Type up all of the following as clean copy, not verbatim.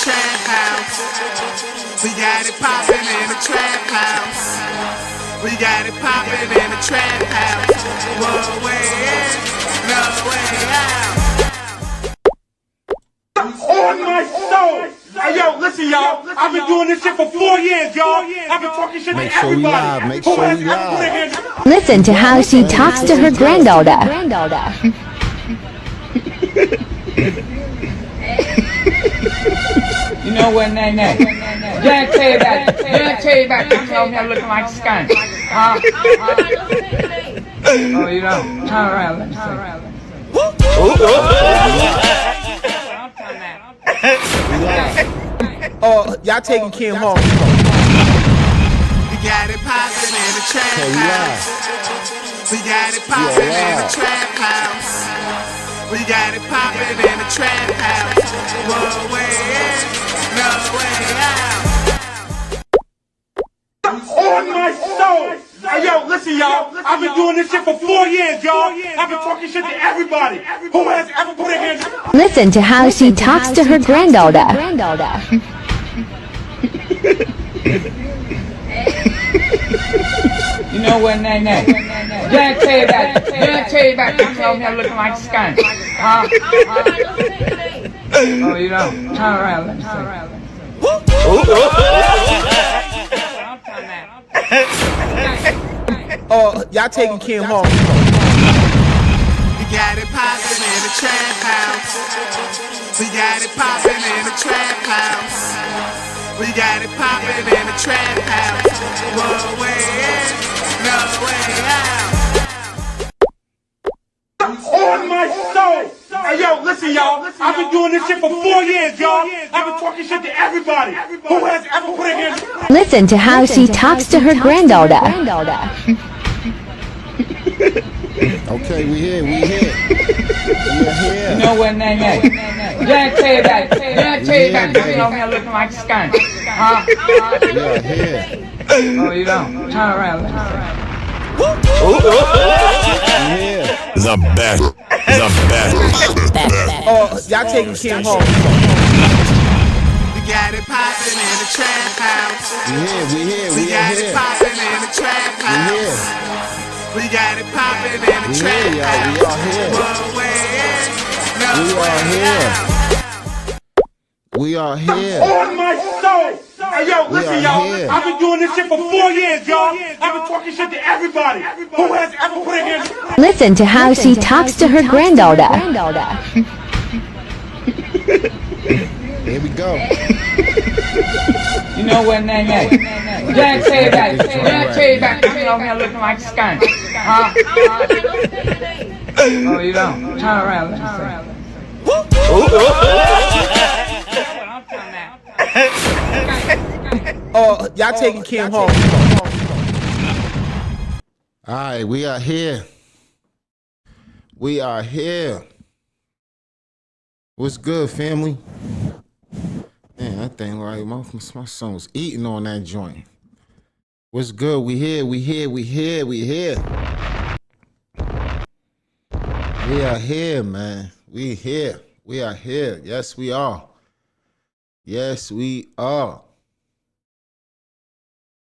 trap house. We got it poppin' in the trap house. We got it poppin' in the trap house. One way in, no way out. On my soul! Hey yo, listen y'all, I've been doing this shit for 4 years, y'all. I've been talking shit to everybody. Make sure we live. Listen to how she talks to her granddaughter. You know what, Nay? Did I tell you that? You told me I'm looking like a skunk. Huh? Oh, you don't? All right, let me see. Oh, y'all taking Kim home. We got it poppin' in the trap house. We got it poppin' in the trap house. We got it poppin' in the trap house. One way in, no way out. On my soul! Hey yo, listen y'all, I've been doing this shit for 4 years, y'all. I've been talking shit to everybody who has ever put their hands. Listen to how she talks to her granddaughter. You know what, Nay? Did I tell you that? You told me I'm looking like a skunk. Huh? Oh, you don't? All right, let me see. Oh, y'all taking Kim home. We got it poppin' in the trap house. We got it poppin' in the trap house. We got it poppin' in the trap house. One way in, no way out. On my soul! Hey yo, listen y'all, I've been doing this shit for 4 years, y'all. I've been talking shit to everybody who has ever put their hands. Listen to how she talks to her granddaughter. Okay, we here. We are here. You know what, Nay? Did I tell you that? You told me I'm looking like a skunk. Huh? We are here. Oh, you don't? All right, let me see. The best. Oh, y'all taking Kim home. We got it poppin' in the trap house. We here. We got it poppin' in the trap house. We got it poppin' in the trap house. We are here. One way in, no We are way here. out. We are here. On my soul! Hey yo, listen y'all, here. I've been doing this shit for 4 years, y'all. I've been talking shit to everybody who has ever put their hands. Listen to how she talks to her granddaughter. Here we go. You know what, Nay? Did I tell you that? You told me I'm looking like a skunk. Huh? Oh, you don't? All right, let me see. Oh, y'all taking Kim home. All right, we are here. We are here. What's good, family? Man, that thing like my son was eating on that joint. What's good? We here. We are here, man. We here. We are here. Yes, we are. Yes, we are.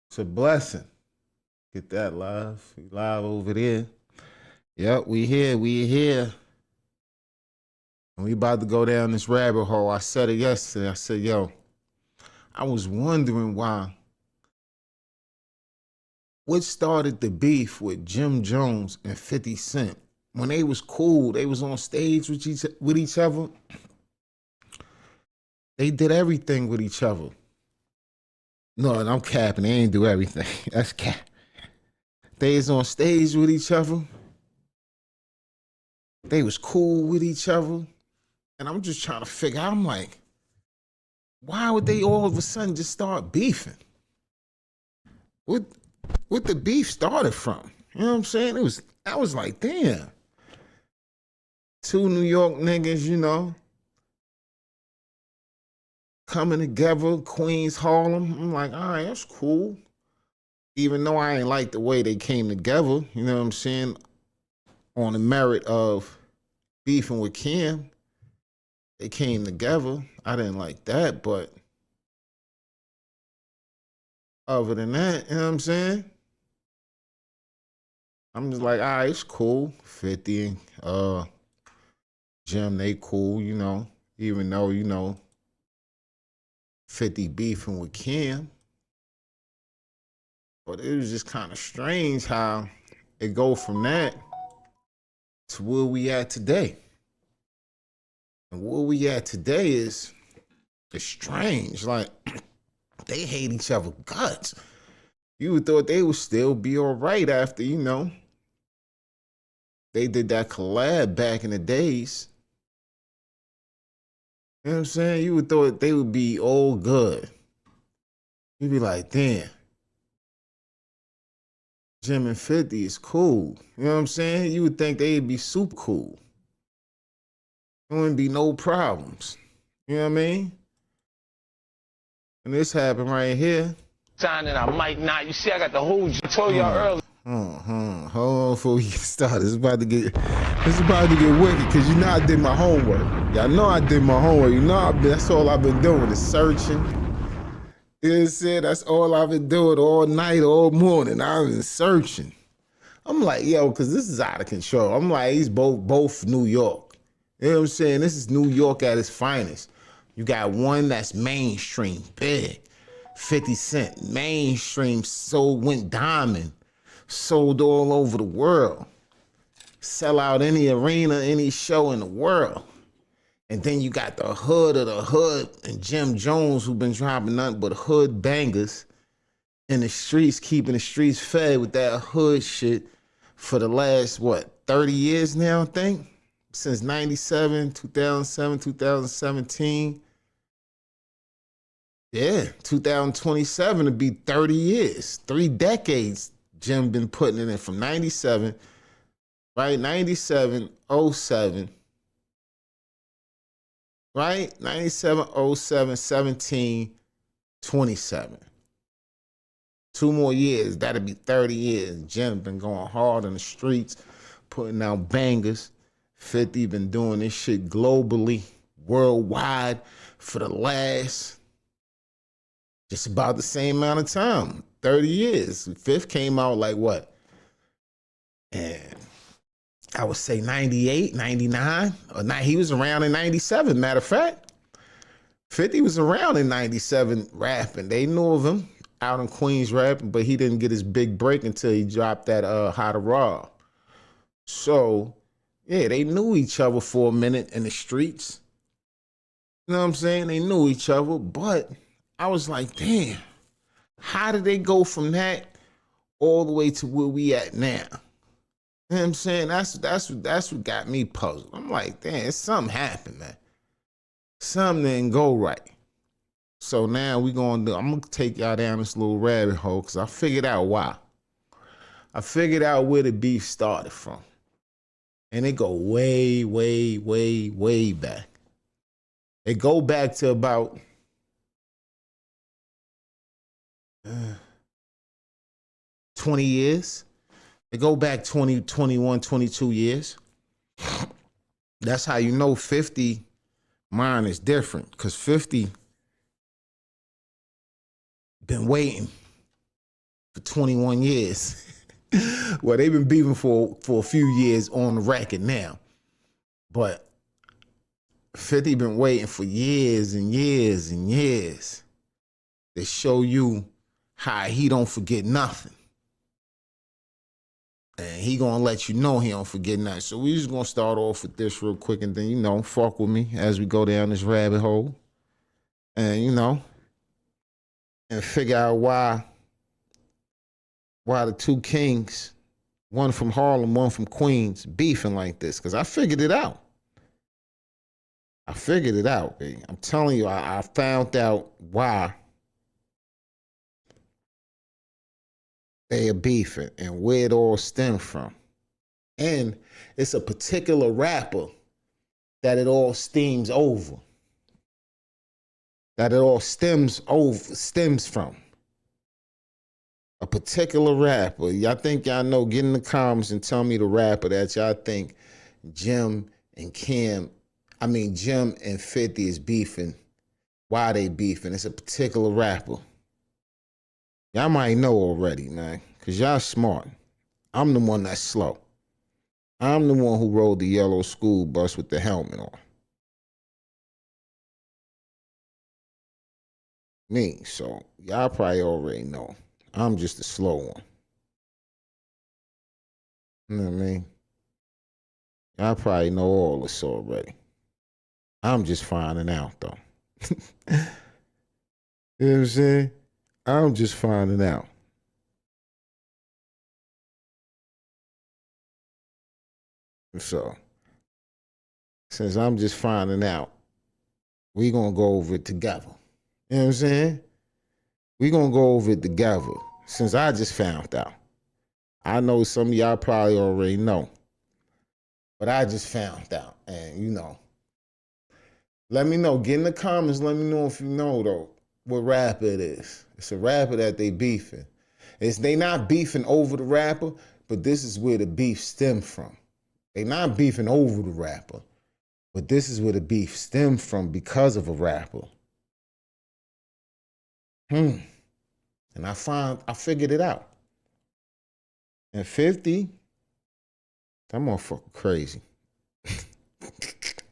It's a blessing. Get that live. We live over there. Yep, we here. And we about to go down this rabbit hole. I said it yesterday. I said, yo, I was wondering what started the beef with Jim Jones and 50 Cent. When they was cool, they was on stage with each other. They did everything with each other. No, I'm capping. They ain't do everything. That's cap. They was on stage with each other. They was cool with each other. And I'm just trying to figure out, I'm like, why would they all of a sudden just start beefing? What the beef started from? You know what I'm saying? I was like, damn. Two New York niggas, you know, coming together, Queens, Harlem. I'm like, all right, that's cool. Even though I ain't like the way they came together, you know what I'm saying, on the merit of beefing with Kim, they came together. I didn't like that, but other than that, you know what I'm saying? I'm just like, all right, it's cool. 50, Jim, they cool, you know, even though, you know, 50 beefing with Kim. But it was just kind of strange how it go from that to where we at today. And where we at today is it's strange. Like, they hate each other guts. You would thought they would still be all right after, you know, they did that collab back in the days. You know what I'm saying? You would thought they would be all good. You'd be like, damn, Jim and 50 is cool. You know what I'm saying? You would think they'd be super cool. There wouldn't be no problems. You know what I mean? And this happened right here. Signing, I might not. You see, I got the whole. I told y'all earlier. Hold on before we get started. It's about to get wicked because you know I did my homework. Y'all know I did my homework. You know that's all I've been doing is searching. You know what I'm saying? That's all I've been doing all night, all morning. I've been searching. I'm like, yo, because this is out of control. I'm like, he's both New York. You know what I'm saying? This is New York at its finest. You got one that's mainstream, big. 50 Cent, mainstream, went diamond. Sold all over the world. Sell out any arena, any show in the world. And then you got the hood of the hood and Jim Jones, who been dropping nothing but hood bangers in the streets, keeping the streets fed with that hood shit for the last, 30 years now, I think? Since 97, 2007, 2017. Yeah, 2027 to be 30 years, 3 decades. Jim been putting it in from 97, right? 97, 07, right? 97, 07, 17, 27. 2 more years, that'll be 30 years. Jim been going hard in the streets, putting out bangers. 50 been doing this shit globally, worldwide for the last just about the same amount of time. 30 years. Fifth came out like what? And I would say 98, 99. Or he was around in 97, matter of fact. 50 was around in 97 rapping. They knew of him out in Queens rapping, but he didn't get his big break until he dropped that How to Raw. So, yeah, they knew each other for a minute in the streets. You know what I'm saying? They knew each other, but I was like, damn. How did they go from that all the way to where we at now? You know what I'm saying? That's what got me puzzled. I'm like, damn, something happened, man. Something didn't go right. So now I'm gonna take y'all down this little rabbit hole because I figured out why. I figured out where the beef started from. And it go way, way, way, way back. It go back to about 20 years. They go back 20, 21, 22 years. That's how you know 50 mine is different, because 50 been waiting for 21 years. Well, they've been beefing for a few years on the record now. But 50 been waiting for years and years and years to show you how he don't forget nothing. And he gonna let you know he don't forget nothing. So we just gonna start off with this real quick and then, fuck with me as we go down this rabbit hole. And, and figure out why the two kings, one from Harlem, one from Queens, beefing like this. Because I figured it out. Baby. I'm telling you, I found out why they are beefing and where it all stemmed from. And it's a particular rapper that it all stems over. That it all stems from. A particular rapper. Y'all think y'all know, get in the comments and tell me the rapper that y'all think Jim and Kim I mean, Jim and 50 is beefing. Why they beefing? It's a particular rapper. Y'all might know already, man, because y'all smart. I'm the one that's slow. I'm the one who rode the yellow school bus with the helmet on. Me, so y'all probably already know. I'm just the slow one. You know what I mean? Y'all probably know all this already. I'm just finding out, though. You know what I'm saying? I'm just finding out. So, since I'm just finding out, we gonna go over it together. You know what I'm saying? We gonna go over it together. Since I just found out. I know some of y'all probably already know. But I just found out. And you know. Let me know. Get in the comments. Let me know if you know, though, what rapper it is. It's a rapper that they beefing. They not beefing over the rapper, but this is where the beef stemmed from. They not beefing over the rapper, but this is where the beef stemmed from because of a rapper. And I figured it out. And 50, that motherfucker crazy.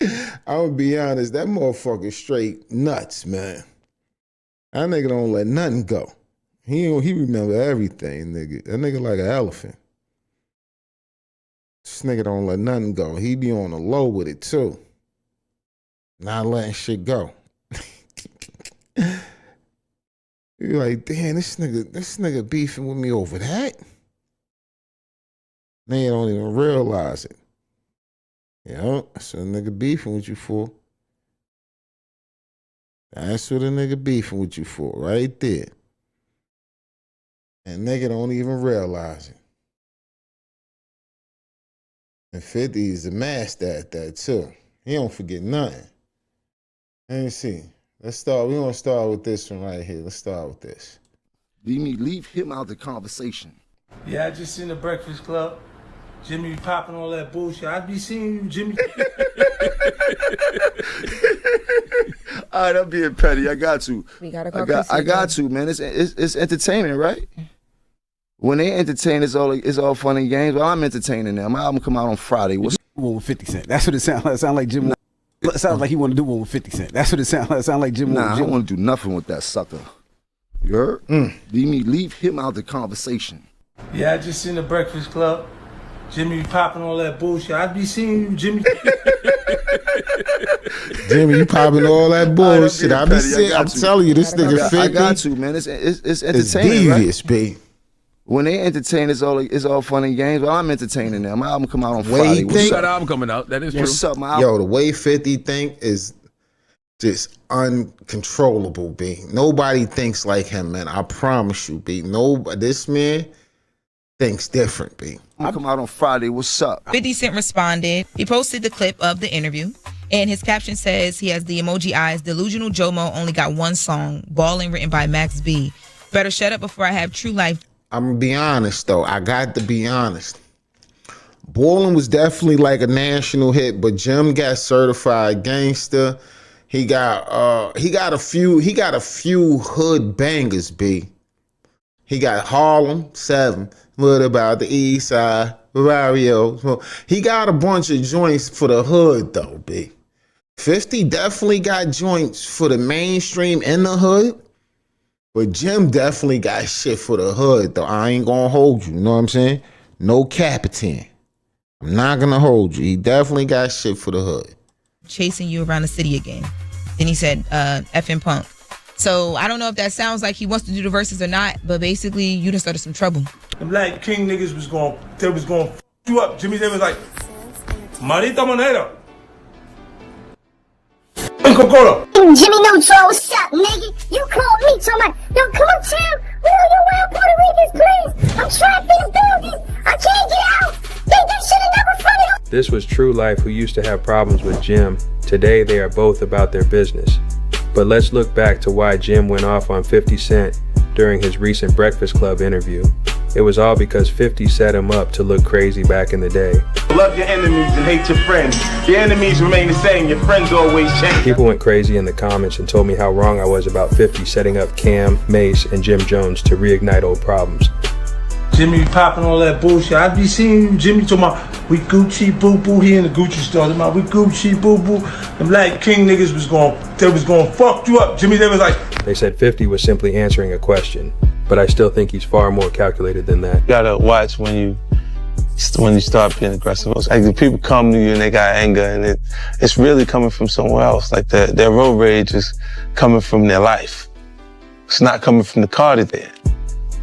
I'm gonna be honest, that motherfucker straight nuts, man. That nigga don't let nothing go. He remember everything, nigga. That nigga like an elephant. This nigga don't let nothing go. He be on the low with it too. Not letting shit go. You're like, damn, this nigga beefing with me over that? They don't even realize it. Yeah, that's what a nigga beefing with you for. That's what a nigga beefing with you for, right there. And nigga don't even realize it. And 50 is a master at that too. He don't forget nothing. Let me see. Let's start. We're gonna start with this one right here. Let's start with this. Jimmy, leave him out the conversation. Yeah, I just seen the Breakfast Club. Jimmy popping all that bullshit. I be seeing you, Jimmy. All right, I'm being petty. I got to. We gotta go. I got to, man. It's entertainment, right? When they entertain, it's all fun and games. Well, I'm entertaining them. My album come out on Friday. What's one with 50 Cent? That's what it sounds like. It sounds like Jim. It sounds like he want to do one with 50 Cent. That's what it sounds like. It sounds like Jim. Nah, I don't want to do nothing with that sucker. You heard? Jimmy, leave him out the conversation. Yeah, I just seen the Breakfast Club. Jimmy popping all that bullshit. I be seeing you, Jimmy. Jimmy, you popping all that bullshit. I be seeing. I'm telling you, this nigga 50. I got to, man. It's entertainment, it's devious, right? B. When they entertain, it's all fun and games. Well, I'm entertaining them. My album come out on Friday. That album coming out. That is true. What's up, my album? Yo, the way 50 think is just uncontrollable, B. Nobody thinks like him, man. I promise you, B. This man thinks different, B. I come out on Friday. What's up? 50 Cent responded. He posted the clip of the interview, and his caption says he has the emoji eyes. Delusional Jomo only got one song, Ballin', written by Max B. Better shut up before I have true life. I'm gonna be honest though. I got to be honest. Ballin' was definitely like a national hit, but Jim got certified gangster. He got a few hood bangers, B. He got Harlem 7. What about the East Side? Barrio. He got a bunch of joints for the hood though, B. 50 definitely got joints for the mainstream in the hood. But Jim definitely got shit for the hood, though. I ain't gonna hold you, you know what I'm saying? No capitan. I'm not gonna hold you. He definitely got shit for the hood. Chasing you around the city again. Then he said, effing punk. So I don't know if that sounds like he wants to do the verses or not, but basically you done started some trouble. Them like King niggas was going f you up. Jimmy, they was like, Marita Monero. Jimmy Neutron, what's up, nigga? You called me, so I'm like, yo, come on, chill. Where are you wild Puerto Ricans, please? I'm trapped in the building. I can't get out. They should have never funny. This was True Life, who used to have problems with Jim. Today, they are both about their business. But let's look back to why Jim went off on 50 Cent during his recent Breakfast Club interview. It was all because 50 set him up to look crazy back in the day. Love your enemies and hate your friends. Your enemies remain the same, your friends always change. People went crazy in the comments and told me how wrong I was about 50 setting up Cam, Mace, and Jim Jones to reignite old problems. Jimmy popping all that bullshit. I be seeing Jimmy talking about we Gucci boo boo. He in the Gucci store. Talking about we Gucci boo boo. The Black King niggas was going fuck you up. Jimmy, they was like. They said 50 was simply answering a question, but I still think he's far more calculated than that. You gotta watch when you start being aggressive. Like the people come to you and they got anger and it's really coming from somewhere else. Like their road rage is coming from their life. It's not coming from the car that they're in.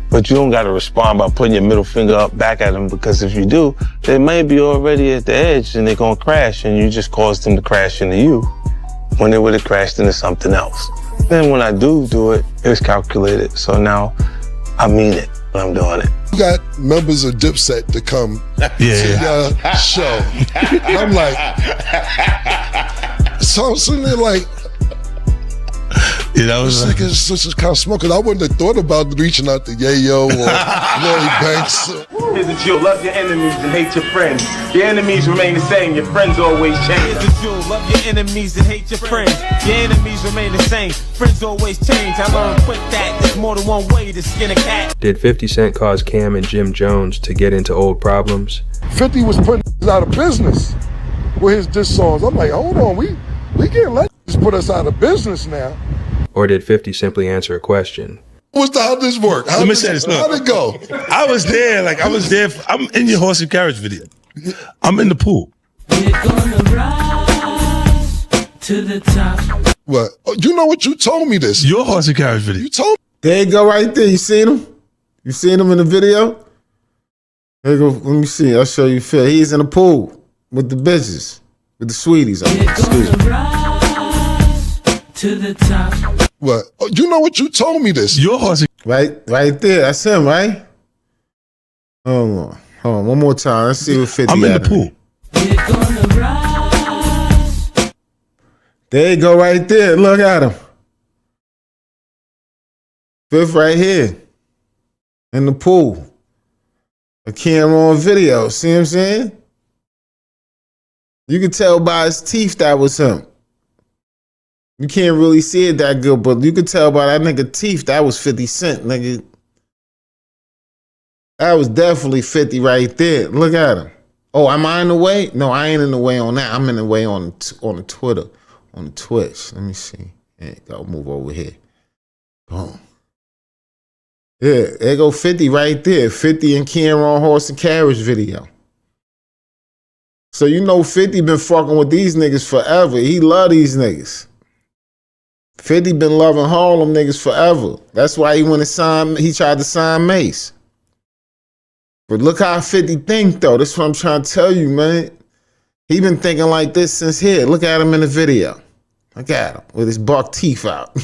But you don't gotta respond by putting your middle finger up back at them, because if you do, they may be already at the edge and they're gonna crash and you just caused them to crash into you when they would have crashed into something else. Then when I do it, it's calculated. So now I mean it when I'm doing it. You got members of Dipset to come to your show. And I'm like, so I'm sitting there like, that was this is kind of smoking. I wouldn't have thought about reaching out to Yayo or Lloyd Banks. Here's the drill. Love your enemies and hate your friends. Your enemies remain the same, your friends always change. Here's the drill. Love your enemies and hate your friends. Your enemies remain the same, friends always change. I learned quick that there's more than one way to skin a cat. Did 50 Cent cause Cam and Jim Jones to get into old problems? 50 was putting us out of business with his diss songs. I'm like, hold on, we can't let this put us out of business now. Or did 50 simply answer a question? How this work? Let me say this. Look, how'd it go? I was there. I'm in your horse and carriage video. I'm in the pool. We're gonna rise to the top. What? Oh, you know what? You told me this. Your horse and carriage video. You told me. There you go right there. You seen him? You seen him in the video? There you go. Let me see. I'll show you Phil. He's in the pool with the bitches, with the sweeties. Excuse me. To the top. What? Oh, you know what? You told me this. Your horse. Right there. That's him, right? Hold on. One more time. Let's see what 50 I'm in the pool. We're gonna rise. There you go right there. Look at him. Fifth right here. In the pool. A camera on video. See what I'm saying? You can tell by his teeth that was him. You can't really see it that good, but you could tell by that nigga teeth that was 50 Cent, nigga. That was definitely 50 right there. Look at him. Oh, am I in the way? No, I ain't in the way on that. I'm in the way on the Twitter, on the Twitch. Let me see. There you go. Move over here. Boom. Yeah, there go 50 right there. 50 and Cameron Horse and Carriage video. So you know 50 been fucking with these niggas forever. He love these niggas. 50 been loving Harlem niggas forever. That's why he tried to sign Mace. But look how 50 think though. That's what I'm trying to tell you, man. He been thinking like this since here. Look at him in the video. Look at him with his buck teeth out.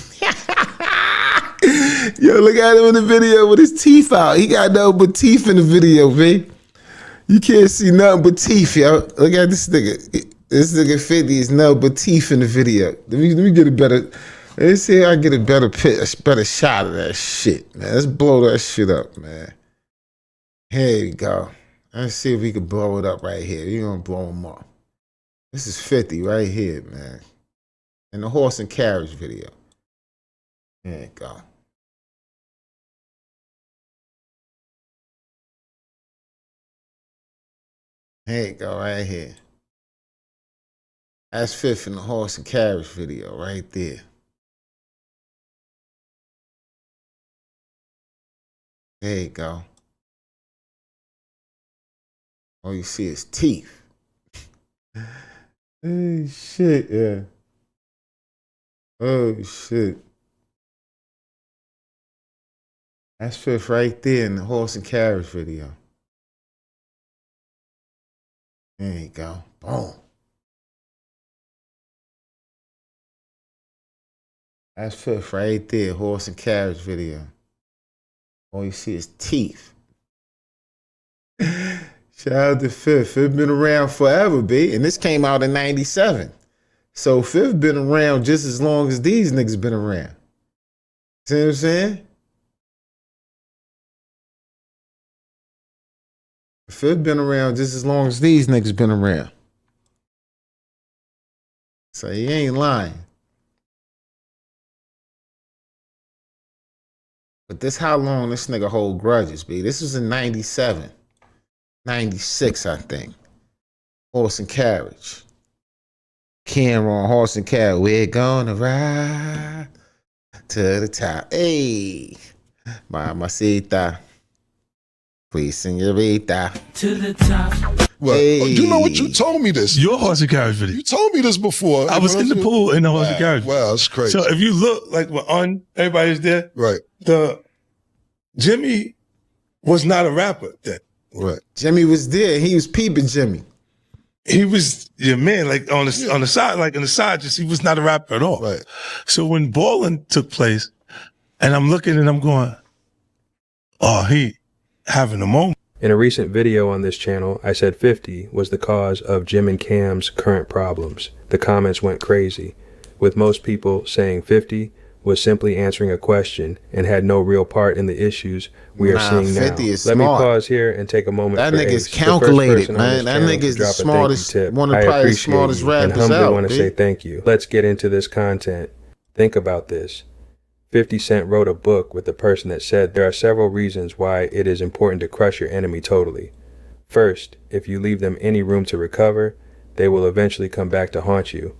Yo, look at him in the video with his teeth out. He got nothing but teeth in the video, man. You can't see nothing but teeth, yo. Look at this nigga. This nigga 50 is nothing but teeth in the video. Let me get a better. Let's see if I get a better shot of that shit, man. Let's blow that shit up, man. Here we go. Let's see if we can blow it up right here. You're gonna blow him up. This is 50 right here, man. In the horse and carriage video. There you go. There you go, right here. That's 50 in the horse and carriage video right there. There you go. All you see is teeth. Oh, shit, yeah. Oh, shit. That's Fifth right there in the horse and carriage video. There you go. Boom. That's Fifth right there, horse and carriage video. All you see is teeth. Shout out to Fifth. Fifth been around forever, B. And this came out in '97. So Fifth been around just as long as these niggas been around. See what I'm saying? Fifth been around just as long as these niggas been around. So he ain't lying. But this how long this nigga hold grudges, B. This was in 97. 96, I think. Horse and Carriage. Camera on Horse and Carriage. We're gonna ride to the top. Hey, mamacita. Please, señorita. To the top. Well, Hey. you know what? You told me this. Your Horse and Carriage video. You told me this before. I was in the pool in the Horse and Carriage. Wow, that's crazy. So if you look, like when everybody's there, right? Jimmy was not a rapper then. Right. Jimmy was there. He was peeping Jimmy. He was your man, like on the side, like on the side, just he was not a rapper at all. Right. So when Ballin' took place, and I'm looking and I'm going, oh, he having a moment. In a recent video on this channel, I said 50 was the cause of Jim and Cam's current problems. The comments went crazy, with most people saying 50 was simply answering a question and had no real part in the issues we are seeing now. 50 is Let me smart. pause here and take a moment. That for nigga's Ace, the first calculated, person on this man. That channel to nigga's the drop a thank you smartest, tip. one of I probably the appreciate smartest you and rappers humbly out, want to B. say thank you. Let's get into this content. Think about this. 50 Cent wrote a book with the person that said there are several reasons why it is important to crush your enemy totally. First, if you leave them any room to recover, they will eventually come back to haunt you.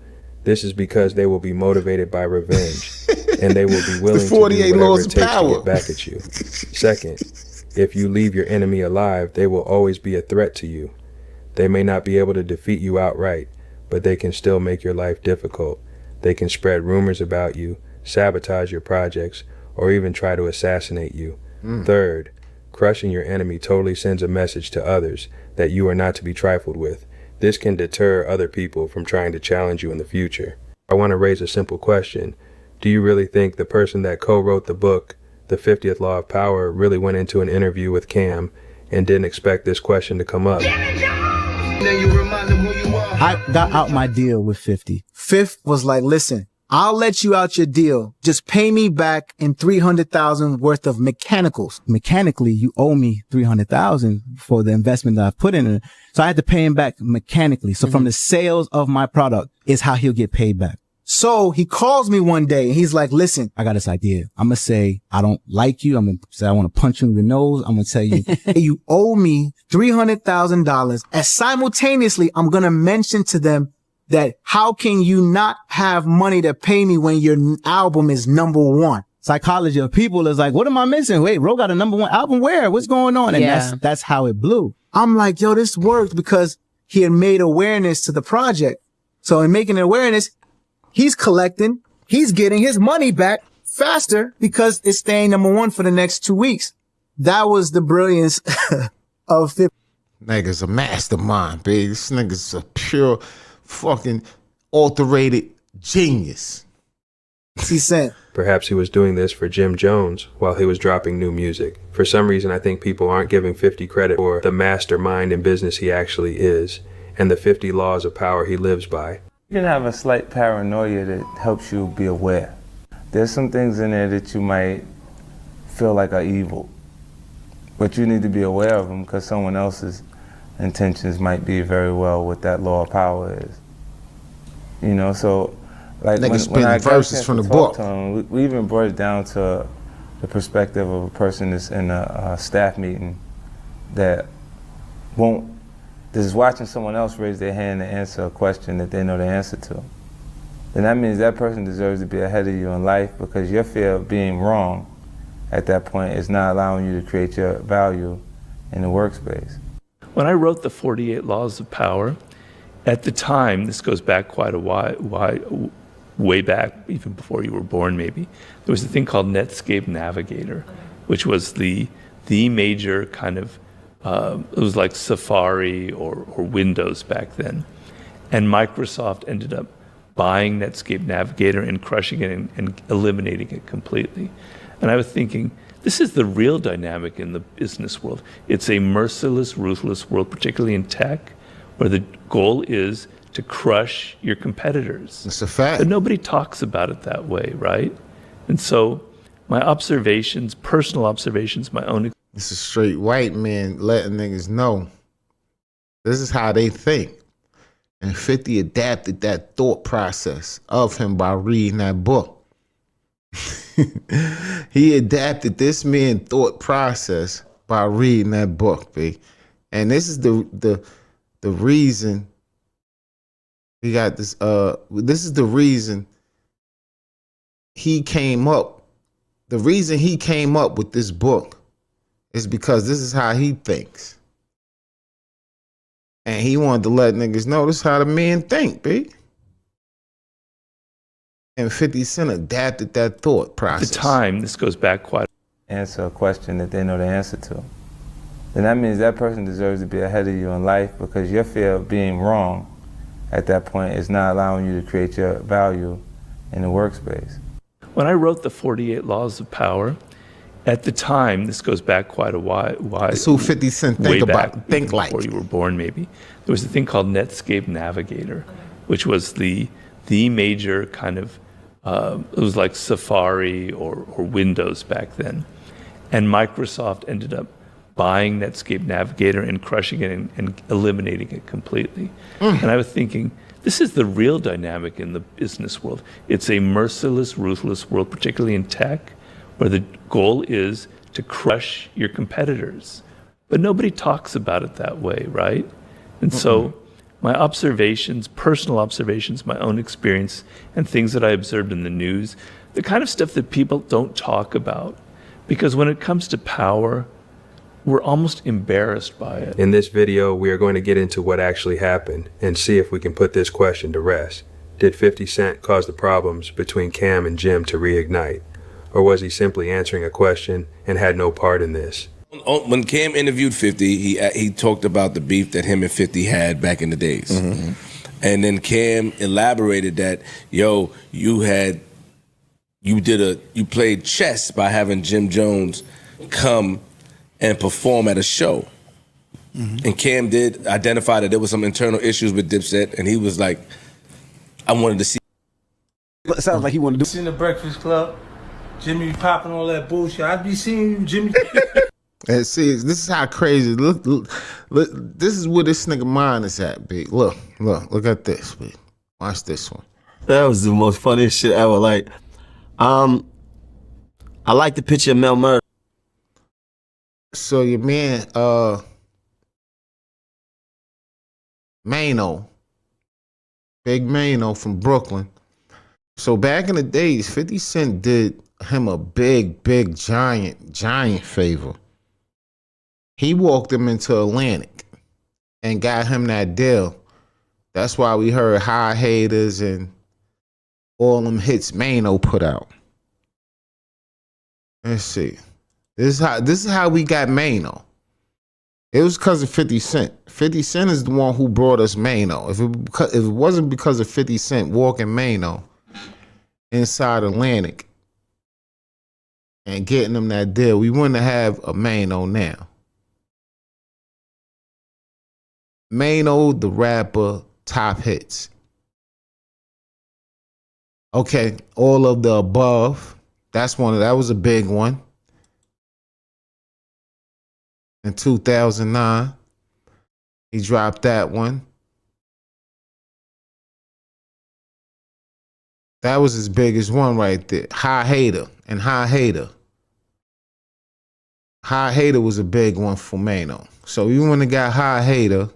This is because they will be motivated by revenge, and they will be willing to do 48 whatever laws it of takes to power. get back at you. Second, if you leave your enemy alive, they will always be a threat to you. They may not be able to defeat you outright, but they can still make your life difficult. They can spread rumors about you, sabotage your projects, or even try to assassinate you. Third, crushing your enemy totally sends a message to others that you are not to be trifled with. This can deter other people from trying to challenge you in the future. I want to raise a simple question. Do you really think the person that co-wrote the book, The 50th Law of Power, really went into an interview with Cam and didn't expect this question to come up? I got out my deal with 50. Fifth was like, listen, I'll let you out your deal. Just pay me back in $300,000 worth of mechanicals. Mechanically, you owe me $300,000 for the investment that I've put in it. So I had to pay him back mechanically. So from the sales of my product is how he'll get paid back. So he calls me one day and he's like, listen, I got this idea. I'm going to say, I don't like you. I'm going to say, I want to punch you in the nose. I'm going to tell you, hey, you owe me $300,000. And simultaneously, I'm going to mention to them that how can you not have money to pay me when your album is #1? Psychology of people is like, what am I missing? Wait, Ro got a #1 album where? What's going on? And that's how it blew. I'm like, yo, this worked because he had made awareness to the project. So in making awareness, he's collecting, he's getting his money back faster because it's staying #1 for the next 2 weeks. That was the brilliance of 50. Nigga's a mastermind, baby. This nigga's a pure fucking alterated genius. He said. Perhaps he was doing this for Jim Jones while he was dropping new music. For some reason, I think people aren't giving 50 credit for the mastermind in business he actually is and the 50 laws of power he lives by. You can have a slight paranoia that helps you be aware. There's some things in there that you might feel like are evil, but you need to be aware of them because someone else's intentions might be very well what that law of power is. You know, so like when I got verses from the book, to him, we even brought it down to the perspective of a person that's in a staff meeting that is watching someone else raise their hand to answer a question that they know the answer to. Then that means that person deserves to be ahead of you in life because your fear of being wrong at that point is not allowing you to create your value in the workspace. When I wrote the 48 Laws of Power, at the time, this goes back quite a while, way back, even before you were born maybe, there was a thing called Netscape Navigator, which was the major kind of, it was like Safari or Windows back then. And Microsoft ended up buying Netscape Navigator and crushing it and eliminating it completely. And I was thinking, this is the real dynamic in the business world. It's a merciless, ruthless world, particularly in tech, where the goal is to crush your competitors. It's a fact. But nobody talks about it that way, right? And so my observations, personal observations, my own. It's a straight white man letting niggas know This is how they think. And 50 adapted that thought process of him by reading that book. He adapted this man's thought process by reading that book, B. And this is the reason we got this. This is the reason he came up. The reason he came up with this book is because this is how he thinks. And he wanted to let niggas know this is how the men think, B. And 50 Cent adapted that thought process. At the time, this goes back quite. Answer a question that they know the answer to. Then that means that person deserves to be ahead of you in life, because your fear of being wrong at that point is not allowing you to create your value in the workspace. When I wrote the 48 Laws of Power, at the time, this goes back quite a while. That's who 50 Cent think like. Before you were born, maybe. There was a thing called Netscape Navigator, which was the major kind of, it was like Safari or Windows back then. And Microsoft ended up buying Netscape Navigator and crushing it and eliminating it completely. And I was thinking, this is the real dynamic in the business world. It's a merciless, ruthless world, particularly in tech, where the goal is to crush your competitors. But nobody talks about it that way, right? And so my observations, personal observations, my own experience, and things that I observed in the news, the kind of stuff that people don't talk about. Because when it comes to power, we're almost embarrassed by it. In this video, we are going to get into what actually happened and see if we can put this question to rest. Did 50 Cent cause the problems between Cam and Jim to reignite? Or was he simply answering a question and had no part in this? When Cam interviewed 50, he talked about the beef that him and 50 had back in the days. And then Cam elaborated that, yo, you played chess by having Jim Jones come and perform at a show. And Cam did identify that there was some internal issues with Dipset, and he was like, I wanted to see. It sounds like he wanted to do. Seen the Breakfast Club, Jimmy popping all that bullshit. I be seeing you, Jimmy. And see, this is how crazy. Look, this is where this nigga mind is at, big. Look at this, big. Watch this one. That was the most funniest shit ever. Like, I like the picture of Mel Murder. So your man, Mano, Big Mano from Brooklyn. So back in the days, 50 Cent did him a big, giant favor. He walked him into Atlantic and got him that deal. That's why we heard High Haters and all them hits Mano put out. Let's see. This is how we got Mano. It was because of 50 Cent. 50 Cent is the one who brought us Mano. If it wasn't because of 50 Cent walking Mano inside Atlantic and getting them that deal, we wouldn't have a Mano now. Mano, the rapper, top hits. Okay, All of the Above. That was a big one. In 2009, he dropped that one. That was his biggest one right there. High Hater and High Hater. High Hater was a big one for Mano. So you wouldn't have got High Hater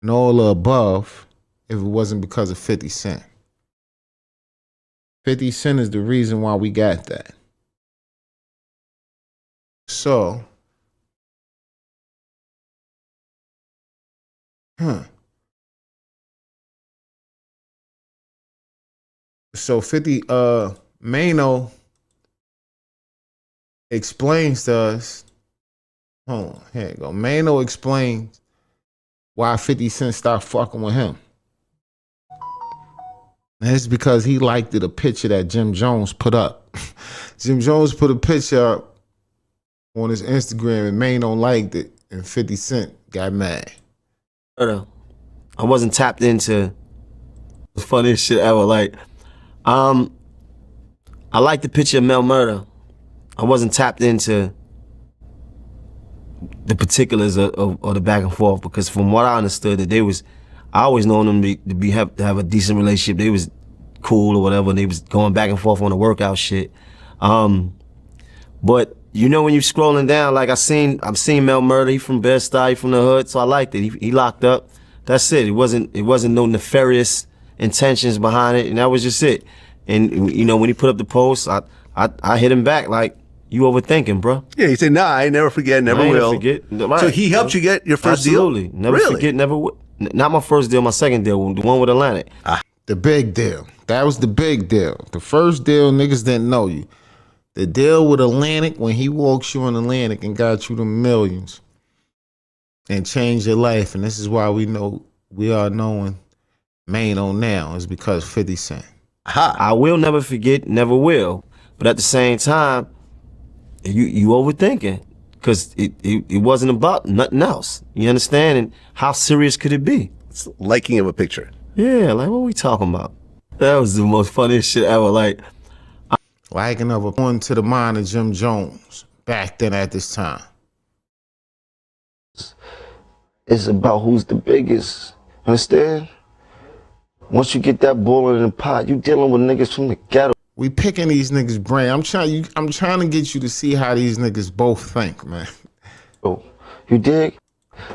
and All the Above if it wasn't because of 50 Cent. 50 Cent is the reason why we got that. So, so 50 Mano explains to us. Hold on, here you go. Mano explains why 50 Cent stopped fucking with him. And it's because he liked a picture that Jim Jones put up. Jim Jones put a picture up on his Instagram and Mano liked it, and 50 Cent got mad. I wasn't tapped into the funniest shit ever. Like, I like the picture of Mel Murder. I wasn't tapped into the particulars of the back and forth, because from what I understood, that I always known them to have a decent relationship. They was cool or whatever, and they was going back and forth on the workout shit. But you know, when you're scrolling down, like I've seen Mel Murder, he from Bed-Stuy, he from the hood, so I liked it. He locked up. That's it. It wasn't no nefarious intentions behind it, and that was just it. And you know, when he put up the post, I hit him back like, "You overthinking, bro." Yeah, he said, "Nah, I never forget, never will." Right. So he helped you get your first Absolutely. deal? Never Really? forget, never will. Not my first deal, my second deal, the one with Atlantic. The big deal. That was the big deal. The first deal, niggas didn't know you. The deal with Atlantic, when he walks you on Atlantic and got you the millions and changed your life, and this is why we are knowing Mano now, is because 50 Cent. I will never forget, never will. But at the same time, you overthinking, because it wasn't about nothing else. You understand? And how serious could it be? It's liking of a picture. Yeah, like, what are we talking about? That was the most funniest shit ever. Like, liking of a one to the mind of Jim Jones back then at this time. it's about who's the biggest. Understand? Once you get that bull in the pot, you dealing with niggas from the ghetto. We picking these niggas' brain. I'm trying to get you to see how these niggas both think, man. Oh, you dig?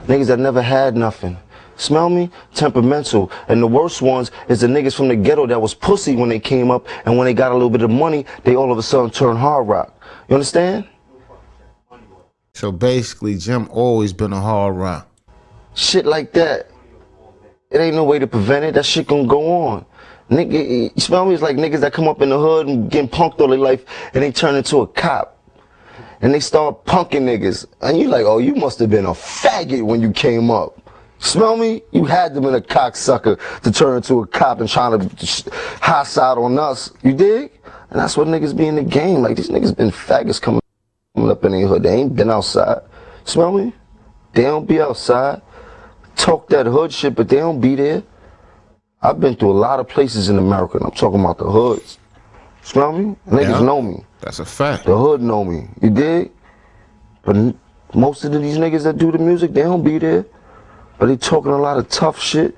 Niggas that never had nothing. Smell me? Temperamental. And the worst ones is the niggas from the ghetto that was pussy when they came up, and when they got a little bit of money, they all of a sudden turn hard rock. You understand? So basically, Jim always been a hard rock. Shit like that. It ain't no way to prevent it. That shit gonna go on. Nigga, you smell me? It's like niggas that come up in the hood and getting punked all their life, and they turn into a cop. And they start punking niggas. And you like, oh, you must have been a faggot when you came up. Smell me? You had to been a cocksucker to turn into a cop and trying to high side on us. You dig? And that's what niggas be in the game. Like, these niggas been faggots coming up in their hood. They ain't been outside. Smell me? They don't be outside. Talk that hood shit, but they don't be there. I've been through a lot of places in America, and I'm talking about the hoods. Smell me? Niggas know me. That's a fact. The hood know me. You dig? But most of these niggas that do the music, they don't be there. But they talking a lot of tough shit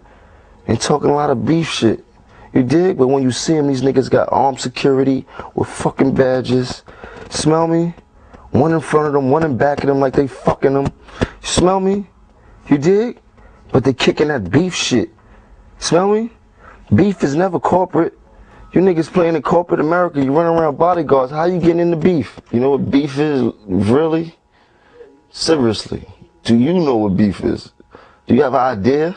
and talking a lot of beef shit. You dig? But when you see them, these niggas got armed security with fucking badges. Smell me? One in front of them, one in back of them like they fucking them. Smell me? You dig? But they kicking that beef shit. Smell me? Beef is never corporate. You niggas playing in corporate America, you running around bodyguards. How you getting into beef? You know what beef is? Really? Seriously. Do you know what beef is? Do you have an idea?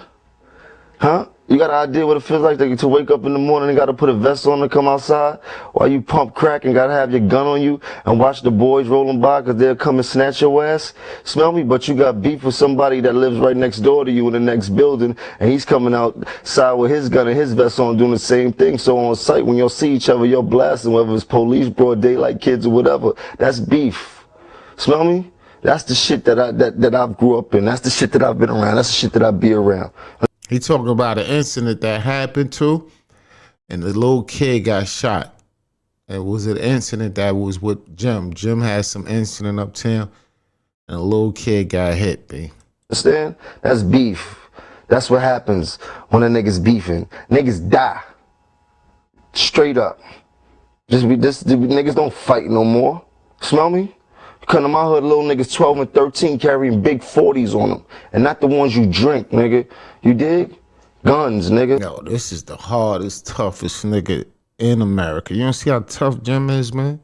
Huh? You got an idea what it feels like to wake up in the morning and gotta put a vest on to come outside? While you pump crack and gotta have your gun on you and watch the boys rolling by because they'll come and snatch your ass? Smell me? But you got beef with somebody that lives right next door to you in the next building, and he's coming outside with his gun and his vest on doing the same thing. So on sight, when you'll see each other, you're blasting, whether it's police, broad daylight, kids, or whatever. That's beef. Smell me? That's the shit that I've grew up in. That's the shit that I've been around. That's the shit that I be around. He talking about an incident that happened too, and the little kid got shot. It was an incident that was with Jim. Jim had some incident uptown, and a little kid got hit, B. Understand? That's beef. That's what happens when a nigga's beefing. Niggas die. Straight up. Niggas don't fight no more. Smell me? Come to my hood, little niggas 12 and 13 carrying big 40s on them. And not the ones you drink, nigga. You dig? Guns, nigga. Yo, this is the hardest, toughest nigga in America. You don't see how tough Jim is, man?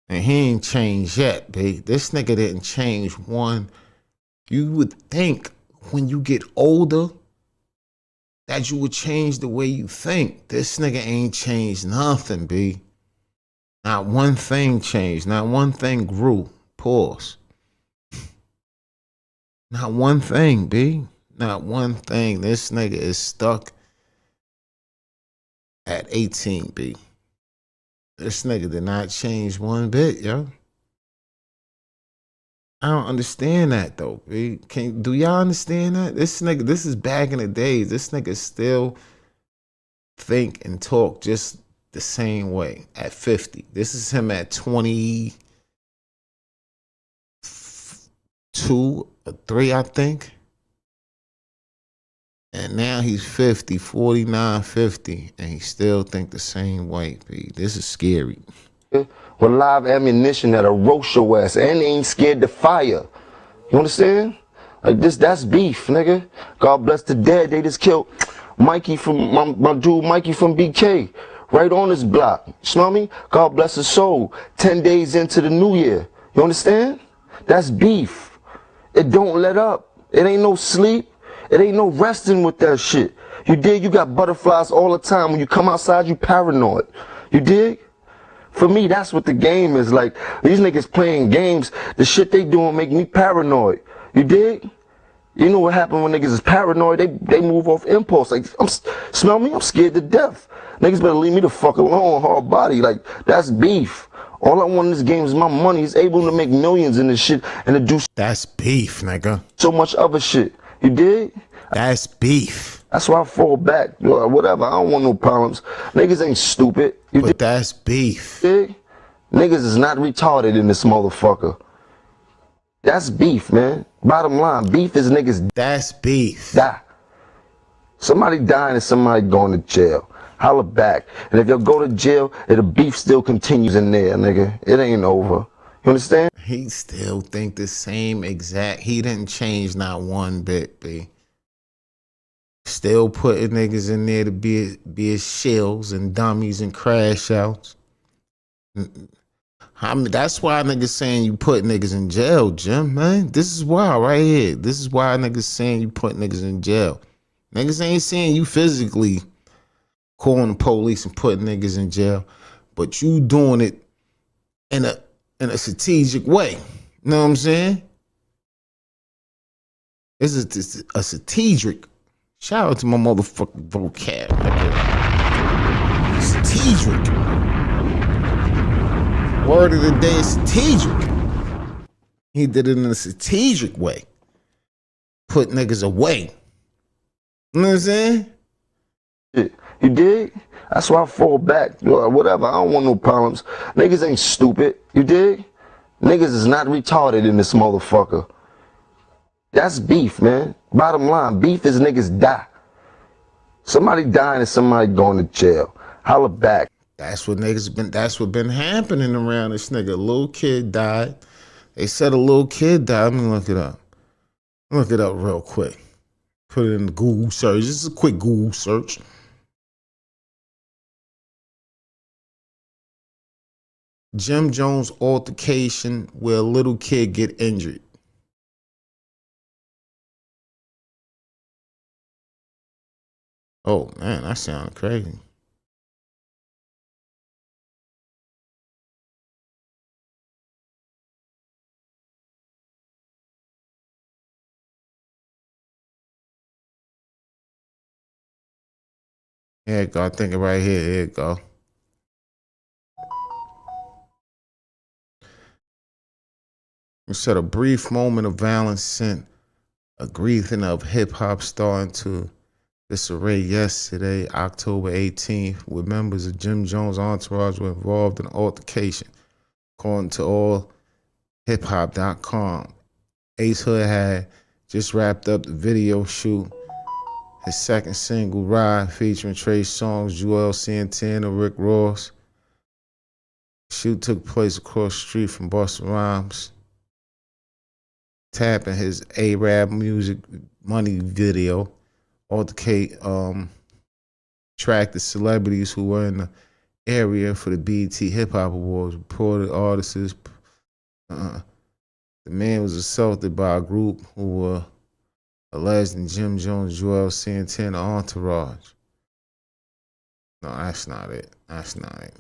And he ain't changed yet, babe. This nigga didn't change one. You would think when you get older that you would change the way you think. This nigga ain't changed nothing, B. Not one thing changed. Not one thing grew. Pause. Not one thing, B. Not one thing. This nigga is stuck at 18, B. This nigga did not change one bit, yo. I don't understand that, though, B. Do y'all understand that? This nigga, this is back in the days. This nigga still think and talk just the same way at 50. This is him at 22, 2 or 3, I think. And now he's 50, 49, 50, and he still think the same way, P. This is scary. With live ammunition that'll roast your ass and they ain't scared to fire. You understand? Like this, that's beef, nigga. God bless the dead. They just killed Mikey from my dude Mikey from BK. Right on his block. You smell me? God bless his soul. 10 days into the new year. You understand? That's beef. It don't let up. It ain't no sleep. It ain't no resting with that shit. You dig? You got butterflies all the time. When you come outside, you paranoid. You dig? For me, that's what the game is like. These niggas playing games. The shit they doing make me paranoid. You dig? You know what happens when niggas is paranoid? They move off impulse. Like, smell me? I'm scared to death. Niggas better leave me the fuck alone, hard body. Like, that's beef. All I want in this game is my money. He's able to make millions in this shit and to do. That's beef, nigga. So much other shit. You dig? That's beef. That's why I fall back. Whatever. I don't want no problems. Niggas ain't stupid. You but that's beef. Dig? Niggas is not retarded in this motherfucker. That's beef, man. Bottom line, beef is niggas. That's beef. Die. Somebody dying and somebody going to jail. Holla back. And if y'all go to jail, the beef still continues in there, nigga. It ain't over. You understand? He still think the same exact. He didn't change not one bit, B. Still putting niggas in there to be as shills and dummies and crash outs. I mean, that's why niggas saying you put niggas in jail, Jim, man. This is why right here. This is why niggas saying you put niggas in jail. Niggas ain't saying you physically calling the police and putting niggas in jail, but you doing it in a strategic way. You know what I'm saying? It's a strategic. Shout out to my motherfucking vocab. Strategic. Word of the day is strategic. He did it in a strategic way. Put niggas away. You know what I'm saying? You dig? That's why I fall back. Whatever. I don't want no problems. Niggas ain't stupid. You dig? Niggas is not retarded in this motherfucker. That's beef, man. Bottom line, beef is niggas die. Somebody dying and somebody going to jail. Holla back. That's what been happening around this nigga. A little kid died. They said a little kid died. Let me look it up. Look it up real quick. Put it in the Google search. This is a quick Google search. Jim Jones altercation where a little kid get injured. Oh man, that sounds crazy. Here it go. I think it right here. Here it go. It said a brief moment of violence sent a grieving of hip-hop star into disarray yesterday, October 18th, with members of Jim Jones' entourage were involved in an altercation. According to allhiphop.com, Ace Hood had just wrapped up the video shoot. His second single, Ride, featuring Trey Songz, Joel Santana, Rick Ross. The shoot took place across the street from Busta Rhymes. Tapping his A-Rap Music Money video. Altercate tracked the celebrities who were in the area for the BET Hip Hop Awards. Reported artists. The man was assaulted by a group who were alleged in Jim Jones, Joel Santana entourage. No, that's not it. That's not it.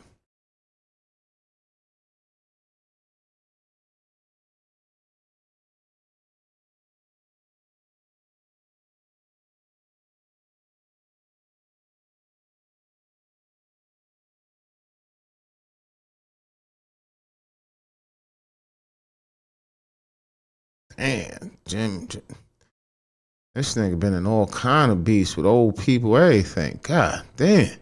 Man, Jim, this nigga been in all kind of beefs with old people, everything. God damn.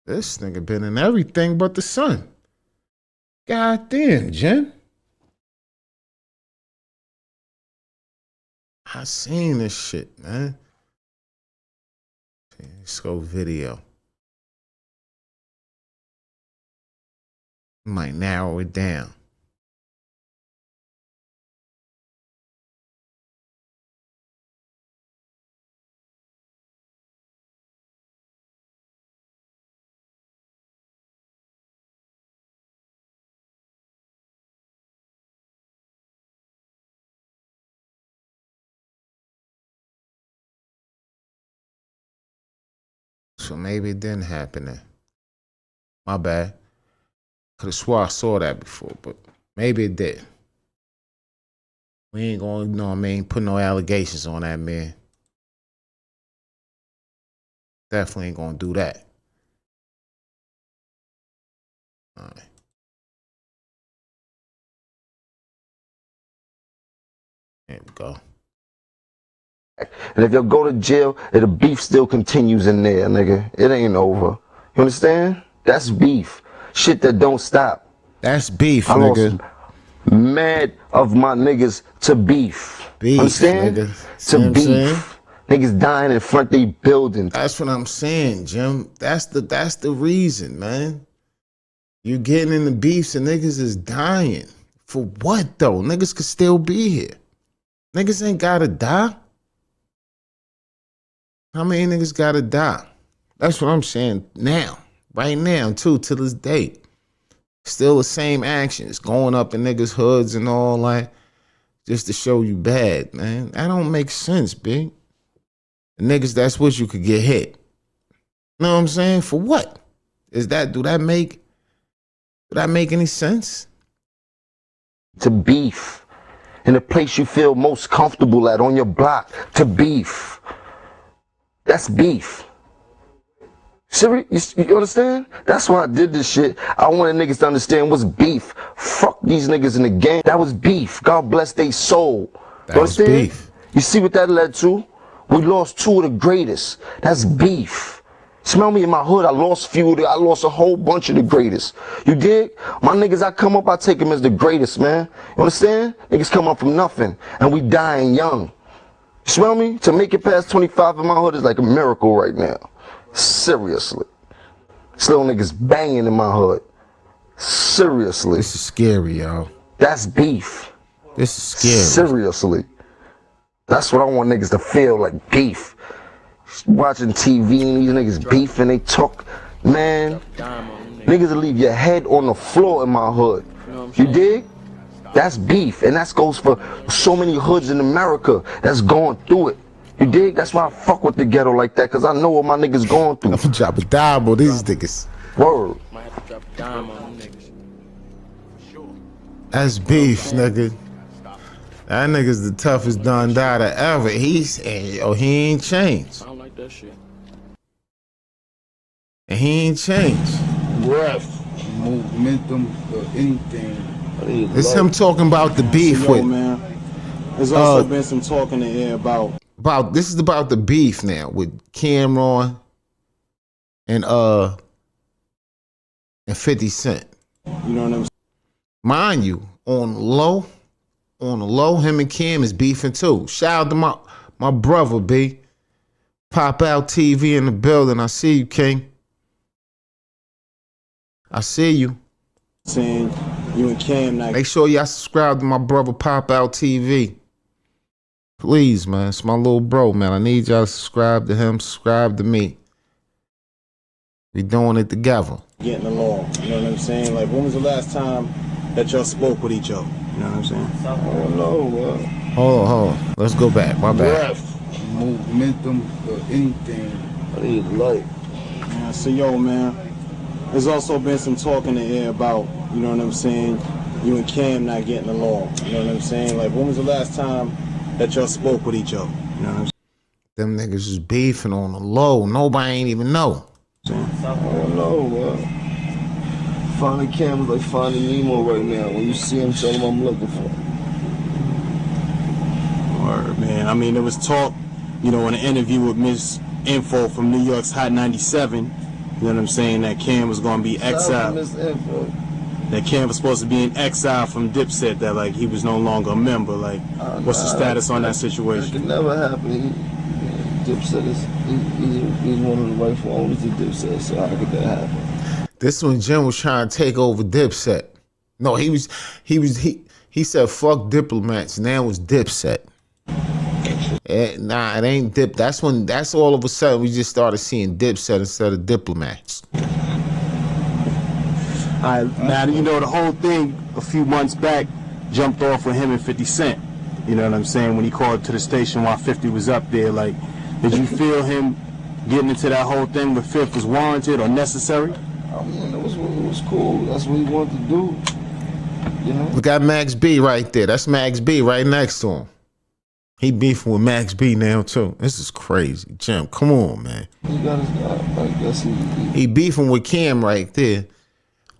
This nigga been in everything but the sun. God damn, Jim. I seen this shit, man. Let's go video. Might narrow it down. So maybe it didn't happen then. My bad. Could have swore I saw that before, but maybe it did. We ain't gonna, you know what I mean, put no allegations on that man. Definitely ain't gonna do that. All right. There we go. And if y'all go to jail, the beef still continues in there, nigga. It ain't over. You understand? That's beef. Shit that don't stop. That's beef, I nigga. lost mad of my niggas to beef. Beef, understand? nigga. See what To I'm saying? beef. Niggas dying in front of they building. That's what I'm saying, Jim. That's the reason, man. You getting in the beefs and niggas is dying. For what though? Niggas could still be here. Niggas ain't gotta die. How many niggas gotta die? That's what I'm saying now. Right now, too, to this day. Still the same actions. Going up in niggas' hoods and all that. Just to show you bad, man. That don't make sense, big. The niggas, that's what you could get hit. You know what I'm saying? For what? Do that make any sense? To beef. In the place you feel most comfortable at on your block. To beef. That's beef. Serious? You understand? That's why I did this shit. I wanted niggas to understand what's beef. Fuck these niggas in the game. That was beef. God bless their soul. That was beef. You see what that led to? We lost two of the greatest. That's beef. Smell me in my hood. I lost a whole bunch of the greatest. You dig? My niggas, I come up, I take them as the greatest, man. You understand? Niggas come up from nothing, and we dying young. You smell me? To make it past 25 in my hood is like a miracle right now. Seriously. This little niggas banging in my hood. Seriously. This is scary, y'all. That's beef. This is scary. Seriously. That's what I want niggas to feel, like beef. Watching TV and these niggas beefing, they talk, man. Niggas will leave your head on the floor in my hood. You dig? That's beef, and that goes for so many hoods in America that's going through it. You dig? That's why I fuck with the ghetto like that, because I know what my niggas going through. I'm gonna drop a dime on these niggas. Word. Might have to drop a dime on them niggas. That's beef, nigga. That nigga's the toughest Don Dada ever. He ain't changed. I don't like that shit. And he ain't changed. Breath, momentum, or anything. It's him talking about the beef with. Man, there's also been some talk in the air about this is about the beef now with Cameron and 50 Cent. You know what I'm saying? Mind you, on the low, him and Cam is beefing too. Shout out to my brother, B. Pop Out TV in the building. I see you, King. I see you. Saying you and Cam not. Make sure y'all subscribe to my brother Pop Out TV. Please, man. It's my little bro, man. I need y'all to subscribe to him, subscribe to me. We doing it together. Getting along. You know what I'm saying? Like, when was the last time that y'all spoke with each other? You know what I'm saying? I don't know, man. Hold on. Let's go back. My bad. Breath, momentum, or anything. I need light. Yeah, so yo, man. There's also been some talk in the air about, you know what I'm saying, you and Cam not getting along. You know what I'm saying? Like, when was the last time that y'all spoke with each other? You know what I'm Them niggas is beefing on the low. Nobody ain't even know. saying? I don't know, man. Finding Cam is like finding Nemo right now. When you see him, tell him I'm looking for him. Word, man. I mean, there was talk, you know, in an interview with Miss Info from New York's Hot 97, You know what I'm saying? That Cam was gonna be exiled. That Cam was supposed to be in exile from Dipset. That like he was no longer a member. Like, what's the status on that situation? It could never happen. Dipset is he's one of the rightful owners of Dipset. So how could that happen? This when Jim was trying to take over Dipset. No, he said fuck diplomats. Now it's Dipset. Nah, it ain't Dip. That's all of a sudden we just started seeing Dipset instead of diplomats. Now, you know, the whole thing a few months back jumped off with him and 50 Cent. You know what I'm saying? When he called to the station while 50 was up there, like, did you feel him getting into that whole thing with 50 was warranted or necessary? I mean, it was cool. That's what he wanted to do. You know? We got Max B right there. That's Max B right next to him. He beefing with Max B now too. This is crazy. Jim, come on, man. He got his guy. I guess he beefing with Cam right there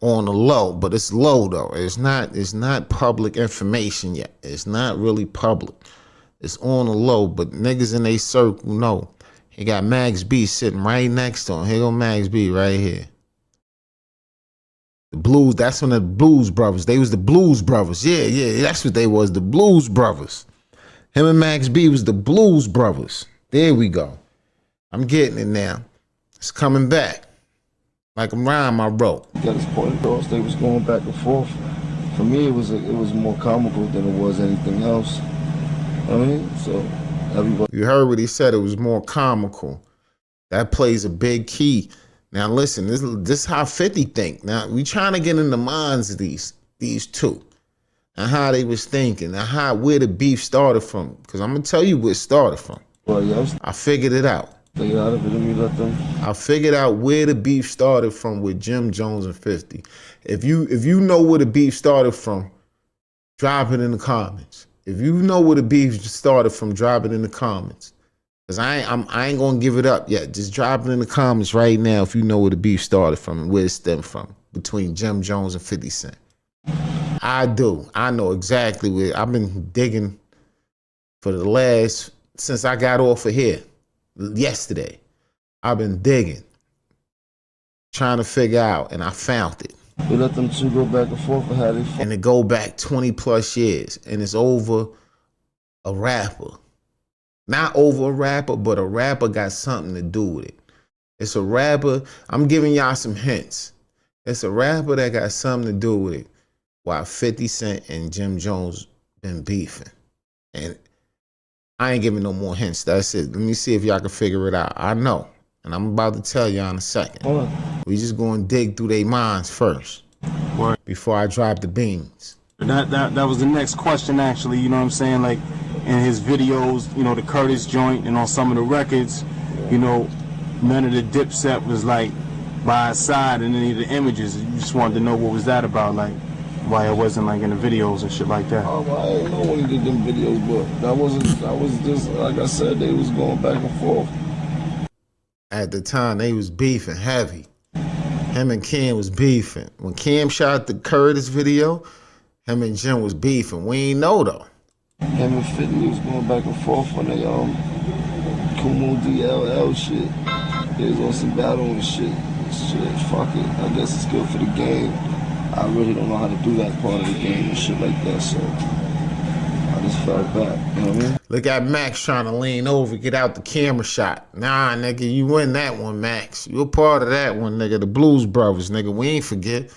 on the low, but it's low though. It's not public information yet. It's not really public. It's on the low, but niggas in they circle know. He got Max B sitting right next to him. Here go Max B right here. The Blues, that's when the Blues Brothers. They was the Blues Brothers. Yeah, that's what they was, the Blues Brothers. Him and Max B was the Blues Brothers. There we go. I'm getting it now. It's coming back. Like a rhyme I wrote. He got his point across. They was going back and forth. For me, it was more comical than it was anything else. I mean, so everybody. You heard what he said. It was more comical. That plays a big key. Now listen, this is how 50 think. Now we trying to get in the minds of these two, and how they was thinking, and where the beef started from. Because I'm gonna tell you where it started from. Well, yes. I figured it out. I figured out where the beef started from with Jim Jones and 50. If you know where the beef started from, drop it in the comments. If you know where the beef started from, drop it in the comments. Cause I ain't gonna give it up yet. Just drop it in the comments right now if you know where the beef started from and where it stemmed from between Jim Jones and 50 Cent. I do. I know exactly where. I've been digging since I got off of here. Yesterday, I've been digging, trying to figure out, and I found it. We let them two go back and forth and how they fought. And it go back 20 plus years, and it's over a rapper. Not over a rapper, but a rapper got something to do with it. It's a rapper, I'm giving y'all some hints. It's a rapper that got something to do with it while 50 Cent and Jim Jones been beefing. And I ain't giving no more hints. That's it. Let me see if y'all can figure it out. I know. And I'm about to tell y'all in a second. We just going to dig through their minds first. Before I drop the beans. That was the next question, actually. You know what I'm saying? Like, in his videos, you know, the Curtis joint and on some of the records, you know, none of the Dipset was, like, by his side in any of the images. You just wanted to know what was that about, like, why it wasn't like in the videos and shit like that. I didn't know when he did them videos, but that was just like I said, they was going back and forth. At the time, they was beefing heavy. Him and Cam was beefing. When Cam shot the Curtis video, him and Jim was beefing. We ain't know though. Him and 50 was going back and forth on the Kumo DLL shit. They was on some battle and shit. Fuck it. I guess it's good for the game. I really don't know how to do that part of the game and shit like that, so I just fell back, you know what I mean? Look at Max trying to lean over, get out the camera shot. Nah, nigga, you win that one, Max. You a part of that one, nigga. The Blues Brothers, nigga. We ain't forget.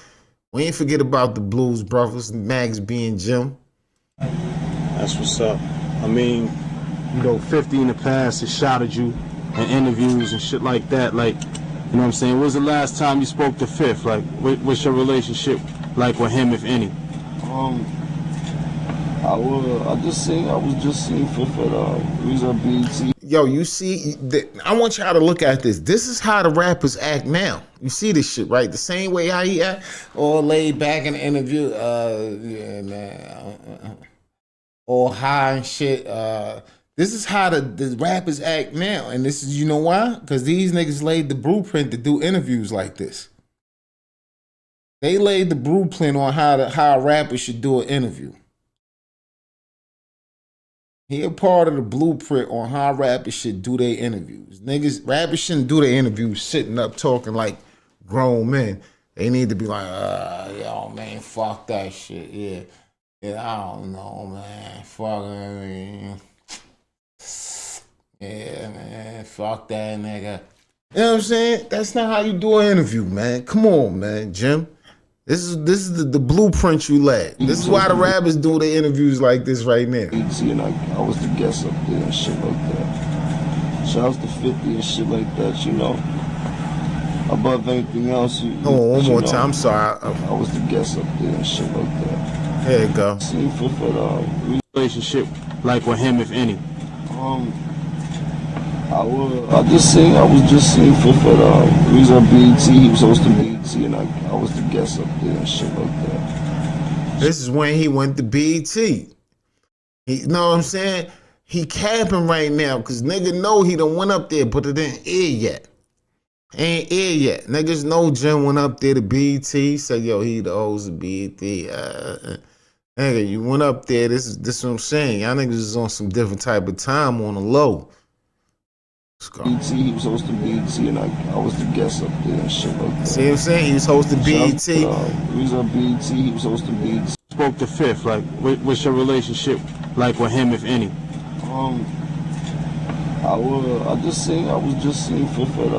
We ain't forget about the Blues Brothers, Max B and Jim. That's what's up. I mean, you know, 50 in the past has shouted you in interviews and shit like that, like, you know what I'm saying? When was the last time you spoke to Fifth? Like, what's your relationship like with him, if any? I was just seeing Fifth at vs.BMF. Yo, you see, I want y'all to look at this. This is how the rappers act now. You see this shit, right? The same way how he act, all laid back in the interview, yeah, man, all high and shit. This is how the rappers act now. And this is, you know why? Because these niggas laid the blueprint to do interviews like this. They laid the blueprint on how a rapper should do an interview. He a part of the blueprint on how rappers should do their interviews. Rappers shouldn't do their interviews sitting up talking like grown men. They need to be like, yo, man, fuck that shit. Yeah. Yeah, I don't know, man. Fuck it. Yeah, man. Fuck that nigga. You know what I'm saying? That's not how you do an interview, man. Come on, man, Jim. This is the blueprint you lack. This is why the rappers do the interviews like this right now. See, and I was the guest up there and shit like that. Shouts to 50 and shit like that, you know. Above anything else, one more time. I'm sorry. I was the guest up there and shit like that. There you go. See, for Relationship like with him, if any. I was just seeing he was on BET, he was hosting BET, and I was the guest up there and shit like that. This is when he went to BET. You know what I'm saying? He capping right now, because nigga know he done went up there, but it ain't air yet. Ain't air yet. Niggas know Jim went up there to BET, said, yo, he the host of BET. Nigga, you went up there, this is what I'm saying. Y'all niggas is on some different type of time on the low. BET, he was hosting BET, and I was the guest up there and shit like that. See what I'm saying? He was hosting BET. He was on BET, he was hosting BET. Spoke to Fifth, like, what's your relationship like with him, if any? I was just seeing Fifth at,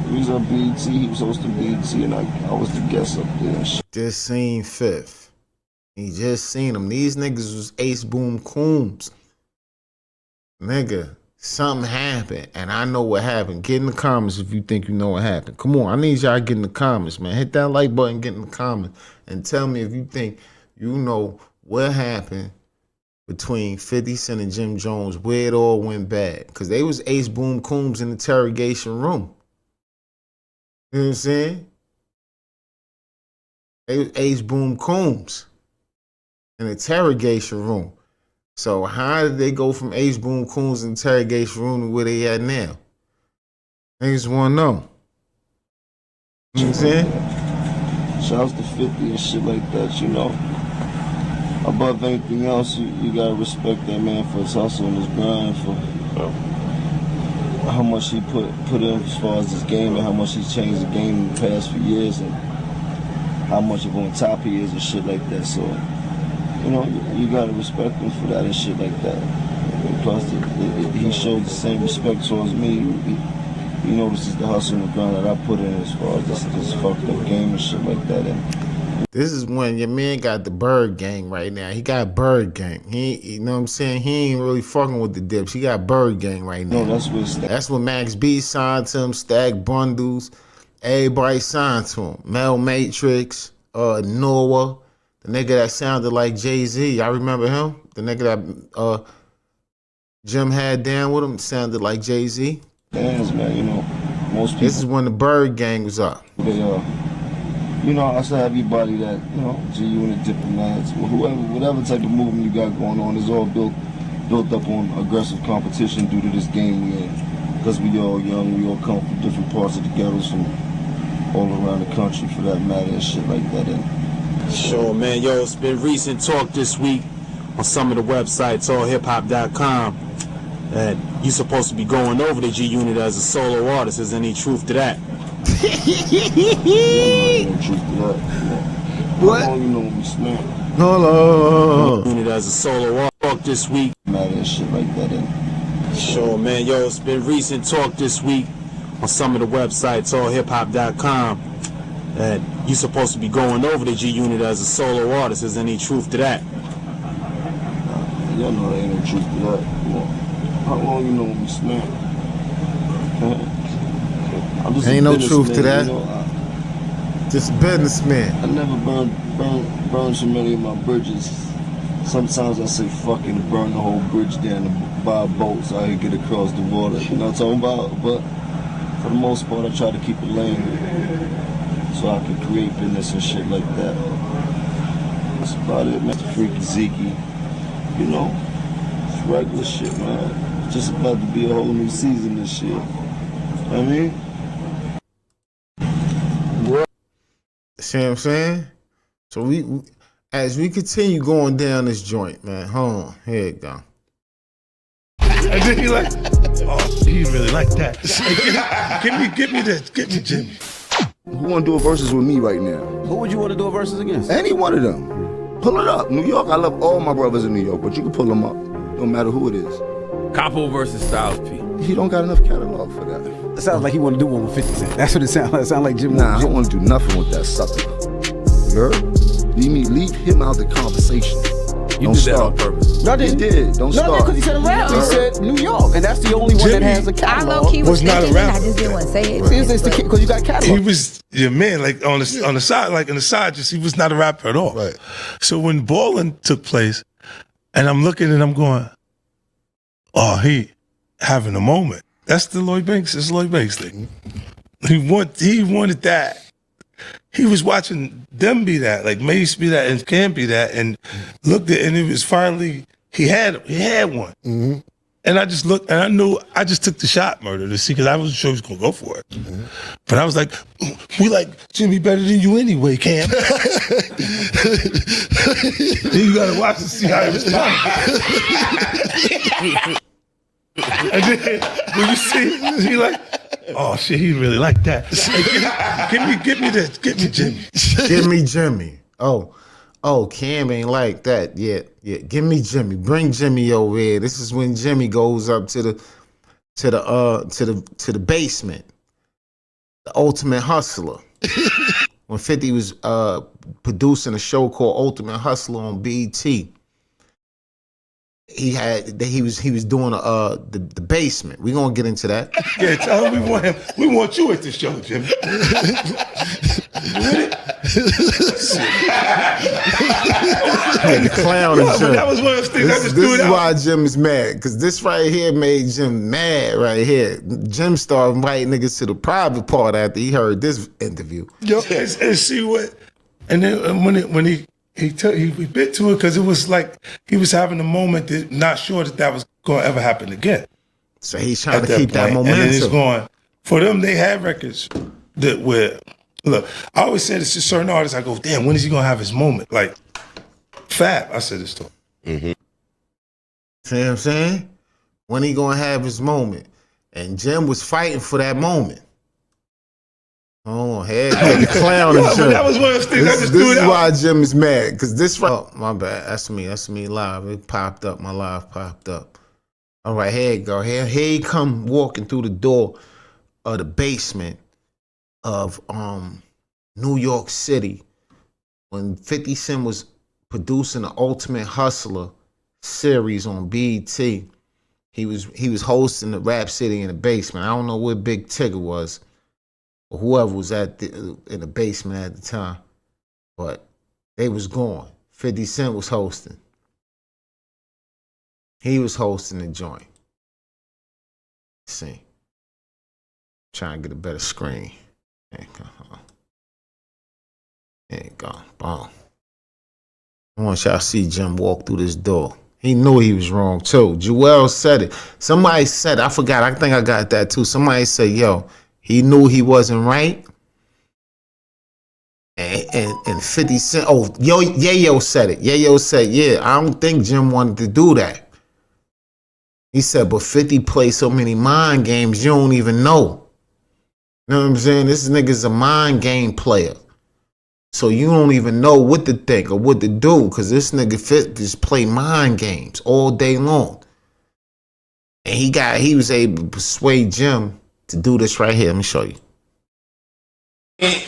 he was on BET, he was hosting BET, and I was the guest up there and shit. Just seen Fifth. He just seen him. These niggas was Ace Boom Coombs. Nigga. Something happened, and I know what happened. Get in the comments if you think you know what happened. Come on, I need y'all to get in the comments, man. Hit that like button, get in the comments, and tell me if you think you know what happened between 50 Cent and Jim Jones, where it all went bad. Because they was Ace Boom Coombs in the interrogation room. You know what I'm saying? They was Ace Boom Coombs in the interrogation room. So how did they go from Ace Boom Coombs interrogation room to where they at now? Niggas want to know. You know what I'm saying? Shouts to 50 and shit like that, you know. Above anything else, you gotta respect that man for his hustle and his grind, for how much he put in as far as his game and how much he's changed the game in the past few years and how much of on top he is and shit like that. So, you know, you gotta respect him for that and shit like that. And plus, he showed the same respect towards me. He notices the hustle and the grind that I put in as far as this fucked up game and shit like that. And this is when your man got the Bird Gang right now. He got Bird Gang. You know what I'm saying? He ain't really fucking with the dips. He got Bird Gang right now. No, that's what Max B signed to him. Stack Bundles. Everybody signed to him. Mel Matrix, Noah. The nigga that sounded like Jay-Z, y'all remember him? The nigga that Jim had down with him sounded like Jay-Z. Bands, man, you know, most people. This is when the Bird Gang was up. They, you know, I said everybody that, you know, G-Unit, Diplomats, whoever, whatever type of movement you got going on is all built up on aggressive competition due to this game we in. Because we all young, we all come from different parts of the ghettos from all around the country for that matter and shit like that. And sure, man. Yo, it's been recent talk this week on some of the websites, allhiphop.com, that you supposed to be going over to G-Unit as a solo artist. Is any truth to that? No truth to that. What? How long you know me, Smack? Hello. G-Unit as a solo artist talk this week. Matter and shit like that. And sure, man. Yo, it's been recent talk this week on some of the websites, allhiphop.com, that you supposed to be going over to G-Unit as a solo artist. Is any truth to that? Y'all know there ain't no truth to that. How long you know me, Smack? Ain't no truth to that. You know, just a businessman. I never burned so many of my bridges. Sometimes I say fucking to burn the whole bridge down to buy a boat so I can get across the water. You know what I'm talking about? But for the most part, I try to keep it lame so I can create business and shit like that. That's about it, man. Freaky Zeke, you know, it's regular shit, man. It's just about to be a whole new season this shit. I mean, see what I'm saying? So we as we continue going down this joint, man. Hold on, here you go. And then he like, oh, he really like that. Give me this, get me Jimmy. Who want to do a versus with me right now? Who would you want to do a versus against? Any one of them. Pull it up. New York, I love all my brothers in New York, but you can pull them up. No matter who it is. Capo versus Styles P. He don't got enough catalog for that. It sounds like he want to do one with 50 Cent. That's what it sounds like. It sounds like Jim. Nah, I don't want to do nothing with that sucker. You heard? Leave him out the conversation. You Don't did start. that on purpose. No, they did. Don't No, start. because he said a rapper. He said New York, and that's the only one that Jimmy has a catalog. low-key was not a thinking it, rapper. I just didn't want to say it. It's because you got catalog. He was your man, like on the side, like on the side. Just he was not a rapper at all. Right. So when balling took place, and I'm looking and I'm going, oh, he having a moment. That's the Lloyd Banks. It's Lloyd Banks thing. He wanted that. He was watching them be that, like Mace be that, and Cam be that, and looked at, and it was finally he had one. Mm-hmm. And I just looked, and I knew I just took the shot, Murder, to see, because I wasn't sure he was gonna go for it. Mm-hmm. But I was like, we like Jimmy better than you anyway, Cam. Then you gotta watch and see how he responds. And then when you see, he like, oh shit, he really like that. Hey, give me Jimmy. Give me Jimmy. Oh, Cam ain't like that yet. Yeah, give me Jimmy. Bring Jimmy over here. This is when Jimmy goes up to the basement. The Ultimate Hustler. When 50 was producing a show called Ultimate Hustler on BET. He was doing the basement. We gonna get into that. Yeah, tell him we want you at the show, Jimmy. The clown is Jim. That was one of those things I just threw it This is out. why Jim is mad, because this right here made Jim mad right here. Jim started inviting niggas to the private part after he heard this interview. Yo, and see what, and then when he bit to it, because it was like he was having a moment that not sure that was going to ever happen again. So he's trying to keep that momentum. And then it's going, for them, they have records that where, look, I always say this to certain artists, I go, damn, when is he going to have his moment? Like, Fab, I said this to him. Mm-hmm. See what I'm saying? When he gonna have his moment? And Jim was fighting for that moment. Oh, head the clown is Jim. That was one of those things I just This threw it is out. why Jim is mad, because this right. Oh, my bad. That's me live. It popped up. My live popped up. All right, here you go. Here he come walking through the door of the basement of New York City when 50 Cent was producing the Ultimate Hustler series on BET. He was hosting the Rap City in the basement. I don't know where Big Tigger was, or whoever was in the basement at the time, but they was going. 50 Cent was hosting. He was hosting the joint. Let's see. Trying to get a better screen. There you go. There you go. Boom. I want y'all to see Jim walk through this door. He knew he was wrong too. Joel said it. Somebody said, I forgot. I think I got that too. Somebody said, yo, he knew he wasn't right. And 50 Cent, Yayo said it. Yayo said, yeah, I don't think Jim wanted to do that. He said, but 50 plays so many mind games you don't even know. You know what I'm saying? This nigga's a mind game player. So you don't even know what to think or what to do, because this nigga just play mind games all day long. And he was able to persuade Jim to do this right here. Let me show you.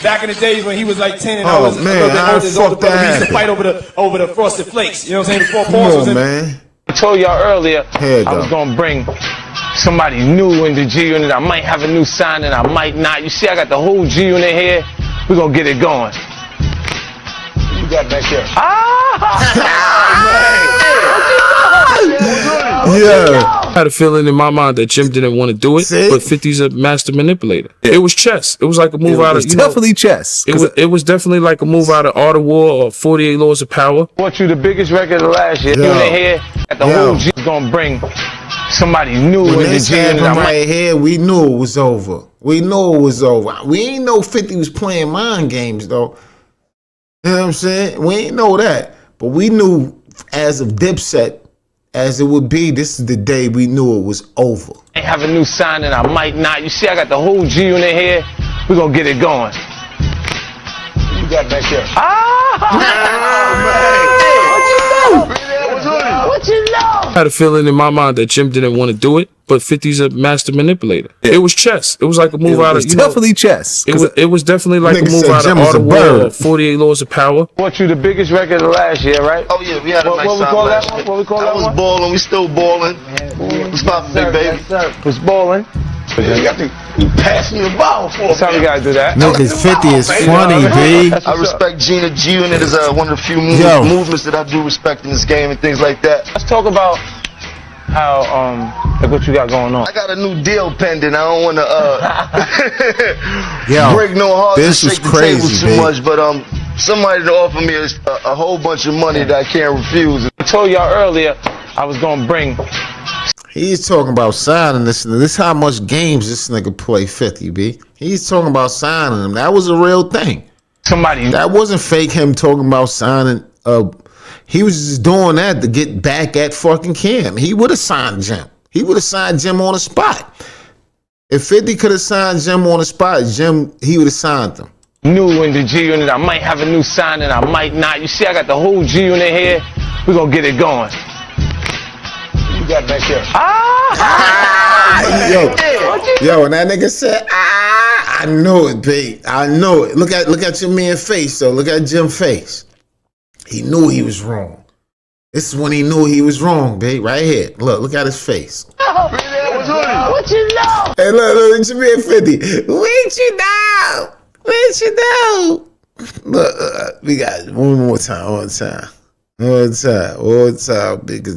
Back in the days when he was like 10 and Oh, I was man, a little bit how older, his the older fuck brother, that we used to happened? fight over the Frosted Flakes. You know what I'm saying? Before Come Pauls was on, in man. I told y'all earlier Here you I was go. gonna bring somebody new in the G Unit. I might have a new sign and I might not. You see, I got the whole G Unit here. We're gonna get it going. What you got back there? Yeah. I had a feeling in my mind that Jim didn't want to do it, but 50's a master manipulator. It was chess. It was like a move out of definitely chess. It was definitely like a move out of Art of War or 48 Laws of Power. I want you the biggest record of last year. Yo. Unit here at the Yo. whole G gonna bring somebody new When in the this G Unit. happened right here, we knew it was over. We knew it was over. We ain't know 50 was playing mind games, though. You know what I'm saying? We ain't know that. But we knew as of Dipset, as it would be, this is the day we knew it was over. I have a new sign and I might not. You see, I got the whole G Unit here. We're gonna get it going. got back here? What you know? I had a feeling in my mind that Jim didn't want to do it, but 50's a master manipulator. It was chess. It was like a move out of, definitely chess. It was definitely like a Nigga move said out Jim of was Art a of War or bird. 48 Laws of Power. Bought you the biggest record of last year, right? Oh yeah, we had a nice What we time call that last one? year. What we call I that was one? balling. We still balling. What's poppin', big baby? Was balling. You got to pass me the ball for That's how we gotta do that. Niggas 50 is funny, B. I respect Gina G Unit is one of the few Yo. movements that I do respect in this game and things like that. Let's talk about how like what you got going on. I got a new deal pending. I don't want to Yo, break no hearts and this was shake the crazy, table too B. much, but somebody to offer me a whole bunch of money that I can't refuse. I told y'all earlier I was gonna bring. He's talking about signing this. This how much games this nigga play 50, B. He's talking about signing him. That was a real thing. Somebody. That wasn't fake him talking about signing. He was just doing that to get back at fucking Cam. He would have signed Jim. He would have signed Jim on the spot. If 50 could have signed Jim on the spot, he would have signed him. New in the G Unit. I might have a new signing. I might not. You see, I got the whole G Unit here. We're gonna get it going. You got back here. Yo, and that nigga said, I know it, babe. I know it. Look at your man's face, though. Look at Jim's face. He knew he was wrong. This is when he knew he was wrong, babe. Right here. Look at his face. What you know? Hey, look, at your man 50. What you know? What you know? Look, we got one more time, because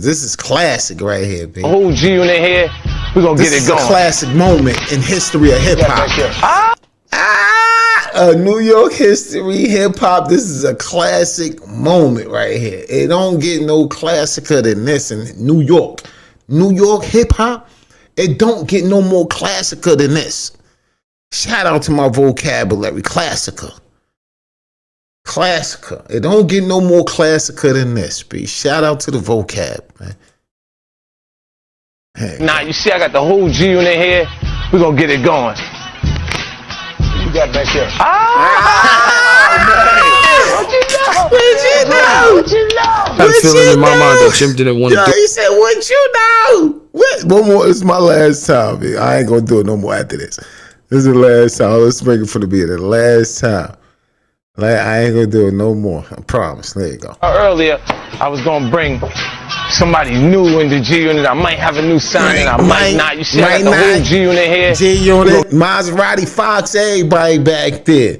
this is classic right here, baby. Whole G Unit here. We're gonna get it going. This is a classic moment in history of hip hop. New York history, hip hop. This is a classic moment right here. It don't get no classicer than this in New York. New York hip hop. It don't get no more classicer than this. Shout out to my vocabulary, classicer. Classicer. It don't get no more classicer than this, B. Shout out to the vocab, man. Hey. Nah, you see, I got the whole G Unit here. We're gonna get it going. You got back here. What you know? I had a feeling in my mind that Jim didn't want to do it. He said, what you know? One more. It's my last time, man. I ain't gonna do it no more after this. This is the last time. Let's make it for the beat. The last time. Like, I ain't gonna do it no more. I promise. There you go. Earlier, I was gonna bring somebody new in the G Unit. I might have a new signing. I might not. You see, I got the whole G Unit here. G Unit, Maserati, Fox, everybody back there.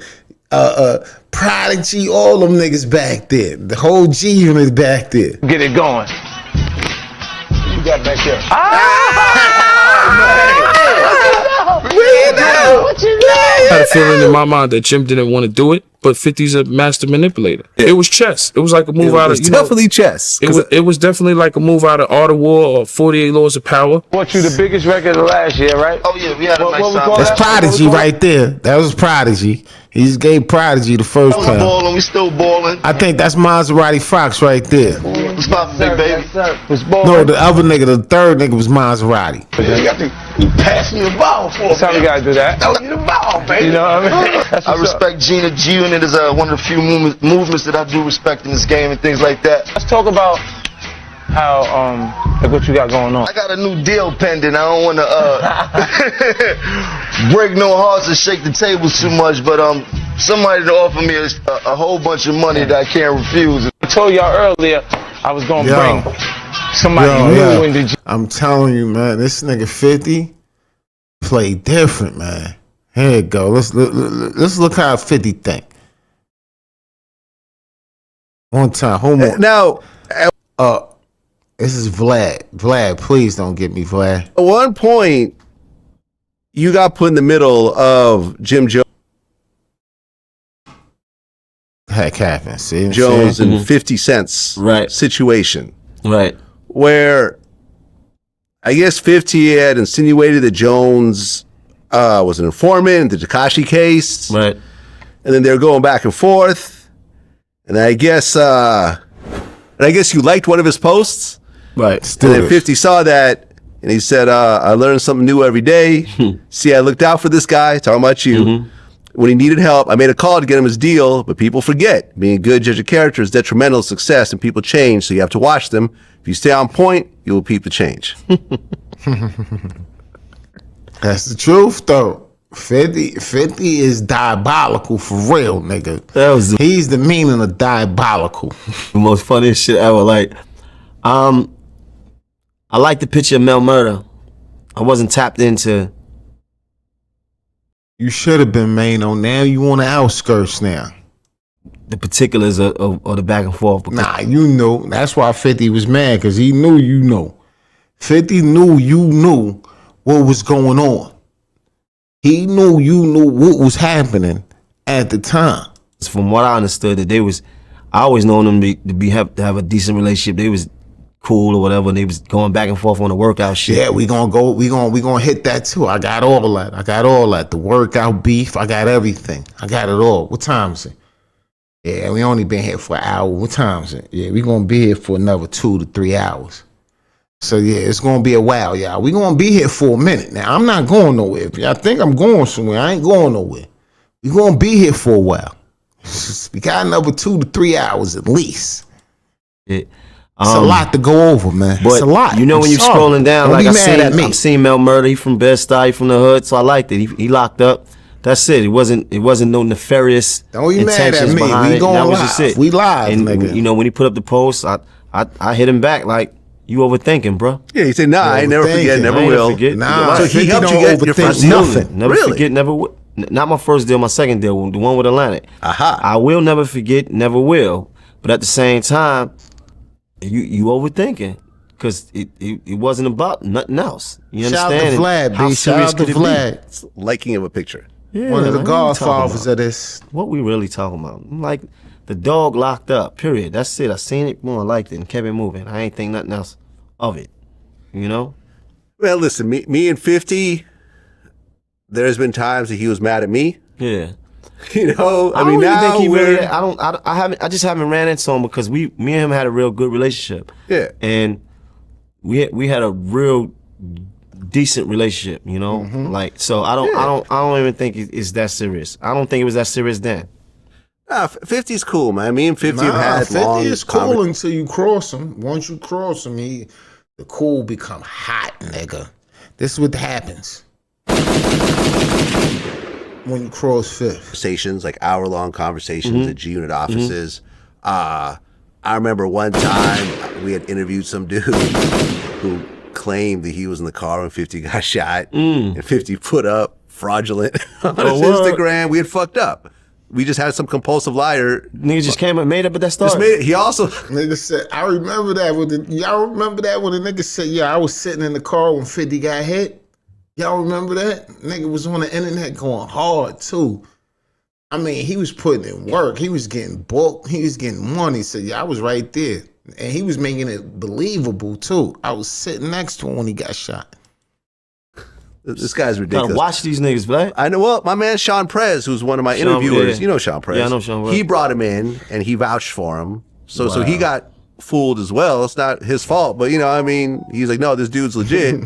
Prodigy, all them niggas back there. The whole G Unit back there. Get it going. You got back here. What you know? I had a feeling in my mind that Jim didn't want to do it, but 50's a master manipulator. It was chess. It was like a move out of, definitely chess. It was definitely like a move out of Art of War or 48 Laws of Power. Bought you the biggest record of last year, right? Oh yeah, we had a nice time. That's Prodigy right there. That was Prodigy. He just gave Prodigy the first I was pound. balling. We still balling. I think that's Maserati Fox right there. What's poppin', big baby? No, the other nigga, the third nigga was Maserati. You got to pass me the ball for That's how we gotta do that. Throw you the ball, baby. You know what I mean? That's I what's up. respect Gina G Unit is one of the few movements that I do respect in this game and things like that. Let's talk about how like what you got going on. I got a new deal pending. I don't want to break no hearts and shake the table too much, but somebody to offer me a whole bunch of money that I can't refuse. I told y'all earlier I was gonna bring somebody new in the G. I'm telling you, man, this nigga 50 play different, man. Here you go. Let's look how 50 think. One time, hold on. Now, this is Vlad. Vlad, please don't get me, Vlad. at one point, you got put in the middle of Jim Heck happens. See? Jones and 50 Cent's situation. Right. Where I guess 50 had insinuated that Jones was an informant in the Tekashi case. Right. And then they were going back and forth. And I guess you liked one of his posts. Right. And then 50 saw that and he said, I learned something new every day. See, I looked out for this guy, talking about you. when he needed help, I made a call to get him his deal, but people forget. Being a good judge of character is detrimental to success, and people change, so you have to watch them. If you stay on point, you will peep the change. That's the truth, though. 50 is diabolical for real, nigga. He's the meaning of diabolical. The most funniest shit ever. Like, I like the picture of Mel Murder. I wasn't tapped into. You should have been Mano. Now you on the outskirts now. The particulars of the back and forth. Nah, you know. That's why 50 was mad, because he knew you know. 50 knew you knew what was going on. He knew you knew what was happening at the time. From what I understood, that I always known them to have a decent relationship. They was cool or whatever, and they was going back and forth on the workout shit. Yeah, we gonna hit that too. I got all that. The workout beef, I got everything. I got it all. What time is it? Yeah, we only been here for an hour. What time is it? Yeah, we gonna be here for another 2 to 3 hours. So yeah, it's gonna be a while, y'all. We gonna be here for a minute. Now, I'm not going nowhere. If y'all think I'm going somewhere, I ain't going nowhere. We gonna be here for a while. We got another 2 to 3 hours at least. It's a lot to go over, man. It's a lot. You know, when you're scrolling down, Don't like be I'm seeing Mel Murder. He from Bed-Stuy, from the hood, so I liked it. He locked up. That's it. It wasn't no nefarious Don't be mad intentions at me. behind We it. going That was live. just it. We live, and nigga. you know, when he put up the post, I hit him back like, "You overthinking, bro." Yeah, he said, "Nah, I ain't never forget, never will." Nah, so he helped you get your first nothing. Never really? forget, never. Not my first deal, my second deal, the one with Atlantic. Aha. I will never forget, never will. But at the same time, you overthinking, because it wasn't about nothing else. You Shout out to understand? Vlad, How B. Shout serious out to could it be? Vlad. It's liking of a picture. Yeah, One of the man, what we talking godfathers about? of this. What we really talking about? I'm like, the dog locked up, period. That's it. I seen it, boom, I liked it, and kept it moving. I ain't think nothing else of it. You know? Well, listen, me and 50, there's been times that he was mad at me. Yeah. You know, I don't mean, even now think he we're... really. I just haven't ran into him, because me and him had a real good relationship. Yeah. And we had a real decent relationship, you know? Like, so I don't even think it's that serious. I don't think it was that serious then. Nah, 50's cool, man. Me and 50 have had 50 long is cool until you cross him. Once you cross him, the cool become hot, nigga. This is what happens when you cross fifth. Conversations, like hour-long conversations at G-Unit offices. I remember one time we had interviewed some dude who claimed that he was in the car when 50 got shot, and 50 put up fraudulent on his Instagram. We had fucked up. We just had some compulsive liar. Nigga just came and made up at that start. Just made it. He also nigga said, I remember that y'all remember that when the nigga said, yeah, I was sitting in the car when 50 got hit? Y'all remember that? Nigga was on the internet going hard too. I mean, he was putting in work. He was getting booked. He was getting money. So yeah, I was right there. And he was making it believable too. I was sitting next to him when he got shot. This guy's ridiculous. Gotta watch these niggas, right? I know. Well, my man Sean Prez, who's one of my interviewers, you know Sean Prez. Yeah, I know Sean Prez. He brought him in and he vouched for him. So he got fooled as well. It's not his fault, but you know, I mean, he's like, no, this dude's legit.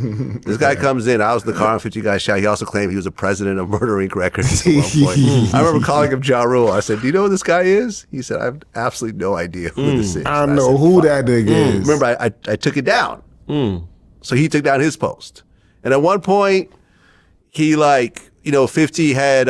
This guy comes in. I was in the car and 50 guys shot. He also claimed he was a president of Murder Inc. Records at one point. I remember calling him Ja Rule. I said, do you know who this guy is? He said, I have absolutely no idea who this is. I know who that nigga is. Remember, I took it down. So he took down his post. And at one point, he 50 had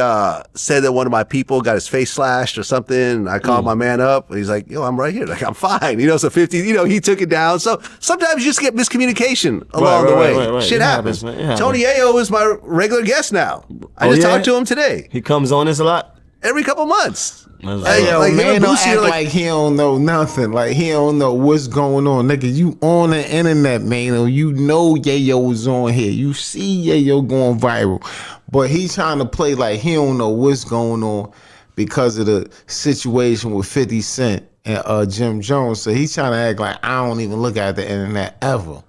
said that one of my people got his face slashed or something. And I called my man up and he's like, yo, I'm right here. Like, I'm fine. So 50, he took it down. So sometimes you just get miscommunication along the way. Right. Shit It happens. man. It happens. Tony Ayo is my regular guest now. I just talked to him today. He comes on this a lot? Every couple months. Hey, yo, man, don't act like he don't know nothing. Like, he don't know what's going on. Nigga, you on the internet, man. You know Yayo was on here. You see Yayo going viral. But he's trying to play like he don't know what's going on because of the situation with 50 Cent and Jim Jones. So he's trying to act like I don't even look at the internet ever.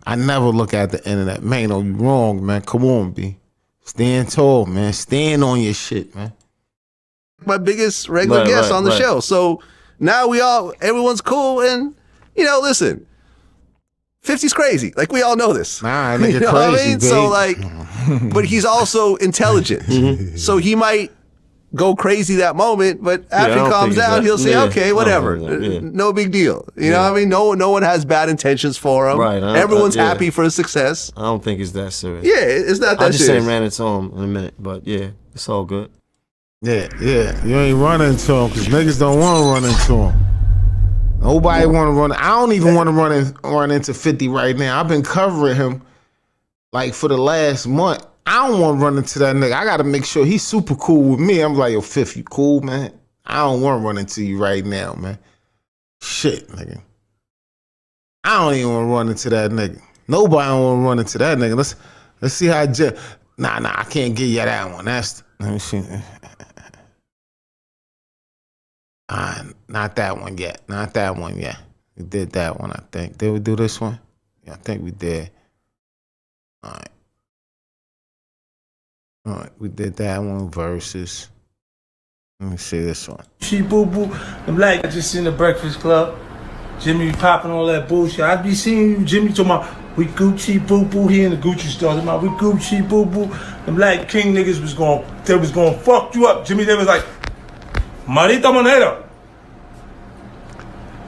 I never look at the internet. Man, you wrong, man. Come on, B. Stand tall, man. Stand on your shit, man. My biggest regular guest on the show. So now everyone's cool. And, listen, 50's crazy. Like, we all know this. Nah, nigga you know crazy, what I mean? babe. So, but he's also intelligent. So he might go crazy that moment, but after I he don't calms think it's down, that- he'll say, yeah, okay, I don't whatever. think that, yeah. No big deal. You know what I mean? No one has bad intentions for him. Right. Everyone's yeah. happy for his success. I don't think it's that serious. Yeah, it's not that I just serious. ain't ran into him in a minute, but yeah, it's all good. Yeah. You ain't running into him because niggas don't want to run into him. Nobody want to run. I don't even want to run into 50 right now. I've been covering him like for the last month. I don't want to run into that nigga. I got to make sure he's super cool with me. I'm like, yo, Fifth, you cool, man? I don't want to run into you right now, man. Shit, nigga. I don't even want to run into that nigga. Nobody don't want to run into that nigga. Let's see how Nah, I can't give you that one. Let me see. Not that one yet. Not that one yet. We did that one, I think. Did we do this one? Yeah, I think we did. All right, we did that one versus. Let me see this one. She boo boo. I'm like, I just seen the Breakfast Club. Jimmy popping all that bullshit. I be seeing you, Jimmy, talking about we Gucci boo boo. He in the Gucci store. Talking about we Gucci boo boo. Them like King niggas was going to fuck you up. Jimmy, they was like, Marita Moneda.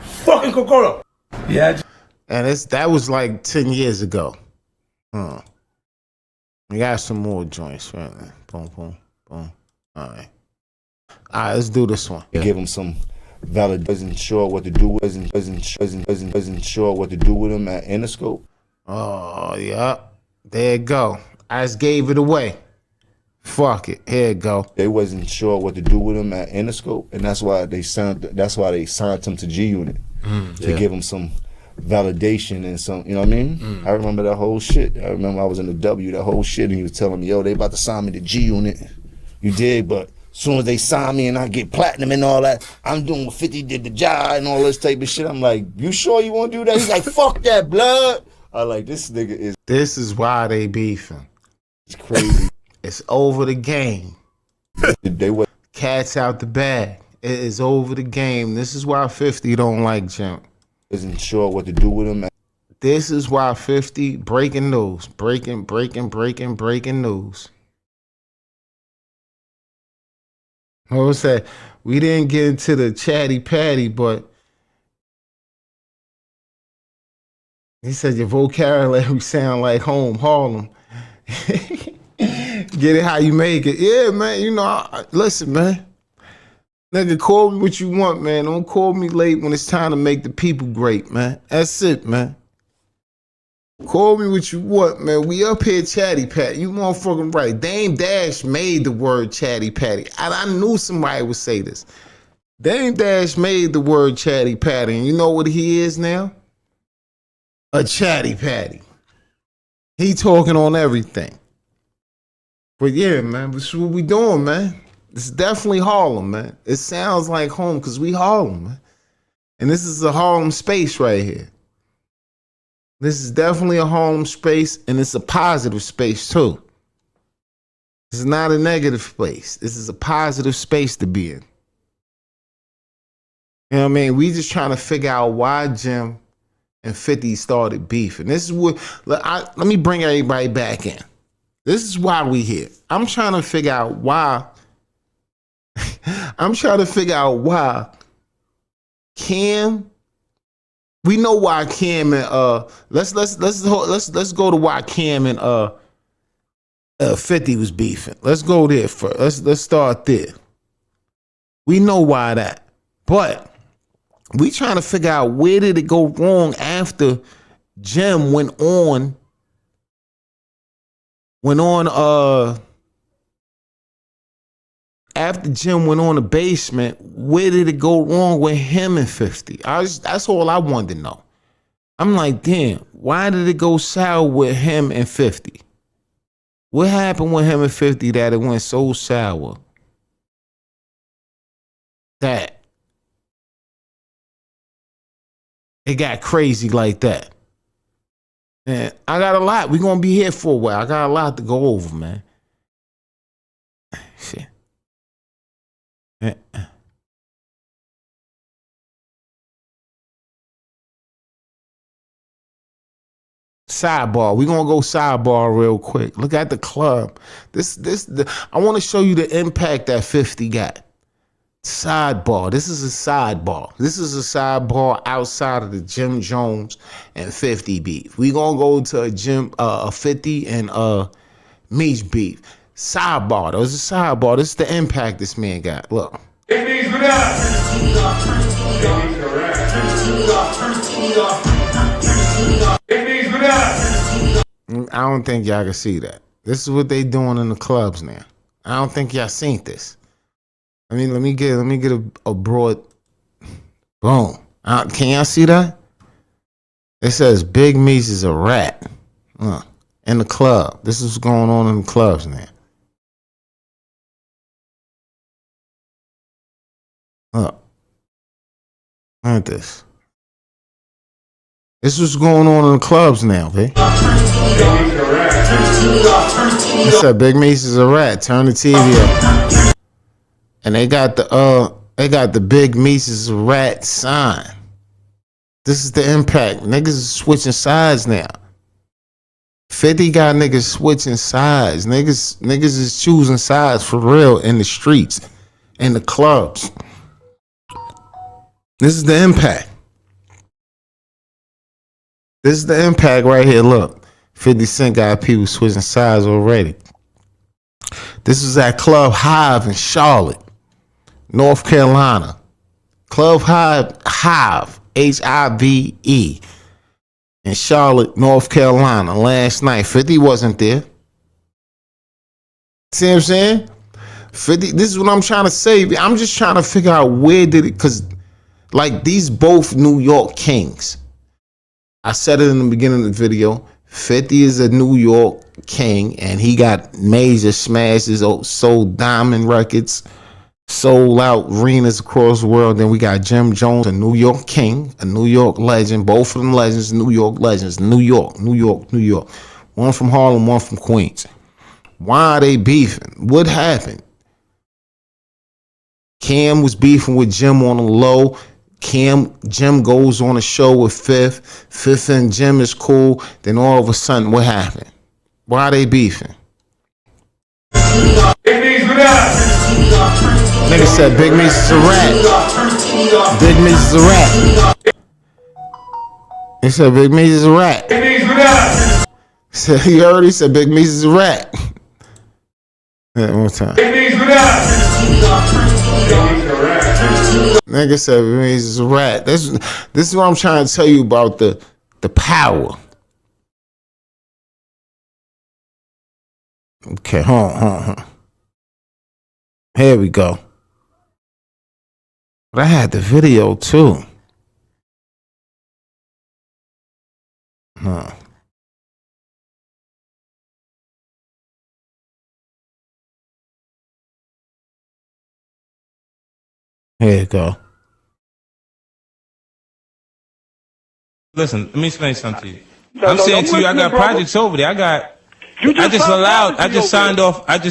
Fucking Coca-Cola. Yeah. And that was like 10 years ago. We got some more joints, right? Boom, boom, boom. All right, let's do this one. Give him some valid. Wasn't sure what to do. Wasn't sure what to do with him at Interscope. Oh yeah, there it go. I just gave it away. Fuck it, here it go. They wasn't sure what to do with him at Interscope, and that's why they signed him to G Unit to give him some validation and some, you know what I mean? I remember that whole shit. I remember I was in the W, that whole shit, and he was telling me, yo, they about to sign me to G Unit. You dig? But as soon as they sign me and I get platinum and all that, I'm doing what 50 did to Jai and all this type of shit. I'm like, you sure you want to do that? He's like, fuck that, blood. I like, this nigga is. This is why they beefing. It's crazy. It's over the game. Cat's out the bag. It is over the game. This is why 50 don't like Jim. Isn't sure what to do with him. This is why 50 breaking news. Breaking news. What was that? We didn't get into the chatty patty, but he said your vocabulary sound like home, Harlem. Get it how you make it. Yeah, man. You know, listen, man. Nigga, call me what you want, man. Don't call me late when it's time to make the people great, man. That's it, man. Call me what you want, man. We up here chatty patty. You motherfucking right. Dame Dash made the word chatty patty. I knew somebody would say this. Dame Dash made the word chatty patty. And you know what he is now? A chatty patty. He talking on everything. But yeah, man, this is what we doing, man. It's definitely Harlem, man. It sounds like home because we Harlem, man. And this is a Harlem space right here. This is definitely a Harlem space, and it's a positive space too. This is not a negative space. This is a positive space to be in. You know what I mean? We just trying to figure out why Jim and 50 started beef. And this is what, let me bring everybody back in. This is why we here. I'm trying to figure out why Cam. We know why Cam and let's go to why Cam and 50 was beefing. Let's go there first. Let's start there. We know why that, but we trying to figure out where did it go wrong after Jim went on after Jim went on the basement, where did it go wrong with him and 50? That's all I wanted to know. I'm like, damn, why did it go sour with him and 50? What happened with him and 50 that it went so sour that it got crazy like that? And I got a lot. We're going to be here for a while. I got a lot to go over, man. Shit. Sidebar. We're gonna go sidebar real quick. Look at the club. I want to show you the impact that 50 got. Sidebar. This is a sidebar. This is a sidebar outside of the Jim Jones and 50 beef. We gonna go to a 50 and Meech beef. Sidebar. There's a sidebar. This is the impact this man got. Look. I don't think y'all can see that. This is what they doing in the clubs now. I don't think y'all seen this. I mean, let me get a broad. Boom. Can y'all see that? It says Big Meech is a rat. In the club. This is what's going on in the clubs now. Look at this. This is what's going on in the clubs now, babe. It said Big Meech is a rat. Turn the TV up. And they got the Big Meech is a rat sign. This is the impact. Niggas is switching sides now. 50 got niggas switching sides. Niggas is choosing sides for real in the streets, in the clubs. This is the impact. This is the impact right here. Look, 50 Cent got people switching sides already. This is at Club Hive in Charlotte, North Carolina. Club Hive, Hive in Charlotte, North Carolina. Last night, 50 wasn't there. See what I'm saying? 50. This is what I'm trying to say. I'm just trying to figure out where did it, because like these both New York kings. I said it in the beginning of the video. 50 is a New York king, and he got major smashes, sold diamond records, sold out arenas across the world. Then we got Jim Jones, a New York king, a New York legend. Both of them legends, New York legends. New York. One from Harlem, one from Queens. Why are they beefing? What happened? Cam was beefing with Jim on the low. Jim goes on a show with Fifth. Fifth and Jim is cool. Then all of a sudden, what happened? Why are they beefing? Nigga said Big Meech is a rat. Big Meech is a rat. He said Big Meech is a rat. He already said Big Meech is a rat. Yeah, one time. Nigga said Big Meech is a rat. This is what I'm trying to tell you about the power. Okay, hold on. Here we go. But I had the video too. Here you go. Listen, let me explain something to you. I'm saying to you, I got projects over there. I just signed off. Right.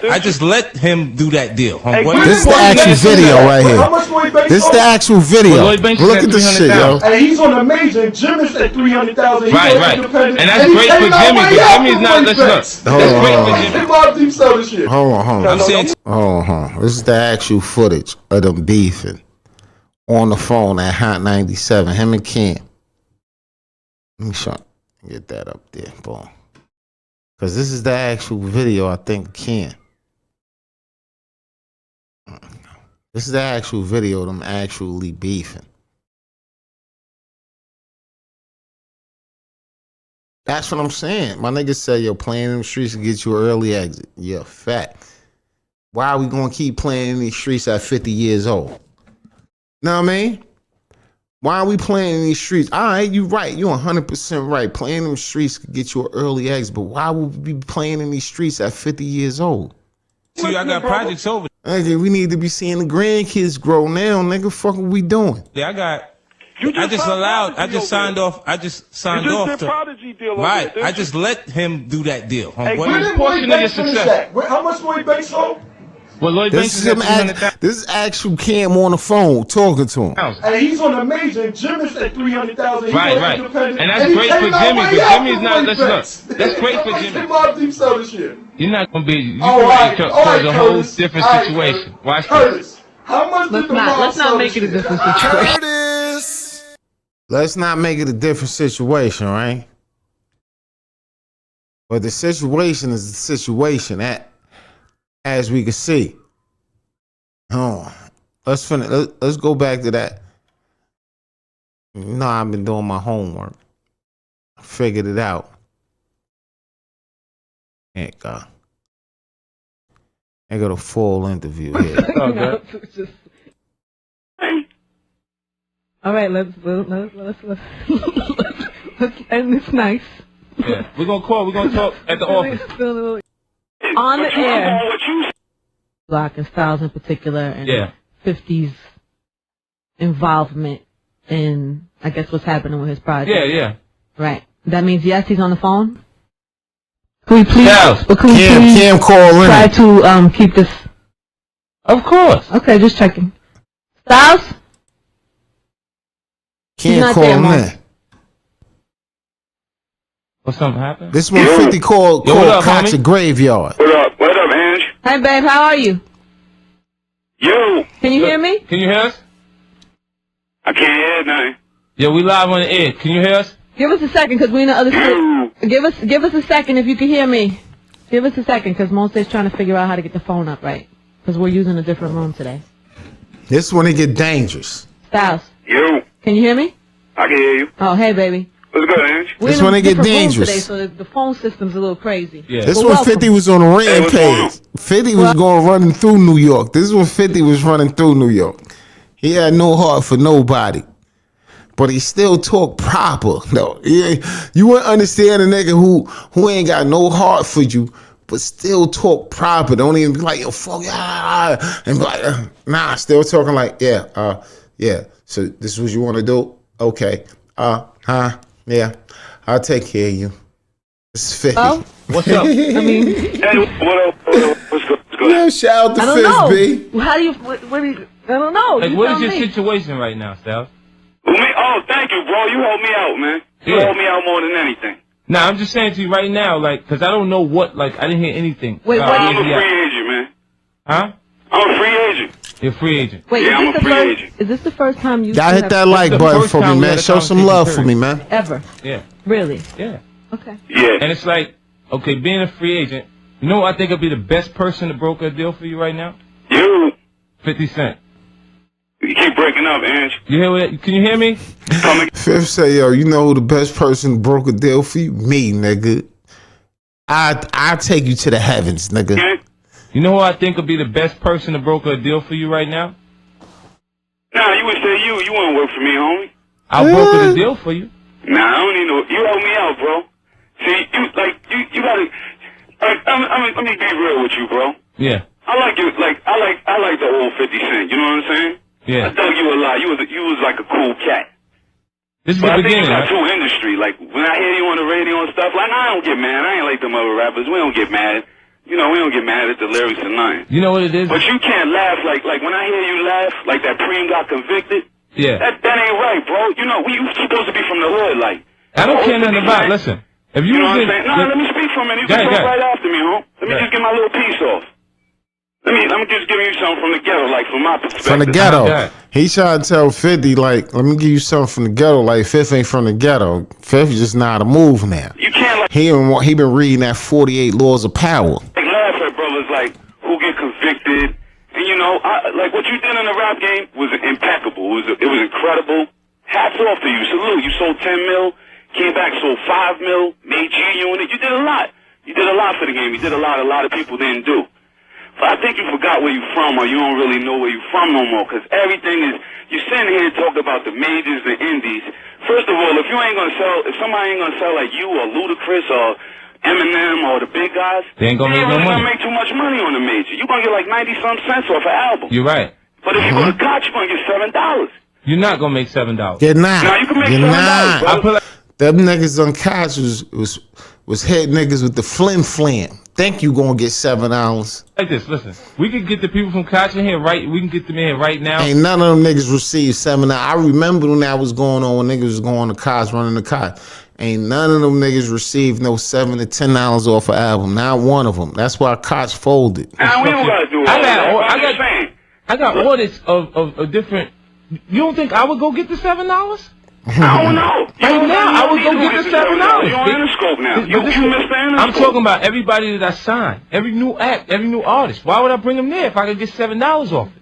I just let him do that deal. This is the actual video right here. This is the actual video. Look at this shit, yo. And he's on the major, and Jim is at 300,000. Right. And that's great for Jimmy, but Jimmy's not listening. Hold on. This is the actual footage of them beefing on the phone at Hot 97. Him and Ken. Let me show you. Get that up there, boom. Because this is the actual video, I think, Ken. This is the actual video of them actually beefing. That's what I'm saying. My nigga said, yo, playing in the streets to get you an early exit. Yeah, fat. Why are we going to keep playing in these streets at 50 years old? Know what I mean? Why are we playing in these streets? All right, you're right. You're 100% right. Playing in the streets could get you an early exit, but why would we be playing in these streets at 50 years old? See, I got projects over. Okay, we need to be seeing the grandkids grow now, nigga. Fuck, what we doing? Yeah, I just signed off. Right. I just let him do that deal. Hey, where did Lloyd Banks finish at? How much Lloyd Banks sold? Well, Lloyd This Banks is is him. at 300,000. This is actual Cam on the phone talking to him. And he's on the major, and Jim is at 300,000. Right. And that's great for Jimmy, but Jimmy's not. That's great for Jimmy. You're not gonna be. You can towards a whole different situation. Watch this. How much Let's not make it a different situation. Let's not make it a different situation, right? But the situation is the situation, as we can see. Oh, let's go back to that. No, I've been doing my homework. I figured it out. I got a full interview here. All right, let's end this nice. Yeah, we're gonna talk at the office. On the air. Block and Styles in particular, and 50's involvement in, I guess, what's happening with his project. Yeah. Right. That means yes, he's on the phone. Can we please? Cam call in. Try to keep this. Of course. Okay, just checking. Styles. Cam call in. What's something happened? This one 50 called Cox a graveyard. What up, Ange? Hey, babe, how are you? Yo. Can you hear me? Can you hear us? I can't hear nothing. Yeah, we live on the air. Can you hear us? Give us a second, cause we in the other state. Give us a second if you can hear me. Give us a second, cause Monte's trying to figure out how to get the phone up right, cause we're using a different room today. This one it get dangerous. Styles. Yo. Can you hear me? I can hear you. Oh, hey, baby. What's good, Ange? This one it get dangerous. Today, so the phone system's a little crazy. Yeah. This one 50 was on a rampage. 50 was going running through New York. This one 50 was running through New York. He had no heart for nobody. But he still talk proper. No, you wouldn't understand a nigga who ain't got no heart for you, but still talk proper. Don't even be like, yo, fuck, and be like, nah, still talking like, yeah. So this is what you want to do? Okay. Yeah. I'll take care of you. This is 50. Oh? What's up? I mean, hey, what up? What's good? Yeah, shout out to I don't Fifth, know. How do you? What do you? I don't know. Like, You what tell is your me. situation right now, Styles? Oh, thank you, bro. You helped me out, man. You helped me out more than anything. Nah, I'm just saying to you right now, like, because I don't know what, like, I didn't hear anything. Wait, what? I'm a free agent, man. Huh? I'm a free agent. You're a free agent. Wait, Yeah, I'm a free agent. Is this the first time you? Y'all hit that like button for me, man. Show some love for me, man. Ever? Yeah. Really? Yeah. Okay. Yeah. And it's like, okay, being a free agent, you know what I think would be the best person to broker a deal for you right now? You. 50 Cent. You keep breaking up, Ange. You hear what? Can you hear me? Fifth say, yo, you know who the best person broke a deal for you? Me, nigga. I take you to the heavens, nigga. You know who I think would be the best person to broker a deal for you right now? Nah, you would say you. You wouldn't work for me, homie. I'll broker the deal for you. Nah, I don't need no. You help me out, bro. See, you gotta. Let me be real with you, bro. Yeah. I like you. I like the old 50 Cent. You know what I'm saying? Yeah. I dug you a lot. You was like a cool cat. This is But the I think beginning, you got right? true industry. Like when I hear you on the radio and stuff, like I don't get mad. I ain't like them other rappers. We don't get mad. You know, we don't get mad at the lyrics and nothing. You know what it is? But you can't laugh like when I hear you laugh like that Preem got convicted. Yeah. That ain't right, bro. You know, we supposed to be from the hood, like. I don't care nothing about it. Listen. If you You know was what in, I'm saying? No, let me speak for a minute. You can talk right after me, huh? Let me just get my little piece off. Let me just give you something from the ghetto, like from my perspective. From the ghetto. He trying to tell 50, like, let me give you something from the ghetto. Like, Fifth ain't from the ghetto. Fifth just know how to move now. You can't, like, he been reading that 48 Laws of Power. laugh at brothers like who get convicted. And you know, like what you did in the rap game was impeccable. It was incredible. Hats off to you. Salute. You sold 10 mil, came back, sold 5 mil, made G Unit. You did a lot. You did a lot for the game. You did a lot of people didn't do. But I think you forgot where you from, or you don't really know where you from no more, because everything is, you're sitting here and talking about the majors, the indies. First of all, if somebody ain't gonna sell like you or Ludacris or Eminem or the big guys, they ain't gonna make no money. Gonna make too much money on the major. You're gonna get like 90-some cents off an album. You're right. But if you go to Koch, you're gonna get $7. You're not gonna make $7. You're not. Nah, you can make You're $7, not. bro. Them niggas on Koch was hit niggas with the flim. think you gonna get $7. Like this, listen. We could get the people from Koch in here right. We can get them in here right now. Ain't none of them niggas received $7. I remember when that was going on, when niggas was going to Koch, running the Koch. Ain't none of them niggas received no $7 to $10 off an album. Not one of them. That's why Koch folded. Now, we don't gotta do all that. I got audits of different. You don't think I would go get the $7? I don't know. Right now, I would go get the $7. You're on Interscope now. You missed the Interscope. I'm talking about everybody that I signed, every new act, every new artist. Why would I bring them there if I could get $7 off it?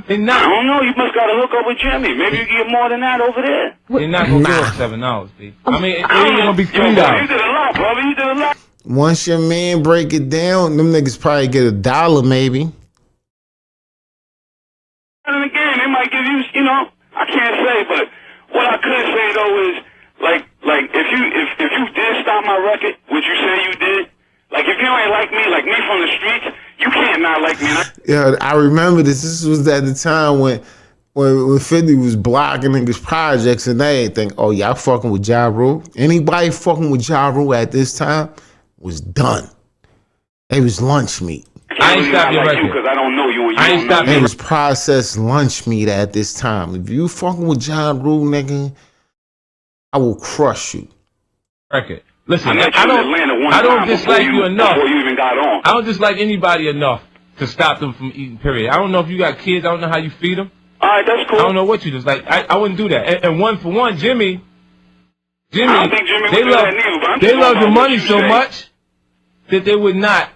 They're not. I don't know. You must got to hook up with Jimmy. Maybe you get more than that over there. They're not gonna give up $7, B. I mean, it ain't gonna be $3. You did a lot, brother. You did a lot. Once your man break it down, them niggas probably get $1 maybe. And again, they might give you, you know, I can't say, but what I could say though is, like if you did stop my record, which you say you did, like if you ain't like me from the streets, you can't not like me. Yeah, I remember this. This was at the time when 50 was blocking niggas projects and everything. Oh, y'all fucking with Ja Rule? Anybody fucking with Ja Rule at this time was done. It was lunch meat. I ain't stop your record because I don't know you. And you I ain't stop It was processed lunch meat at this time. If you fucking with Ja Rule, nigga, I will crush you. Record. Listen, I don't dislike you enough. Before you even got on. I don't dislike anybody enough to stop them from eating, period. I don't know if you got kids. I don't know how you feed them. All right, that's cool. I don't know what you dislike. I wouldn't do that. And one for one, Jimmy, I don't think Jimmy would they do love, that neither, but I'm they just love talking the about money what you so say. much that they would not.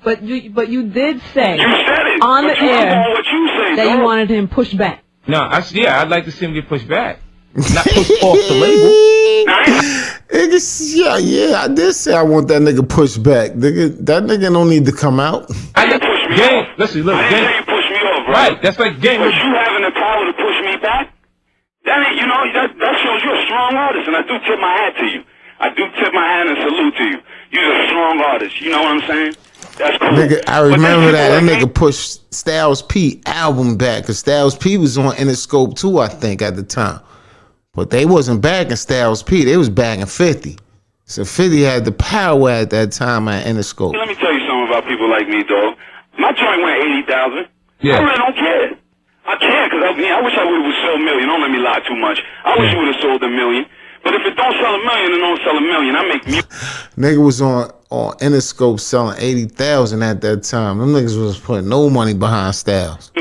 But you did say You said it. on the But you air know what you say, that dog. you wanted him pushed back. No, I'd like to see him get pushed back, not pushed off the label. Yeah, I did say I want that nigga pushed back. That nigga don't need to come out. Gang, listen, look, I didn't say you push me off, right? That's like gang. But you having the power to push me back, that ain't, you know, that shows you're a strong artist, and I do tip my hat to you. I do tip my hat and salute to you. You're a strong artist. You know what I'm saying? That's cool. Nigga, I remember that nigga pushed Styles P album back because Styles P was on Interscope too, I think, at the time. But they wasn't backing Styles P. They was backing 50. So 50 had the power at that time at Interscope. Let me tell you something about people like me, dog. My joint went 80,000. Yeah. I really don't care. I care because I wish I would have sold $1 million. Don't let me lie too much. I wish you would have sold $1 million. But if it don't sell $1 million, it don't sell $1 million. I make music. Nigga was on Interscope selling 80,000 at that time. Them niggas was putting no money behind Styles.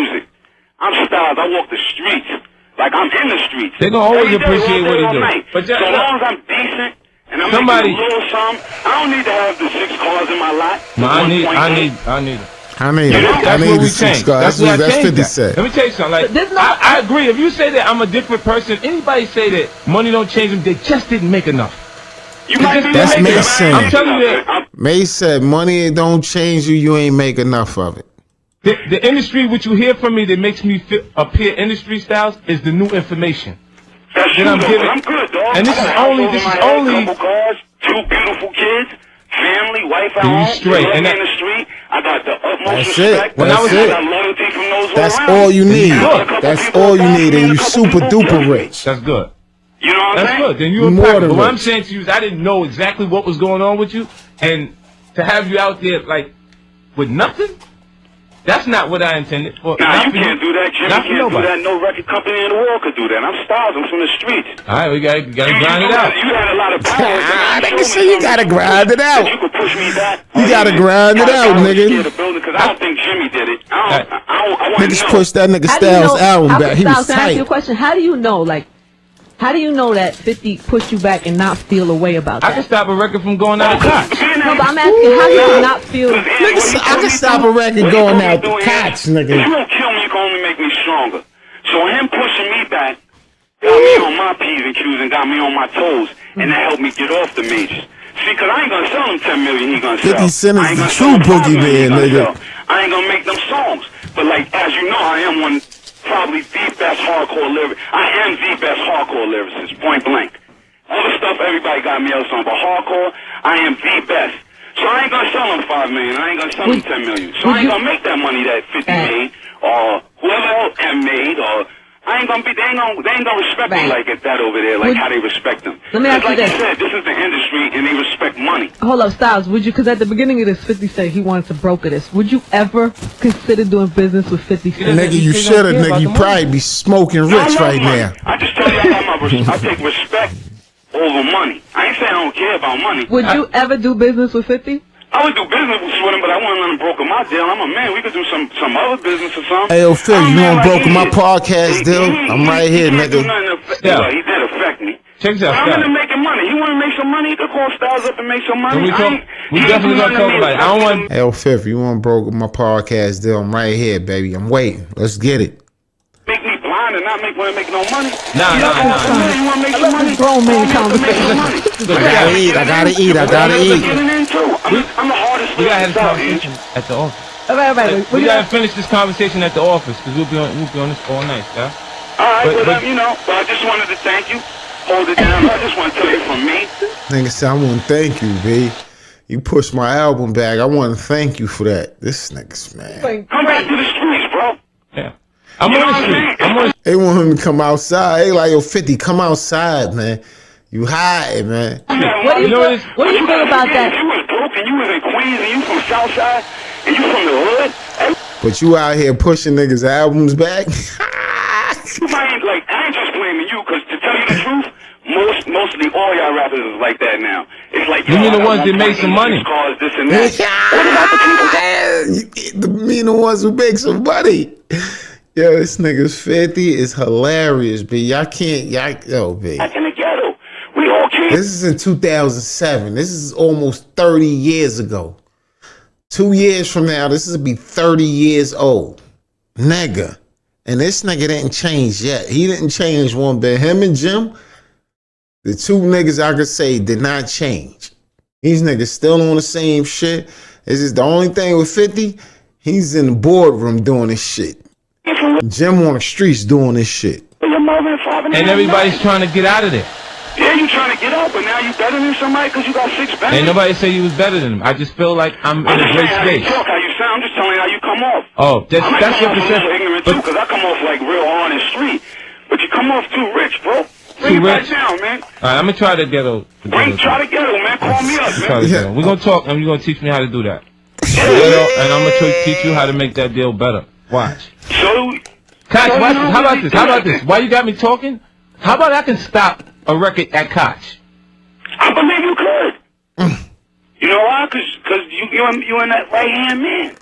I'm Styles. I walk the streets. Like I'm in the streets. They gonna always Every day, appreciate all day, what he all do. night. But so long as I'm decent and I'm Somebody- making a little something, I don't need to have the 6 cars in my lot. No, I need it. I need You know, it. I that's need where the we 6 change. cars. That's what I That's changed 50 that. said. Let me tell you something. Like, I agree. If you say that I'm a different person, anybody say that money don't change them, they just didn't make enough. That's Mason. I'm telling you that. Mace said, money don't change you, you ain't make enough of it. The industry, what you hear from me that makes me appear industry styles is the new information. That's Then true, I'm though, giving- but I'm good, dog. and this I is got a only- house this over is my head, only- couple cars, 2 beautiful kids, family, wife at Then you home. straight, Love and me that- in the street. I got the utmost That's respect. it. That's I it. got loyalty from those That's around all me. you need. And I got a couple That's people all you back need, me and you a couple super people duper back. rich. That's good. You know what I'm That's saying? good. Then you More a than But what I'm rich. saying to you is I didn't know exactly what was going on with you, and to have you out there like with nothing, that's not what I intended for. Nah, not you for can't do that. Jimmy Not for can't do nobody. that. No record company in the world could do that. I'm Styles. I'm from the streets. All right, we gotta grind it out. You had a lot of power. Nigga say you gotta grind it out. You could push me back. You gotta grind it out, nigga. Because I don't think Jimmy did it. I want to Niggas know. pushed that nigga How do you Styles know- album I- back. He Styles, was can I ask you a tight. question? How do you know, like, how do you know that 50 pushed you back and not feel a way about I that? can stop a record from going out of touch. No, but I'm asking, how do you not feel? Nigga, I can stop a record going out the catch, If you nigga. don't kill me, you can only make me stronger. So him pushing me back got me on my P's and Q's and got me on my toes, and that helped me get off the majors. See, because I ain't going to sell him 10 million, he going to sell. 50 Cent I is ain't the gonna true sell him 5 boogeyman, million, he gonna nigga. sell. I ain't going to make them songs. But, like, as you know, I am probably the best hardcore lyricist. I am the best hardcore lyricist, point blank. All the stuff everybody got me else on, but hardcore, I am the best. So I ain't gonna sell him 5 million. I ain't gonna sell him 10 million. So I ain't gonna make that money that 50 made, or whoever else had made, or I ain't gonna be. They ain't gonna respect me like that over there, like how they respect them. Let me ask you like this. you said, this is the industry, and they respect money. Hold up, Styles. Would you? Because at the beginning of this, 50 said he wanted to broker this. Would you ever consider doing business with 50 Cent? Nigga, you should have. Nigga, you probably be smoking rich right now. I just tell you, I take respect over money. I ain't saying I don't care about money. Would you ever do business with 50? I would do business with him, but I wouldn't let him broker my deal. I'm a man. We could do some other business or something. Hey, yo, Phil, you want to broker my podcast deal? I'm right here, nigga. Yeah, he did affect me. Check this out, I'm into making money. You want to make some money? You can call Styles up and make some money. We definitely gonna talk about it. I don't want. Hey, yo, Phil, you want to broker my podcast deal? I'm right here, baby. I'm waiting. Let's get it. Make me blind and not want to make no money. Nah. You want to make some money? Grown man conversation. I gotta eat. I'm the hardest. We gotta have this conversation at the office. All right. We gotta finish this conversation at the office because we'll be on this all night, yeah. All right, but I just wanted to thank you. Hold it down. I just want to tell you from me. Nigga said, I want to thank you, B. You pushed my album back. I want to thank you for that. This nigga's man. Come back to the streets, bro. Yeah. I'm on the street. They want him to come outside. They like, yo, 50, come outside, man. You hiding, man. What do you feel about that? You was broke and you was in Queens and you from Southside and you from the hood. But you out here pushing niggas' albums back? I ain't just blaming you, because to tell you the truth, mostly all y'all rappers is like that now. It's like, you mean the ones that make some money? Cars, this and that. What about the people? The mean the ones who make some money. Yo, this nigga's 50 is hilarious, B. Yo, B. Back in the ghetto. We all can't. This is in 2007. This is almost 30 years ago. 2 years from now, this will be 30 years old. Nigga. And this nigga didn't change yet. He didn't change one bit. Him and Jim, the two niggas I could say did not change. These niggas still on the same shit. This is the only thing with 50. He's in the boardroom doing this shit. Jim on the streets doing this shit. And everybody's trying to get out of there. Yeah, you trying to get out, but now you better than somebody because you got 6 bands. Ain't nobody say you was better than him. I just feel like I'm in a great space. Talk how you sound. I'm just telling you how you come off. Oh, that's what you said. Ignorant too, because I come off like real hard and street, but you come off too rich, bro. Bring it back down, man. All right, I'm gonna try to ghetto. Try to ghetto, man. Call me up, man. We're gonna talk, and you're gonna teach me how to do that. And I'm gonna teach you how to make that deal better. Watch. So, Koch, how about this? How about this? Why you got me talking? How about I can stop a record at Koch? I believe you could. You know why? Because you in that right hand man.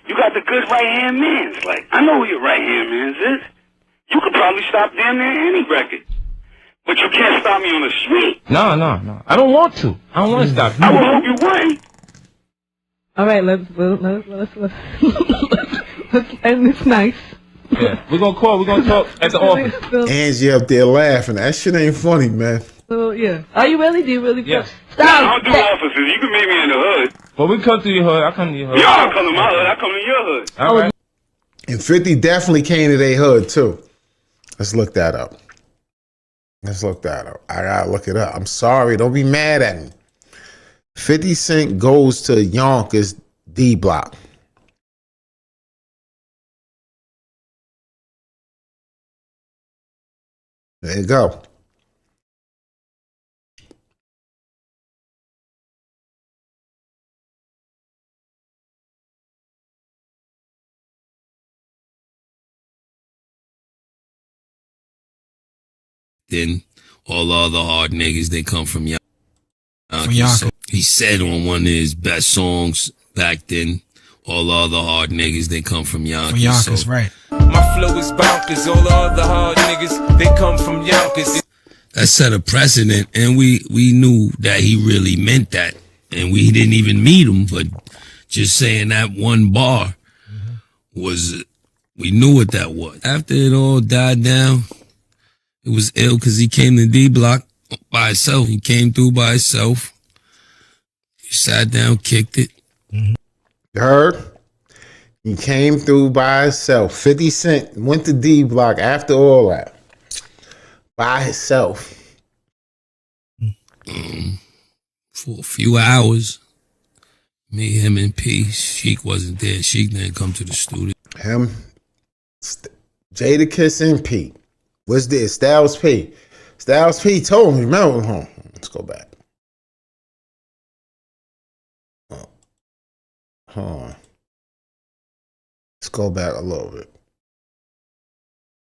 You got the good right hand mans. Like, I know who your right hand mans is. You could probably stop damn near any record. But you can't stop me on the street. No. I don't want to. I don't want to stop you. I would hope you wouldn't. All right, let's end this nice. Yeah, we're gonna talk at the office. Angie up there laughing. That shit ain't funny, man. So yeah. Are you really? Do you really? Yes. Stop. I don't do offices. You can meet me in the hood. Well, we come to your hood. I come to your hood. Y'all come to my hood. I come to your hood. All right. And 50 definitely came to their hood too. Let's look that up. I gotta look it up. I'm sorry. Don't be mad at me. 50 Cent goes to Yonkers D Block. There you go. Then all the other hard niggas, they come from Yonkers. Yonkers. He said on one of his best songs back then, all the other hard niggas, they come from Yonkers. From Yonkers, so right. my flow is bonkers. All the other hard niggas, they come from Yonkers. That set a precedent, and we knew that he really meant that. And we didn't even meet him, but just saying that one bar was, we knew what that was. After it all died down, it was ill because he came to D Block by himself. He came through by himself. He sat down, kicked it. You heard? He came through by himself. 50 Cent went to D Block after all that. By himself. For a few hours. Me, him, and P. Sheik wasn't there. Sheik didn't come to the studio. Him, Jadakiss, and Pete. What's this? Styles P. Styles P told me, remember, let's go back. Hold on. Let's go back a little bit.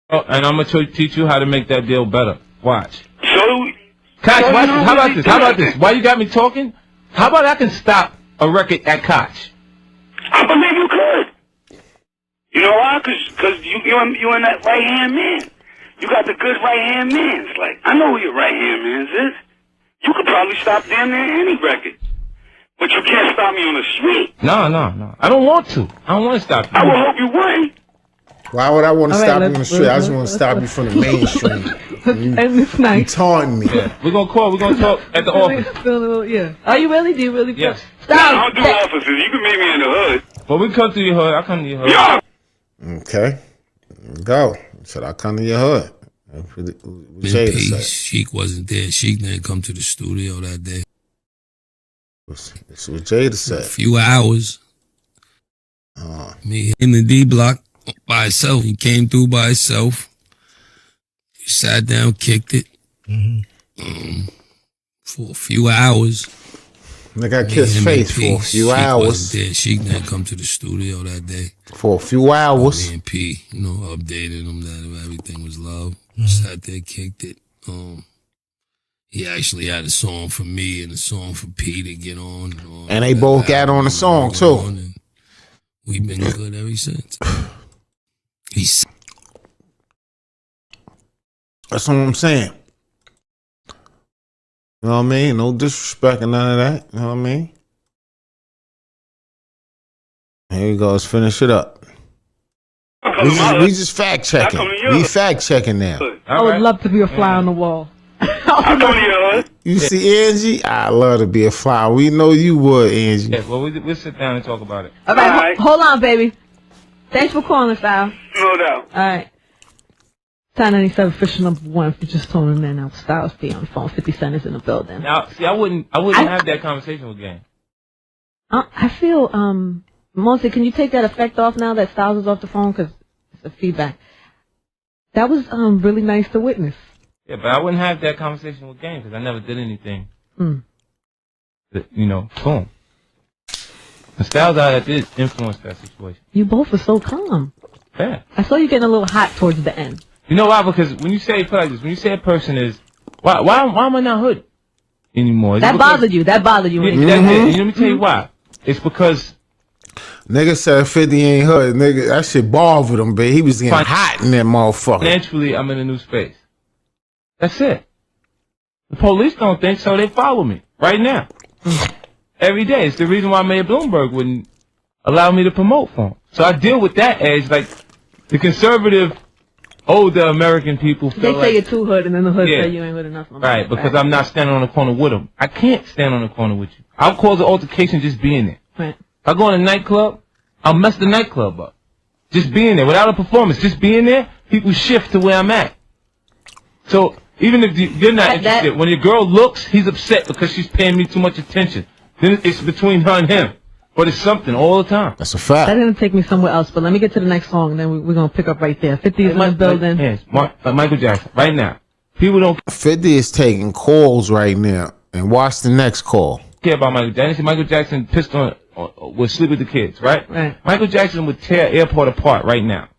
Oh, and I'm gonna teach you how to make that deal better. Watch. So, Koch, how about this? How about this? Why you got me talking? How about I can stop a record at Koch? I believe you could. You know why? Because you and that right hand man. You got the good right hand man. It's like, I know who your right hand man is. You could probably stop damn near any record. But you can't stop me on the street. No. I don't want to. I don't want to stop you. I will hope you wouldn't. Why would I want to All stop right, you on the street? I just want to stop you from the mainstream. And it's nice. You taunting me. Yeah. We're going to talk at the office. Yeah. Are you really? Do you really? Yes. Stop. I don't do offices. You can meet me in the hood. But we come to your hood. I'll come to your hood. Yeah. Okay. Go. Should I come to your hood? Jada Sheik wasn't there. Sheik didn't come to the studio that day. That's what Jada said. A few hours. Me in the D block by himself. He came through by himself. He sat down, kicked it. For a few hours. They got kissed face for a few hours. Sheik didn't come to the studio that day. For a few hours. Me and P, updated him that everything was love. Sat there, kicked it. He actually had a song for me and a song for P to get on. And they both got on the song too. We've been good ever since. That's what I'm saying. You know what I mean? No disrespect and none of that. You know what I mean? Here you go. Let's finish it up. We just fact checking. We fact checking now. I would love to be a fly on the wall. You see Angie? I love to be a fly. We know you would, Angie. Yeah, well, we'll sit down and talk about it. All right. Hold on, baby. Thanks for calling, Sal. No doubt. All right. Time 97 official #1. If you just tuning in now, Styles P on the phone. 50 Cent is in the building. Now, see, I wouldn't have that conversation with Game. I feel, Mosey, can you take that effect off now that Styles is off the phone? Because it's a feedback. That was really nice to witness. Yeah, but I wouldn't have that conversation with Game because I never did anything. Boom. The Styles out did influence that situation. You both were so calm. Yeah. I saw you getting a little hot towards the end. You know why? Because when you say it like this, when you say a person is, why am I not hood anymore? That bothered you. That bothered you. Let me tell you why. It's because nigga said 50 ain't hood. Nigga, that shit bothered him, babe. He was getting hot in that motherfucker. Financially, I'm in a new space. That's it. The police don't think so. They follow me right now. Every day. It's the reason why Mayor Bloomberg wouldn't allow me to promote for him. So I deal with that edge. Like the conservative, older American people feel they say you're too hood, and then the hood say you ain't hood enough. Right, because I'm not standing on the corner with them. I can't stand on the corner with you. I'll cause an altercation just being there. Right. If I go in a nightclub, I'll mess the nightclub up. Just being there, without a performance, just being there, people shift to where I'm at. So even if you're not interested, when your girl looks, he's upset because she's paying me too much attention. Then it's between her and him. But it's something all the time. That's a fact. That didn't take me somewhere else, but let me get to the next song, and then we're going to pick up right there. 50 is in the building. Yes, Michael Jackson, right now. People don't 50 is taking calls right now. And watch the next call. Care about Michael Jackson. Michael Jackson pissed on would sleep with the kids, right? Right. Michael Jackson would tear airport apart right now.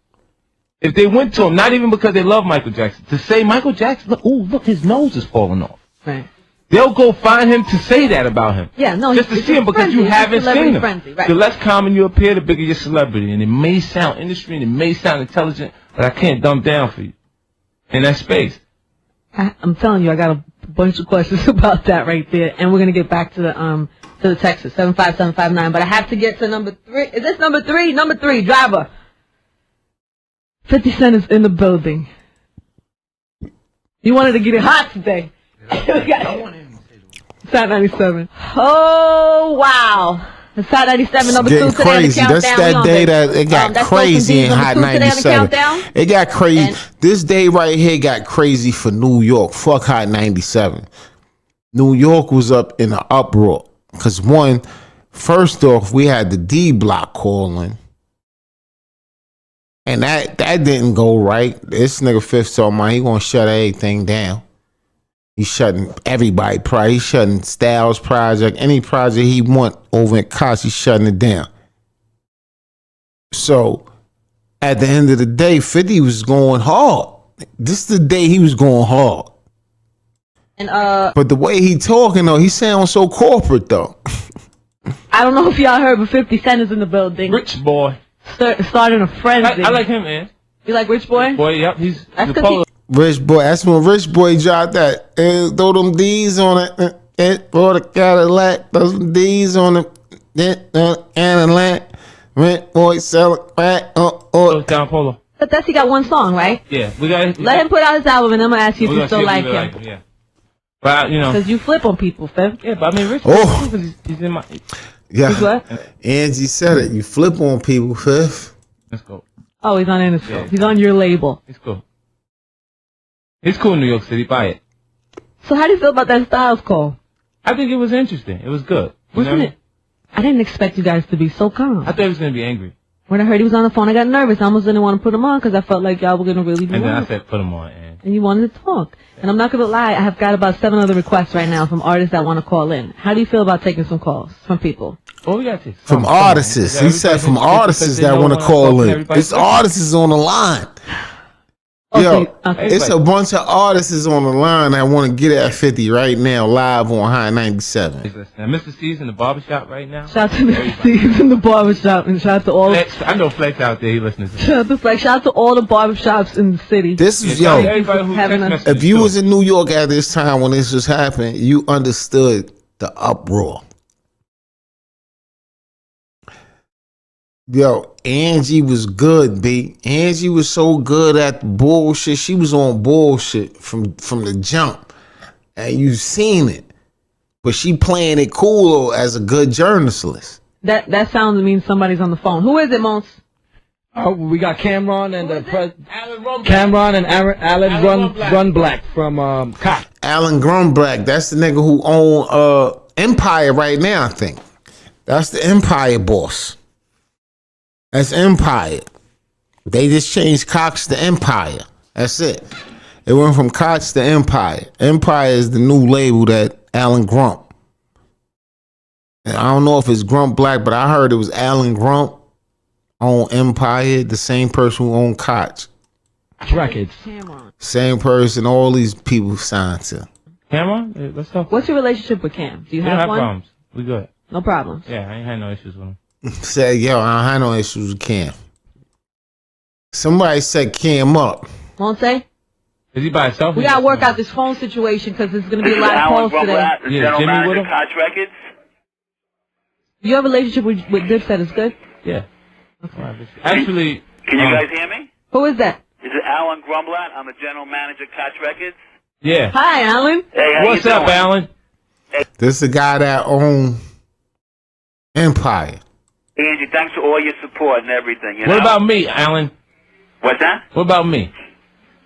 If they went to him, not even because they love Michael Jackson, to say Michael Jackson, look, his nose is falling off. Right. They'll go find him to say that about him. Yeah, no, just to see him because you haven't seen him. Frenzy, right. The less common you appear, the bigger your celebrity. And it may sound industry and it may sound intelligent, but I can't dumb down for you in that space. I'm telling you, I got a bunch of questions about that right there, and we're gonna get back to the Texas 75759. But I have to get to number 3. Is this number 3? Number 3, driver. 50 Cent is in the building. You wanted to get it hot today. Side 97. Oh wow. The Side 97 number 2 today crazy. On the That's countdown. that day that it got crazy in Hot 97. It got crazy. This day right here got crazy for New York. Fuck Hot 97. New York was up in an uproar. Because first off, we had the D block calling. And And that didn't go right. This nigga Fifth talking about he gonna shut everything down. He's shutting everybody project. He's shutting Styles project. Any project he want over at Koch, he's shutting it down. So at the end of the day, 50 was going hard. This is the day he was going hard. And but the way he talking though, he sounds so corporate though. I don't know if y'all heard, but 50 Cent is in the building. Rich boy. Starting a frenzy. I like him, man. You like Rich Boy? Boy, yep. He's That's the 'cause polar. Rich Boy, that's when Rich Boy dropped that. Throw them D's on it. For the Cadillac. Throw some D's on it. Cadillac. Rich Boy sell it back. Down Polo. But that's he got one song, right? Yeah, we got. Let him put out his album, and I'm gonna ask you if you still like him. Yeah. But you know, because you flip on people, Fifth. Yeah, but I mean, Rich. Oh. He's in my. Yeah. He's what? Angie said it. You flip on people, Fifth. Let's go. Oh, he's on Interscope. Yeah. He's on your label. It's cool. It's cool in New York City. Buy it. So how do you feel about that Styles call? I think it was interesting. It was good. Wasn't it? I didn't expect you guys to be so calm. I thought he was gonna be angry. When I heard he was on the phone, I got nervous. I almost didn't want to put him on because I felt like y'all were gonna really be And then I honest. said, put him on. And you wanted to talk. And I'm not gonna lie, I have got about 7 other requests right now from artists that want to call in. How do you feel about taking some calls from people? Oh, we got to. From artists. He said from artists that want to call in. It's artists on the line. Yo, it's a bunch of artists on the line that want to get at 50 right now, live on High 97. Now, Mr. C's in the barbershop right now. Shout out to Mr. Steve's in the barbershop and shout out to all Flex, I know Flex out there, he listens to shout out to Flex. Shout out to all the barbershops in the city. This is, Yeah, yo, everybody who having text a- messages if you too. was in New York at this time when this was happening, you understood the uproar. Yo, Angie was good, B. Angie was so good at the bullshit. She was on bullshit from the jump. And you seen it. But she playing it cool as a good journalist. That sounds means somebody's on the phone. Who is it, Mons? We got Cameron and Cameron and Alan Run Black from Cox. Alan Grunblack, that's the nigga who own Empire right now, I think. That's the Empire boss. That's Empire. They just changed Cox to Empire. That's it. It went from Cox to Empire. Empire is the new label that Alan Grump. And I don't know if it's Grump Black, but I heard it was Alan Grump on Empire, the same person who owned Koch. Records. Same person all these people signed to. Cameron, let's talk. What's your relationship with Cam? Do you We don't have have one? problems. We good. No problems. Yeah, I ain't had no issues with him. Said, yo, I don't have no issues with Cam. Somebody set Cam up. Won't say? Is he by himself? We gotta work out this phone situation because there's gonna be a lot of calls today. Yeah, Jimmy with him? Koch Records. Your relationship with Dipset is good? Yeah. Actually, Can you guys hear me? Who is that? Is it Alan Grumblatt? I'm the general manager of Koch Records. Yeah. Hi, Alan. Hey, how What's you up, doing? Alan? This is the guy that owned Empire. Angie, thanks for all your support and everything. You know? What about me, Alan? What's that? What about me?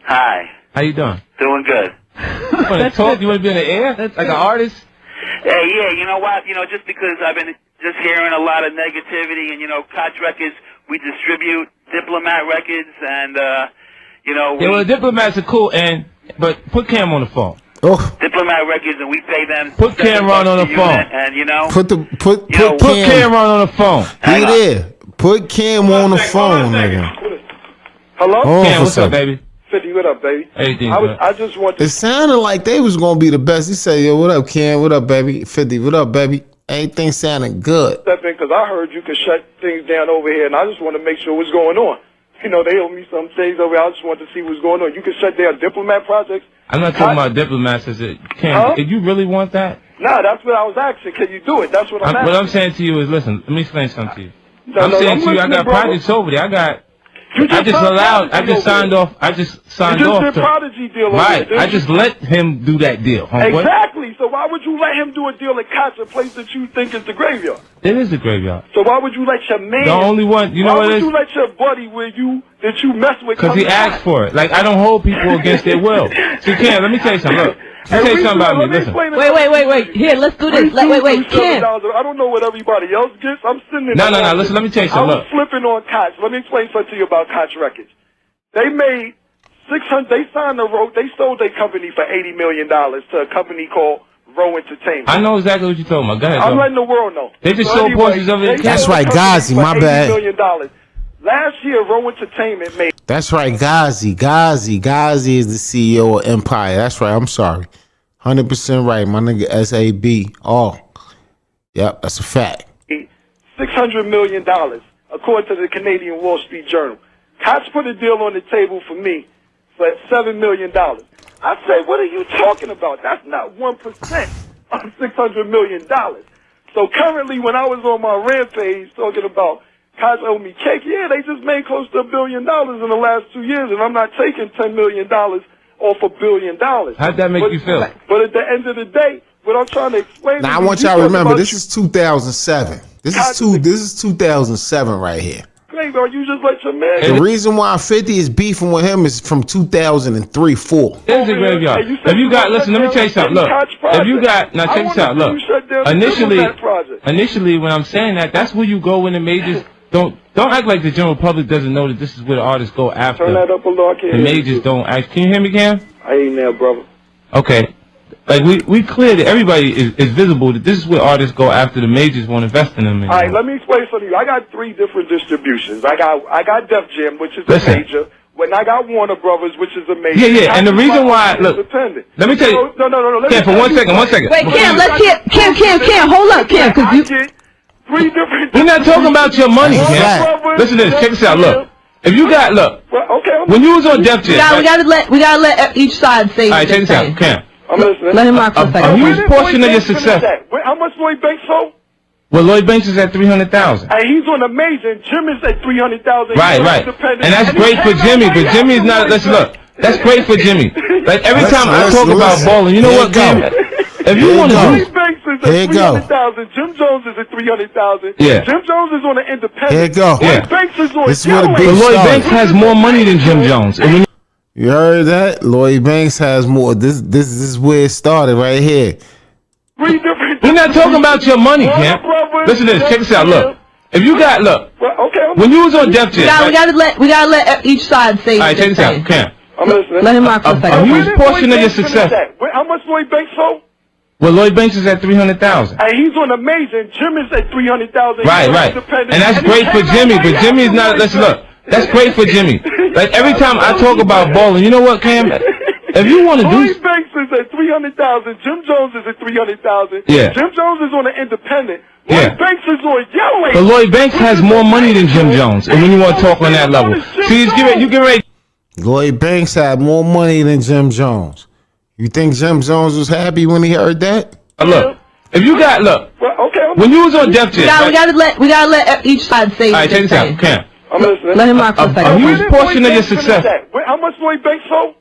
Hi. How you doing? Doing good. You want to talk? You want to be in the air? Like an artist? Hey, yeah, you know what? You know, just because I've been just hearing a lot of negativity, and, you know, Koch Records, we distribute Diplomat Records, and, you know, Yeah, well, the diplomats are cool, but put Cam on the phone. Oh. Diplomat Records, and we pay them. Put Cameron on the $7 a phone. unit, and, you know, Put Put Cam. Cameron on the phone. He there. Put Cam on the phone, nigga. Hello? Hold on Cam, for a what's up, second. baby? 50, what up, baby? Everything I just want to... It sounded like they was gonna be the best. He said, yo, what up, Cam? What up, baby? 50, what up, baby? Everything sounded good. step in because I heard you could shut things down over here, and I just want to make sure what's going on. You know, they owe me some things over here. I just want to see what's going on. You can shut down Diplomat projects. I'm not talking about diplomats. Is it Cam? Huh? Did you really want that? Nah, that's what I was asking. Can you do it? That's what I'm What asking. I'm saying to you is, listen. Let me explain something to you. No, I'm no, saying I'm to you, I listening, got brother. projects over there. You just I just signed allowed. I Prodigy just over signed there. off. I just signed You just off. did to- Prodigy deal over Right. there. I just let him do that deal. Homeboy. Exactly. So why would you let him do a deal at Koch, a place that you think is the graveyard? It is the graveyard. So why would you let your man... The only one. You know why what would it is? you let your buddy that you mess with Because come he to asked Koch? for it. Like, I don't hold people against their will. See, Cam, let me tell you something. Look, Let me tell you something about me. Listen. Wait. Here, let's do this. Wait, Kim. I don't know what everybody else gets. I'm sitting in No. Listen, let me tell you something. I was flipping on Koch. Let me explain something to you about Koch Records. They made 600. They signed they sold their company for $80 million to a company called Row Entertainment. I know exactly what you're talking about. Go ahead. I'm letting the world know. They just sold portions of it. That's right, Ghazi. My bad. $80 million. Last year, Row Entertainment made. That's right, Ghazi. Ghazi is the CEO of Empire. That's right. I'm sorry. 100% right. My nigga SAB. Oh. Yep, that's a fact. $600 million, according to the Canadian Wall Street Journal. Koch put a deal on the table for me for $7 million. I say, what are you talking about? That's not 1% of $600 million. So currently, when I was on my rampage talking about Koch owe me cake, yeah, they just made close to $1 billion in the last 2 years, and I'm not taking $10 million off $1 billion. How'd that make you feel? But at the end of the day, what I'm trying to explain. Now I want y'all to remember, this is 2007. This is 2007 right here. Bro, you just let your man. The reason why 50 is beefing with him is from 2003, 4. There's a graveyard. If you got, listen, let me tell you something. Look, if you got, now check this out. Look, initially, when I'm saying that, that's where you go when the majors don't act like the general public doesn't know that this is where the artists go after. Turn that up a little. The majors don't act. Can you hear me, Cam? I ain't there, brother. Okay. Like we clear that everybody is visible that this is where artists go after the majors want to invest in them. All right, let me explain something to you. I got 3 different distributions. I got Def Jam, which is a major. When I got Warner Brothers, which is a major. Yeah, and the reason why, look, let me tell you. No. Cam, for one second. Wait, Cam, let's hear. Cam, hold up, Cam, because you. 3 different. We're not talking about your money, Cam. Listen to this. Check this out. Look, if you got, when you was on Def Jam, we gotta let each side say. All right, check this out, Cam. I'm listening. Let him rock for a second. A huge portion of your success. How much Lloyd Banks sold? Well, Lloyd Banks is at 300,000. And he's on Amazing. Jim is at 300,000. Right. And that's great for Jimmy, but Jimmy's not. Listen, look, that's great for Jimmy. Like every time I talk about balling, you know what, Cam? If you want to do, Lloyd Banks is at 300,000. Jim Jones is at 300,000. Yeah. Jim Jones is on an independent. Here you go. Lloyd Banks is on. But Lloyd Banks has more money than Jim Jones. You heard that? Lloyd Banks has more. This is where it started right here. We're not talking about your money, Cam. Listen to this. Check this out. Look, if you got, when you was on Def Jam, we gotta let each side say. All right, check this out, Cam. I'm listening. Let him rock for a second. A huge portion of your success. How much Lloyd Banks sold? Well, Lloyd Banks is at 300,000. And he's on Amazing. Jim is at 300,000. Right. And that's great for Jimmy, but Jimmy's not. Listen, look. That's great for Jimmy. Like every time I talk about balling, you know what, Cam? If you want to do, Lloyd Banks is at 300,000. Jim Jones is at 300,000. Yeah. Jim Jones is on an independent. Lloyd Banks is on yellow. But Lloyd Banks has more money than Jim Jones. And when you want to talk on that level, see, you get ready. Lloyd Banks had more money than Jim Jones. You think Jim Jones was happy when he heard that? Look, if you got, when you was on Def Jam, we gotta let each side say. All right, check this out, Cam. I'm listening. Let him rock for a second. A huge portion of your success. How much Lloyd Banks sold?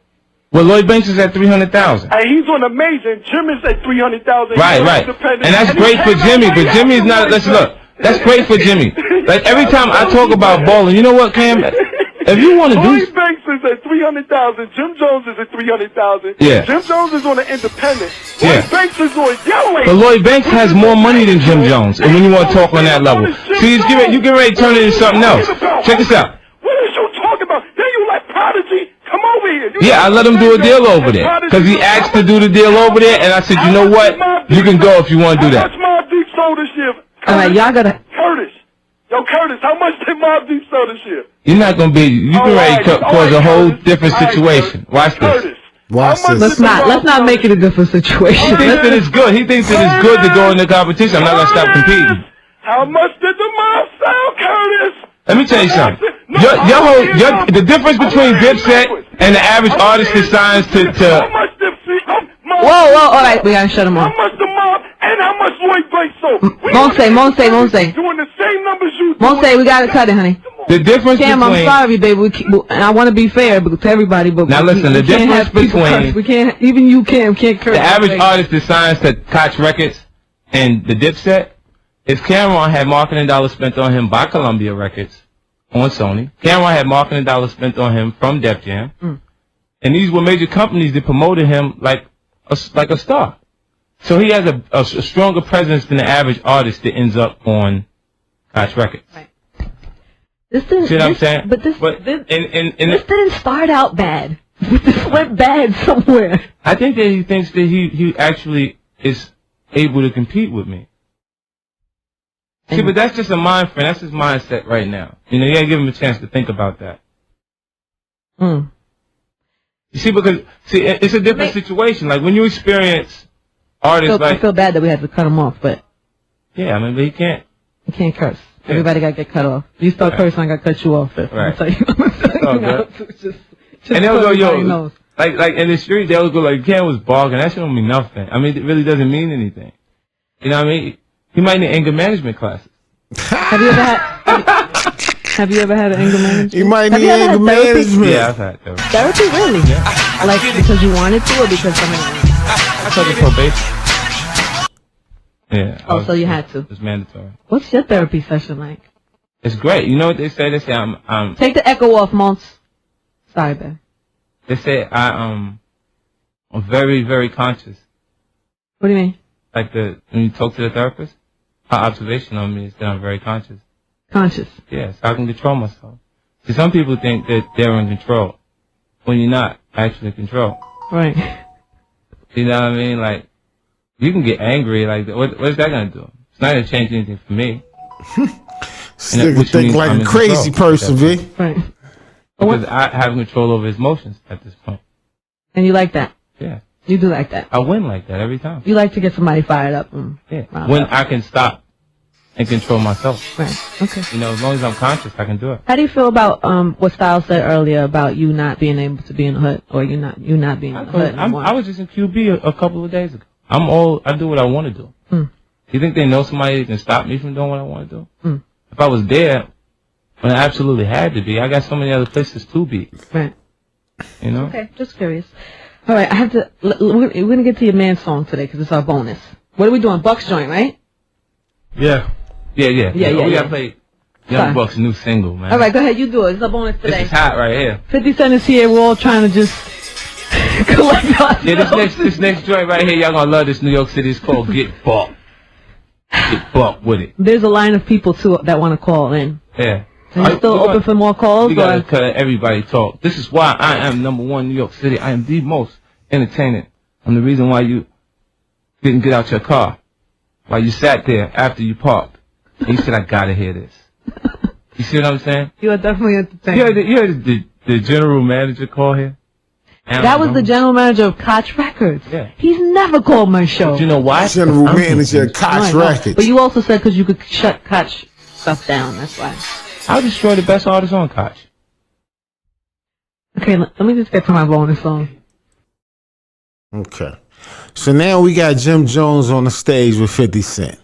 Well, Lloyd Banks is at 300,000. And he's on Amazing. Jim is at 300,000. Right. And that's great for Jimmy, but Jimmy's not. Listen, look, that's great for Jimmy. Like every time I talk about balling, you know what, Cam? If you want to do, Lloyd Banks is at 300,000. Jim Jones is at 300,000. Yeah. Jim Jones is on an independent. Yeah. Lloyd Banks is on yellow. But Lloyd Banks has more money than Jim Jones. And when you want to talk on that level, see, you get ready to turn it into something else. Check this out. What is you talking about? Then you like Prodigy? Come over here. Yeah, I let him do a deal over there because he asked to do the deal over there, and I said, you know what? You can go if you want to do that. How much Mobb Deep sold this year? All right, y'all gotta. Curtis, how much did Mobb Deep sell this year? You're not gonna be. You can ready to cause a whole different situation. Watch this. Watch this. Let's not make it a different situation. He thinks that it's good. He thinks that it's good to go in the competition. I'm not gonna stop competing. How much did the mob sell, Curtis? Let me tell you something. The difference between Dipset and the average artist that signs to. Whoa, all right, we gotta shut him off. How much the mob and how much Lloyd Banks sold? Monse. Doing the same numbers you. Monse, we gotta cut it, honey. The difference Cam, between. I'm sorry, baby. And I want to be fair to everybody, but now listen. The difference between. We can't. Even you can't curse. The average artist that signs to Koch Records and the Dipset is Cameron had marketing dollars spent on him by Columbia Records on Sony. Cameron had marketing dollars spent on him from Def Jam. And these were major companies that promoted him like like a star. So he has a stronger presence than the average artist that ends up on Koch Records. Right. This didn't, See what I'm saying? But this this didn't start out bad. This went bad somewhere. I think that he thinks that he actually is able to compete with me. See, but that's just a mind frame. That's his mindset right now. You gotta give him a chance to think about that. Mm. You see, because it's a different situation. Like when you experience artists I feel bad that we had to cut him off, but yeah, I mean, but he can't. You can't curse. Everybody got to get cut off. You start cursing, I got to cut you off. Right. Just and they'll go, yo, knows. like in the street, they'll go like, Cam was barking. That shit don't mean nothing. I mean, it really doesn't mean anything. You know what I mean? He might need anger management classes. Have you ever had an anger management? You might need anger management. Yeah, I've had therapy. Therapy, really? Yeah. Like because you wanted to, or because somebody wanted to? I took probation. Yeah. Oh, so you had to. It's mandatory. What's your therapy session like? It's great. You know what they say? They say I'm Take the echo off, Mons. Sorry, babe. They say I'm very, very conscious. What do you mean? Like when you talk to the therapist, her observation on me is that I'm very conscious. Conscious? Yes, I can control myself. See, some people think that they're in control when you're not actually in control. Right. You know what I mean? Like, you can get angry. Like, what's that gonna do? It's not gonna change anything for me. Nigga think like a crazy person, V. Right. Because I have control over his emotions at this point. And you like that? Yeah. You do like that? I win like that every time. You like to get somebody fired up? Yeah. When I can stop and control myself. Right. Okay. You know, as long as I'm conscious, I can do it. How do you feel about what Styles said earlier about you not being able to be in the hood, or you not being in the hood anymore? I was just in QB a couple of days ago. I do what I want to do. Mm. You think they know somebody that can stop me from doing what I want to do? Mm. If I was there when I absolutely had to be, I got so many other places to be. Right. You know? Okay, just curious. All right, I have to. We're gonna get to your man song today because it's our bonus. What are we doing? Bucks joint, right? Yeah. Yeah. We gotta play Young Fine. Buck's new single, man. All right, go ahead. You do it. It's our bonus today. This is hot right here. 50 Cent is here. We're all trying to just collect ourselves. Yeah, this next joint right here, y'all gonna love this. New York City. It's called Get Buck. Get Buck with it. There's a line of people too that want to call in. Yeah. Are you still open for more calls? We gotta cut everybody talk. This is why I am #1 New York City. I am the most entertaining. I'm the reason why you didn't get out your car. Why you sat there after you parked. And you said, I gotta hear this. You see what I'm saying? You are definitely entertaining. You heard the general manager call here? That was the general manager of Koch Records. Yeah. He's never called my show. Do you know why? General manager of Koch Records. But you also said because you could shut Koch stuff down. That's why. I'll destroy the best artists on Koch. Okay, let me just get to my bonus song. Okay. So now we got Jim Jones on the stage with 50 Cent.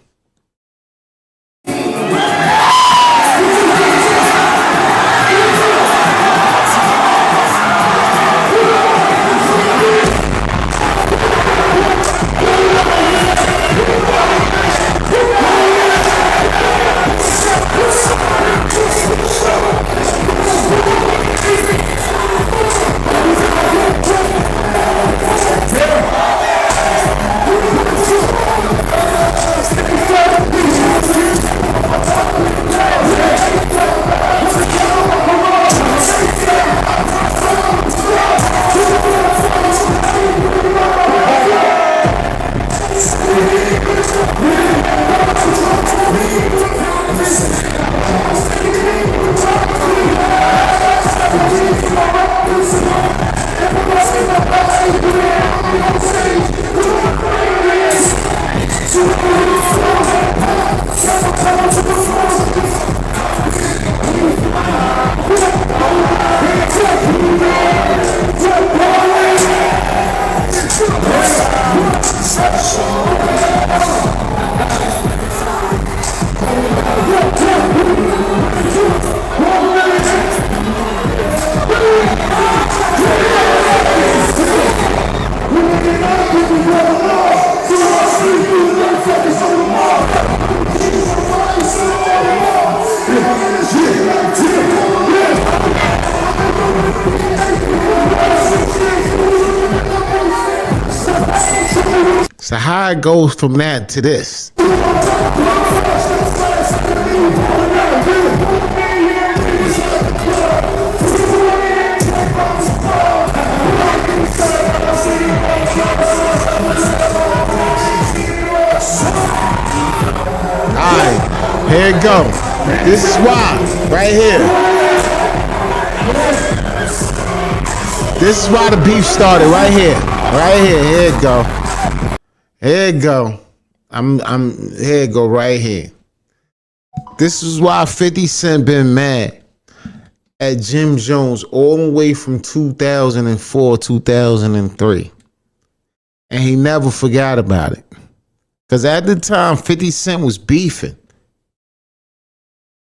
So how it goes from that to this? Alright, here it go. This is why, right here. This is why the beef started, right here. Right here, here it go. Here it go. Here it go right here. This is why 50 Cent been mad at Jim Jones all the way from 2004, 2003. And he never forgot about it. Because at the time, 50 Cent was beefing.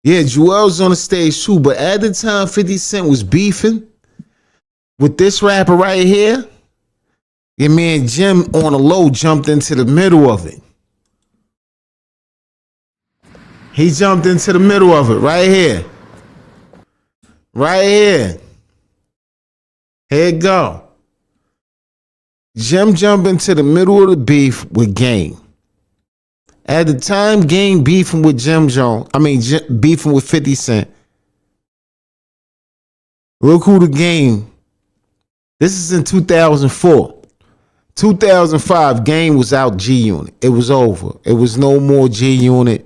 Yeah, Joel was on the stage too, but at the time, 50 Cent was beefing with this rapper right here. Your man Jim on the low jumped into the middle of it. He jumped into the middle of it right here. Right here. Here it go. Jim jumped into the middle of the beef with Game. At the time, Game beefing with Jim Jones. Beefing with 50 Cent. Look who the Game. This is in 2004. 2005, Game was out G Unit. It was over. It was no more G Unit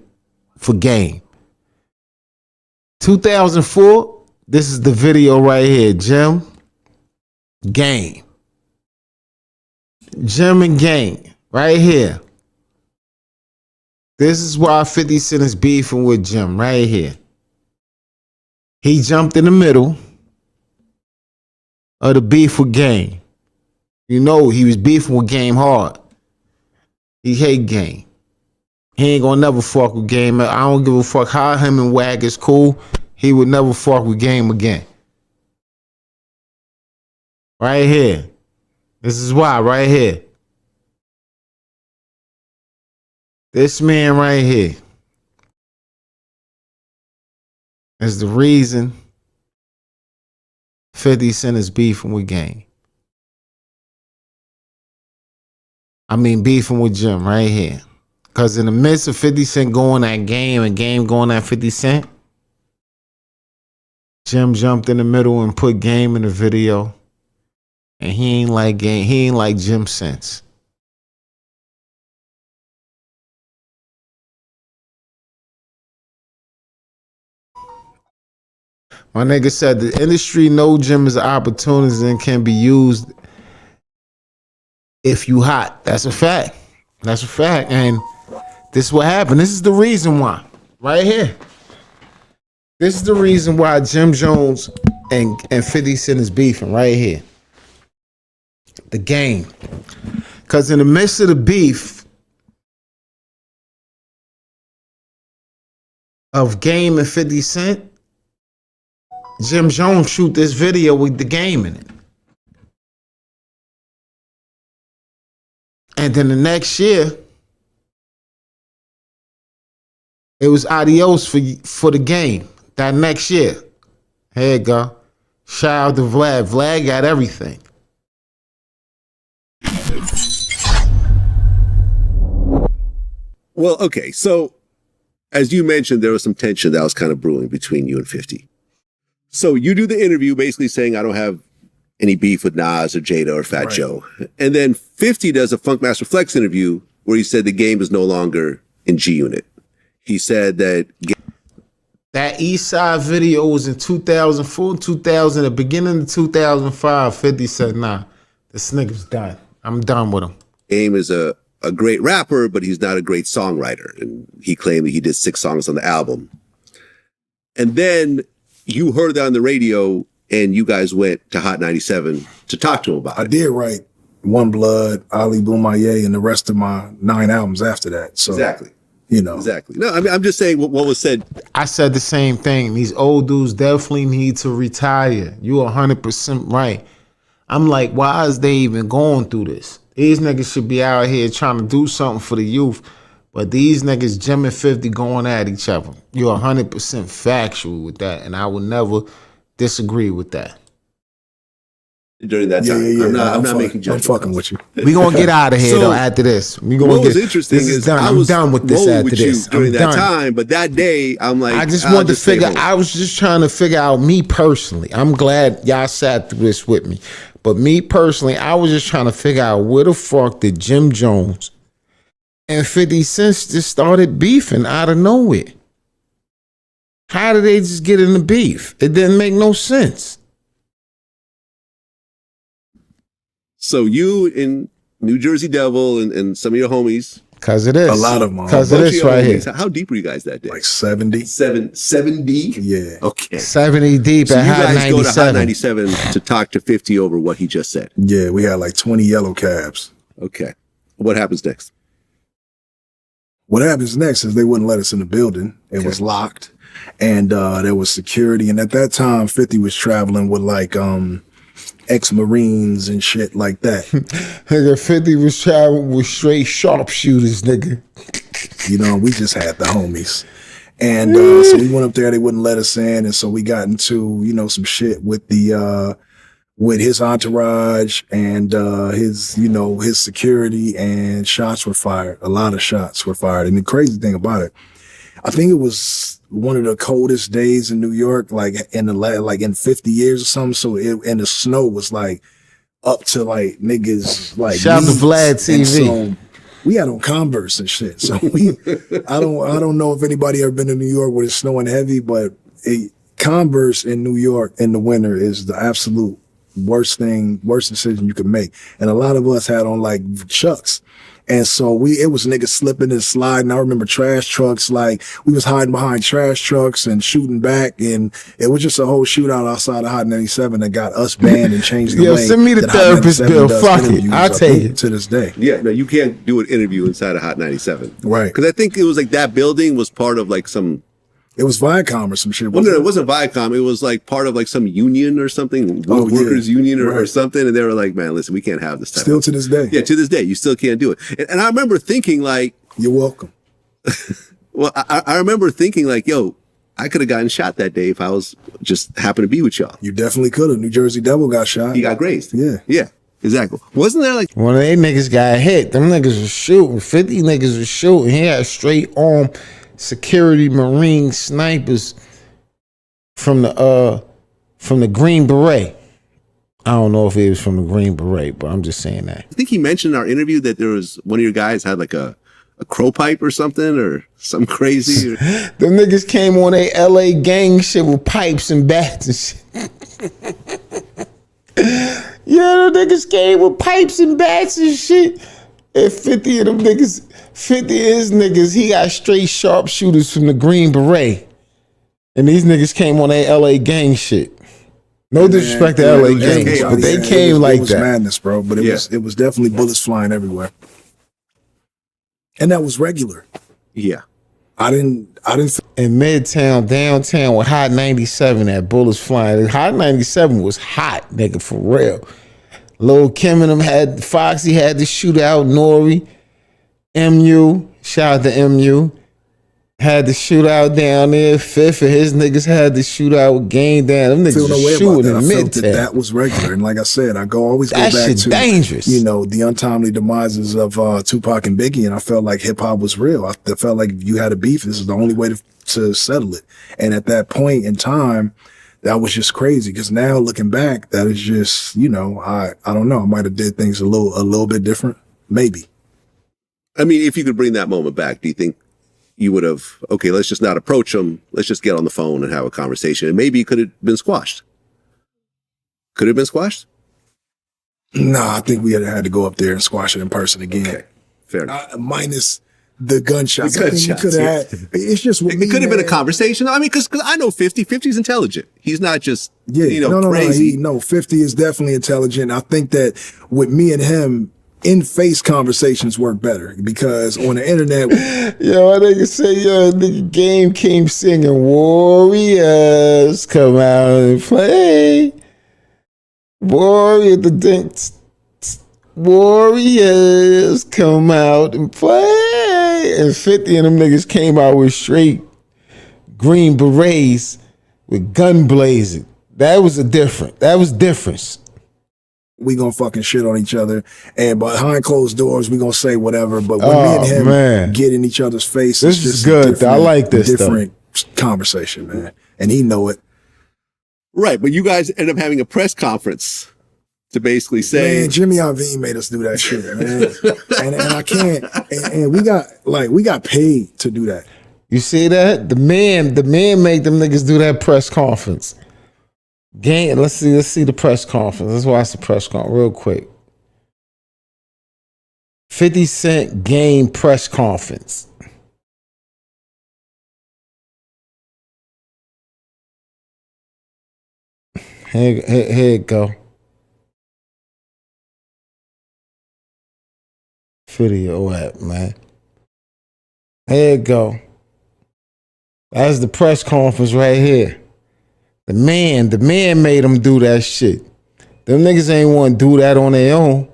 for Game. 2004, this is the video right here. Jim, Game. Jim and Game, right here. This is why 50 Cent is beefing with Jim, right here. He jumped in the middle of the beef with Game. You know he was beefing with Game hard. He hate Game. He ain't gonna never fuck with Game. I don't give a fuck how him and Wag is cool. He would never fuck with Game again. Right here. This is why, right here. This man right here is the reason 50 Cent is beefing with Game. Beefing with Jim right here. Because in the midst of 50 Cent going at Game and Game going at 50 Cent, Jim jumped in the middle and put Game in the video. And he ain't like Game. He ain't like Jim since. My nigga said the industry know Jim is an opportunity and can be used if you hot. That's a fact. That's a fact. And this is what happened. This is the reason why. Right here. This is the reason why Jim Jones and 50 Cent is beefing right here. The Game. Because in the midst of the beef of Game and 50 Cent, Jim Jones shoot this video with the Game in it. And then the next year, it was adios for the Game. That next year. Here you go. Shout out to Vlad. Vlad got everything. Well, okay, so as you mentioned, there was some tension that was kind of brewing between you and 50. So you do the interview basically saying, I don't have any beef with Nas or Jada or Fat Joe. And then 50 does a Funkmaster Flex interview where he said the Game is no longer in G Unit. He said that East Side video was in 2004, 2000, the beginning of 2005. 50 said, nah, this nigga's done. I'm done with him. Game is a great rapper, but he's not a great songwriter. And he claimed that he did 6 songs on the album. And then you heard that on the radio and you guys went to Hot 97 to talk to him about it. I did write One Blood, Ali Boumaier, and the rest of my 9 albums after that. So exactly. You know. Exactly. No, I'm just saying what was said. I said the same thing. These old dudes definitely need to retire. You 100% right. I'm like, why is they even going through this? These niggas should be out here trying to do something for the youth. But these niggas, Jim and 50, going at each other. You're 100% factual with that. And I will never disagree with that. during that time. I'm not making judgments. I'm fucking with you. We gonna get out of here though after this. We gonna what was get interesting is done. I'm done with this after this. during I'm that done. time, but that day I'm like, I just I'll wanted to stay figure. home. I was just trying to figure out me personally. I'm glad y'all sat through this with me, but me personally, I was just trying to figure out where the fuck did Jim Jones and 50 Cent just started beefing out of nowhere. How did they just get in the beef? It didn't make no sense. So you and New Jersey Devil and some of your homies. Cause it is. A lot of them. Cause it is right here. How deep were you guys that day? Like 70. 70? Yeah. Okay. 70 deep So at you Hot guys go to Hot 97. 97 to talk to 50 over what he just said. Yeah, we had like 20 yellow cabs. Okay. What happens next? What happens next is they wouldn't let us in the building. It was locked. And there was security. And at that time, 50 was traveling with like ex-Marines and shit like that. Nigga, 50 was traveling with straight sharpshooters, nigga. You know, we just had the homies. And so we went up there, they wouldn't let us in. And so we got into, you know, some shit with the with his entourage and his, you know, his security, and shots were fired. A lot of shots were fired. And the crazy thing about it, I think it was one of the coldest days in New York, like in 50 years or something. So and the snow was like up to like niggas like. Shout out to Vlad TV. So we had on Converse and shit. So I don't know if anybody ever been to New York where it's snowing heavy, but Converse in New York in the winter is the absolute worst decision you could make. And a lot of us had on like Chucks. And so it was niggas slipping and sliding. I remember trash trucks, like we was hiding behind trash trucks and shooting back. And it was just a whole shootout outside of Hot 97 that got us banned and changed the Yo, way. send me the that Hot therapist 97 bill. does Fuck it. interviews, I'll I take think, it. to this day. Yeah, no, you can't do an interview inside of Hot 97. Right. Because I think it was like that building was part of like some. It was Viacom or some shit. Well, no, it wasn't Viacom. It was like part of like some union or something, workers union or something. And they were like, man, listen, we can't have this type Still of. to this day. Yeah, to this day, you still can't do it. And I remember thinking like. You're welcome. Well, I remember thinking like, yo, I could have gotten shot that day if I was just happened to be with y'all. You definitely could have. New Jersey Devil got shot. He got grazed. Yeah. Yeah, exactly. Wasn't there like. One of they niggas got hit. Them niggas was shooting. 50 niggas was shooting. He had straight arm security Marine snipers from the Green Beret. I don't know if it was from the Green Beret, but I'm just saying that. I think he mentioned in our interview that there was one of your guys had like a crow pipe or something or some crazy. Them niggas came on a LA gang shit with pipes and bats and shit. Yeah, them niggas came with pipes and bats and shit. And 50 of them niggas, 50 of his niggas, he got straight sharpshooters from the Green Beret. And these niggas came on a LA gang shit. No disrespect to LA gangs, but they came like it was that. Madness, bro. But it was definitely bullets flying everywhere. And that was regular. Yeah. I didn't in Midtown, downtown with Hot 97 that bullets flying. Hot 97 was hot, nigga, for real. Lil Kim and them had Foxy had the shootout, Nori, MU, shout out to MU. Had the shootout down there. Fifth and his niggas had the shootout game down. Them niggas was shooting in I felt Midtown. that was regular. And like I said, I always go That back shit to dangerous. You know, the untimely demises of Tupac and Biggie, and I felt like hip hop was real. I felt like if you had a beef, this is the only way to settle it. And at that point in time, that was just crazy. Because now looking back, that is just, you know, I don't know. I might have did things a little bit different, maybe. I mean, if you could bring that moment back, do you think you would have, okay, let's just not approach him. Let's just get on the phone and have a conversation. And maybe it could have been squashed. Could it have been squashed? Nah, I think we had to go up there and squash it in person again. Okay. Fair enough. Minus the gunshots. The gunshots, I think we could have had, it's just with me, it could have been a man. conversation. I mean, because I know 50. 50's intelligent. He's not just, crazy. No, 50 is definitely intelligent. I think that with me and him, in-face conversations work better because on the internet. Yo, I nigga say, nigga Game came singing Warriors come out and play. Warriors come out and play. And 50 of them niggas came out with straight Green Berets with gun blazing. That was difference. we gonna fucking shit on each other. And behind closed doors, we gonna say whatever. But when me and him get in each other's face, This it's is just good. I like this different conversation, man. And he know it. Right, but you guys end up having a press conference to basically say, man, Jimmy Iovine made us do that shit, man. and I can't. And we got paid to do that. You see that? The man made them niggas do that press conference. Let's see the press conference. Let's watch the press conference real quick. 50 Cent Game press conference. Here it go. Video at, man. Here it go. That's the press conference right here. The man made them do that shit. Them niggas ain't want to do that on their own.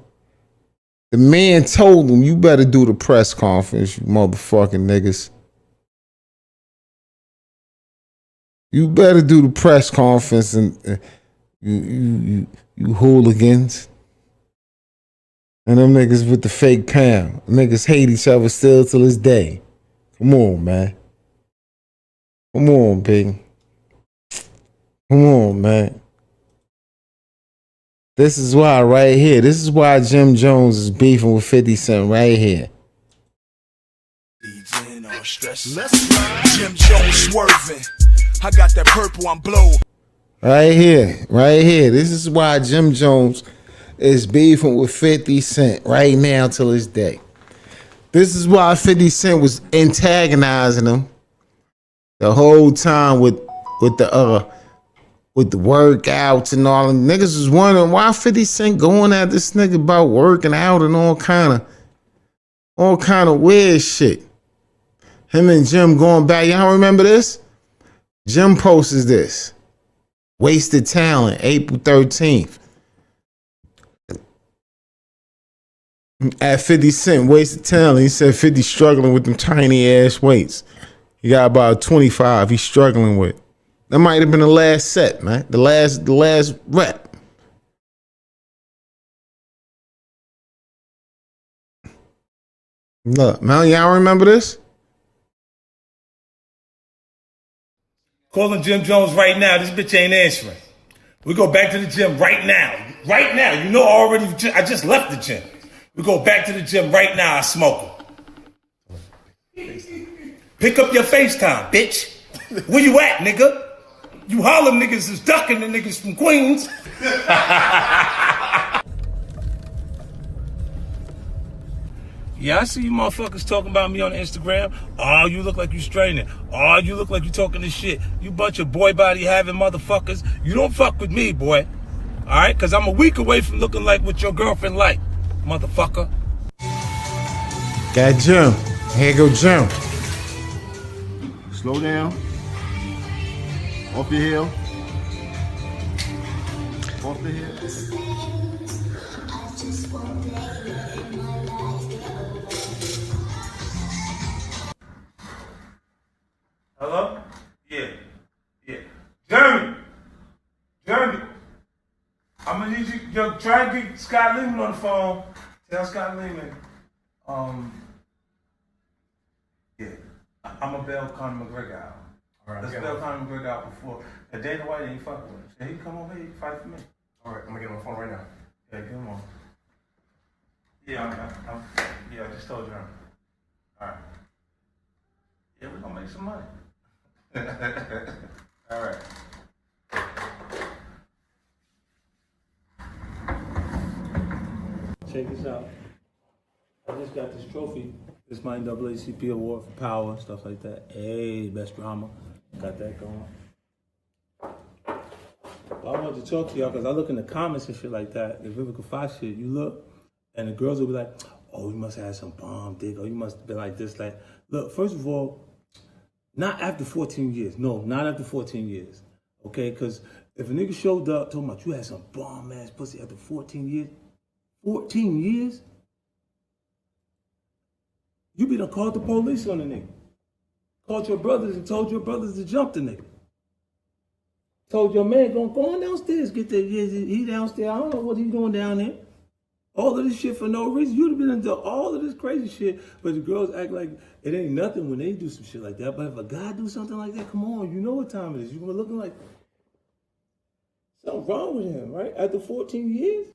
The man told them, you better do the press conference, you motherfucking niggas. You better do the press conference, and you hooligans. And them niggas with the fake pound. Niggas hate each other still till this day. Come on, man. Come on, big. Come on, man. This is why right here. This is why Jim Jones is beefing with 50 Cent right here. Jim Jones swerving. I got that purple, I'm blow. Right here. Right here. This is why Jim Jones is beefing with 50 Cent right now till this day. This is why 50 Cent was antagonizing him the whole time with the workouts and all. And niggas was wondering why 50 Cent going at this nigga about working out and all kind of weird shit. Him and Jim going back. Y'all remember this? Jim posted this. Wasted Talent, April 13th. At 50 Cent, Wasted Talent, he said 50 struggling with them tiny ass weights. He got about 25 he's struggling with. That might have been the last set, man. The last rep. Look, man, y'all remember this? Calling Jim Jones right now. This bitch ain't answering. We go back to the gym right now. Right now. You know I just left the gym. We go back to the gym right now. I smoke him. Pick up your FaceTime, bitch. Where you at, nigga? You Harlem niggas is ducking the niggas from Queens. Yeah, I see you motherfuckers talking about me on Instagram. Oh, you look like you straining. Oh, you look like you talking this shit. You bunch of boy body having motherfuckers. You don't fuck with me, boy. All right? Because I'm a week away from looking like what your girlfriend like, motherfucker. Got Jim. Here go Jim. Slow down. Off your heel. Off the heel. Hello? Yeah. Jeremy, I'm gonna need you. Yo, try and get Scott Lehman on the phone. Tell Scott Lehman. Yeah. I'm gonna bail Conor McGregor out. All right, Let's bail Conor McGregor out before. And Dana White ain't fucking with him. So he come over here, he can fight for me. All right, I'm gonna get him on the phone right now. Yeah, get him on. Yeah, I just told you. All right. Yeah, we're gonna make some money. All right. Check this out. I just got this trophy. This my NAACP award for power and stuff like that. Hey, best drama. Got that going. Well, I wanted to talk to y'all because I look in the comments and shit like that. The Vivica Fox shit, you look, and the girls will be like, oh, you must have had some bomb dick, or you must be like this, like. Look, first of all, not after 14 years. No, not after 14 years. Okay? Because if a nigga showed up talking about you had some bomb ass pussy after 14 years, 14 years? You be done called the police on the nigga. Called your brothers and told your brothers to jump the nigga. Told your man, go on downstairs, get the he downstairs. I don't know what he's doing down there. All of this shit for no reason. You'd have been into all of this crazy shit, but the girls act like it ain't nothing when they do some shit like that. But if a guy do something like that, come on, you know what time it is. You gonna be looking like something wrong with him, right? After 14 years.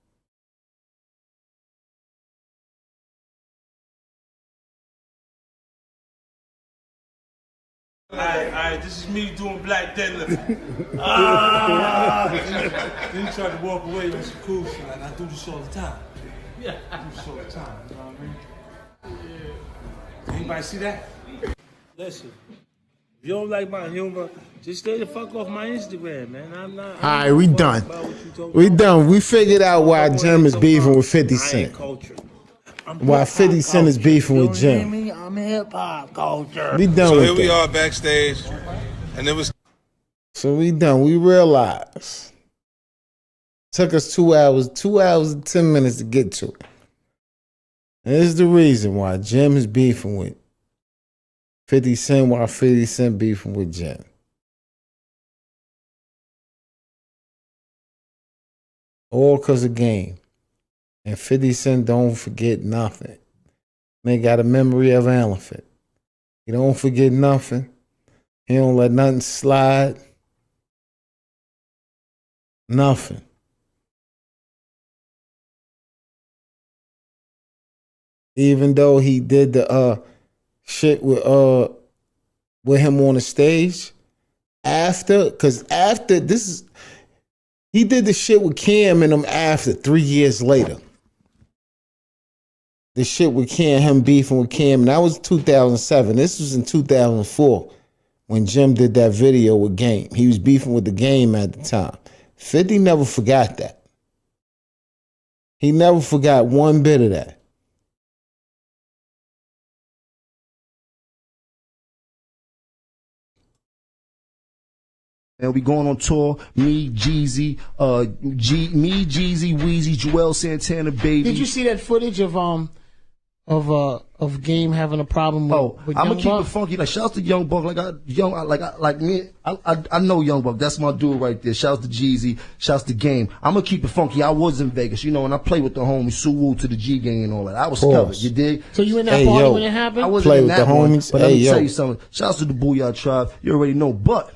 All right, this is me doing black deadlift. Then he tried to walk away with some cool shit. Like, I do this all the time. Yeah, I do this all the time. You know what I mean? Yeah. Anybody see that? Listen, if you don't like my humor, just stay the fuck off my Instagram, man. I'm not. All right, we done. We done. We figured out why Jim is beefing with 50 Cent. Why 50 Cent is beefing with Jim. I'm hip hop culture. We done with here we that. are backstage, and it was. So we done. We realized. Took us 2 hours and 10 minutes to get to it. And this is the reason why Jim is beefing with 50 Cent, while 50 Cent beefing with Jim. All because of game. And 50 Cent don't forget nothing. Man got a memory of an elephant. He don't forget nothing. He don't let nothing slide. Nothing. Even though he did the shit with him on the stage, he did the shit with Cam and him after 3 years later. The shit with Cam, him beefing with Cam, and that was 2007. This was in 2004 when Jim did that video with Game. He was beefing with the Game at the time. 50 never forgot that. He never forgot one bit of that. And we going on tour. Me, Jeezy, Weezy, Joel Santana, Baby. Did you see that footage of Game having a problem with I'm Young gonna keep Buck? it funky. Like shout out to Young Buck. I know Young Buck. That's my dude right there. Shout out to Jeezy. Shout out to Game. I'm gonna keep it funky. I was in Vegas, and I played with the homies. Suwoo to the G gang and all that. I was covered. You dig? So you in that party when it happened? I wasn't in that one, homies. but let me tell you something. Shout out to the Booyah Tribe. You already know, but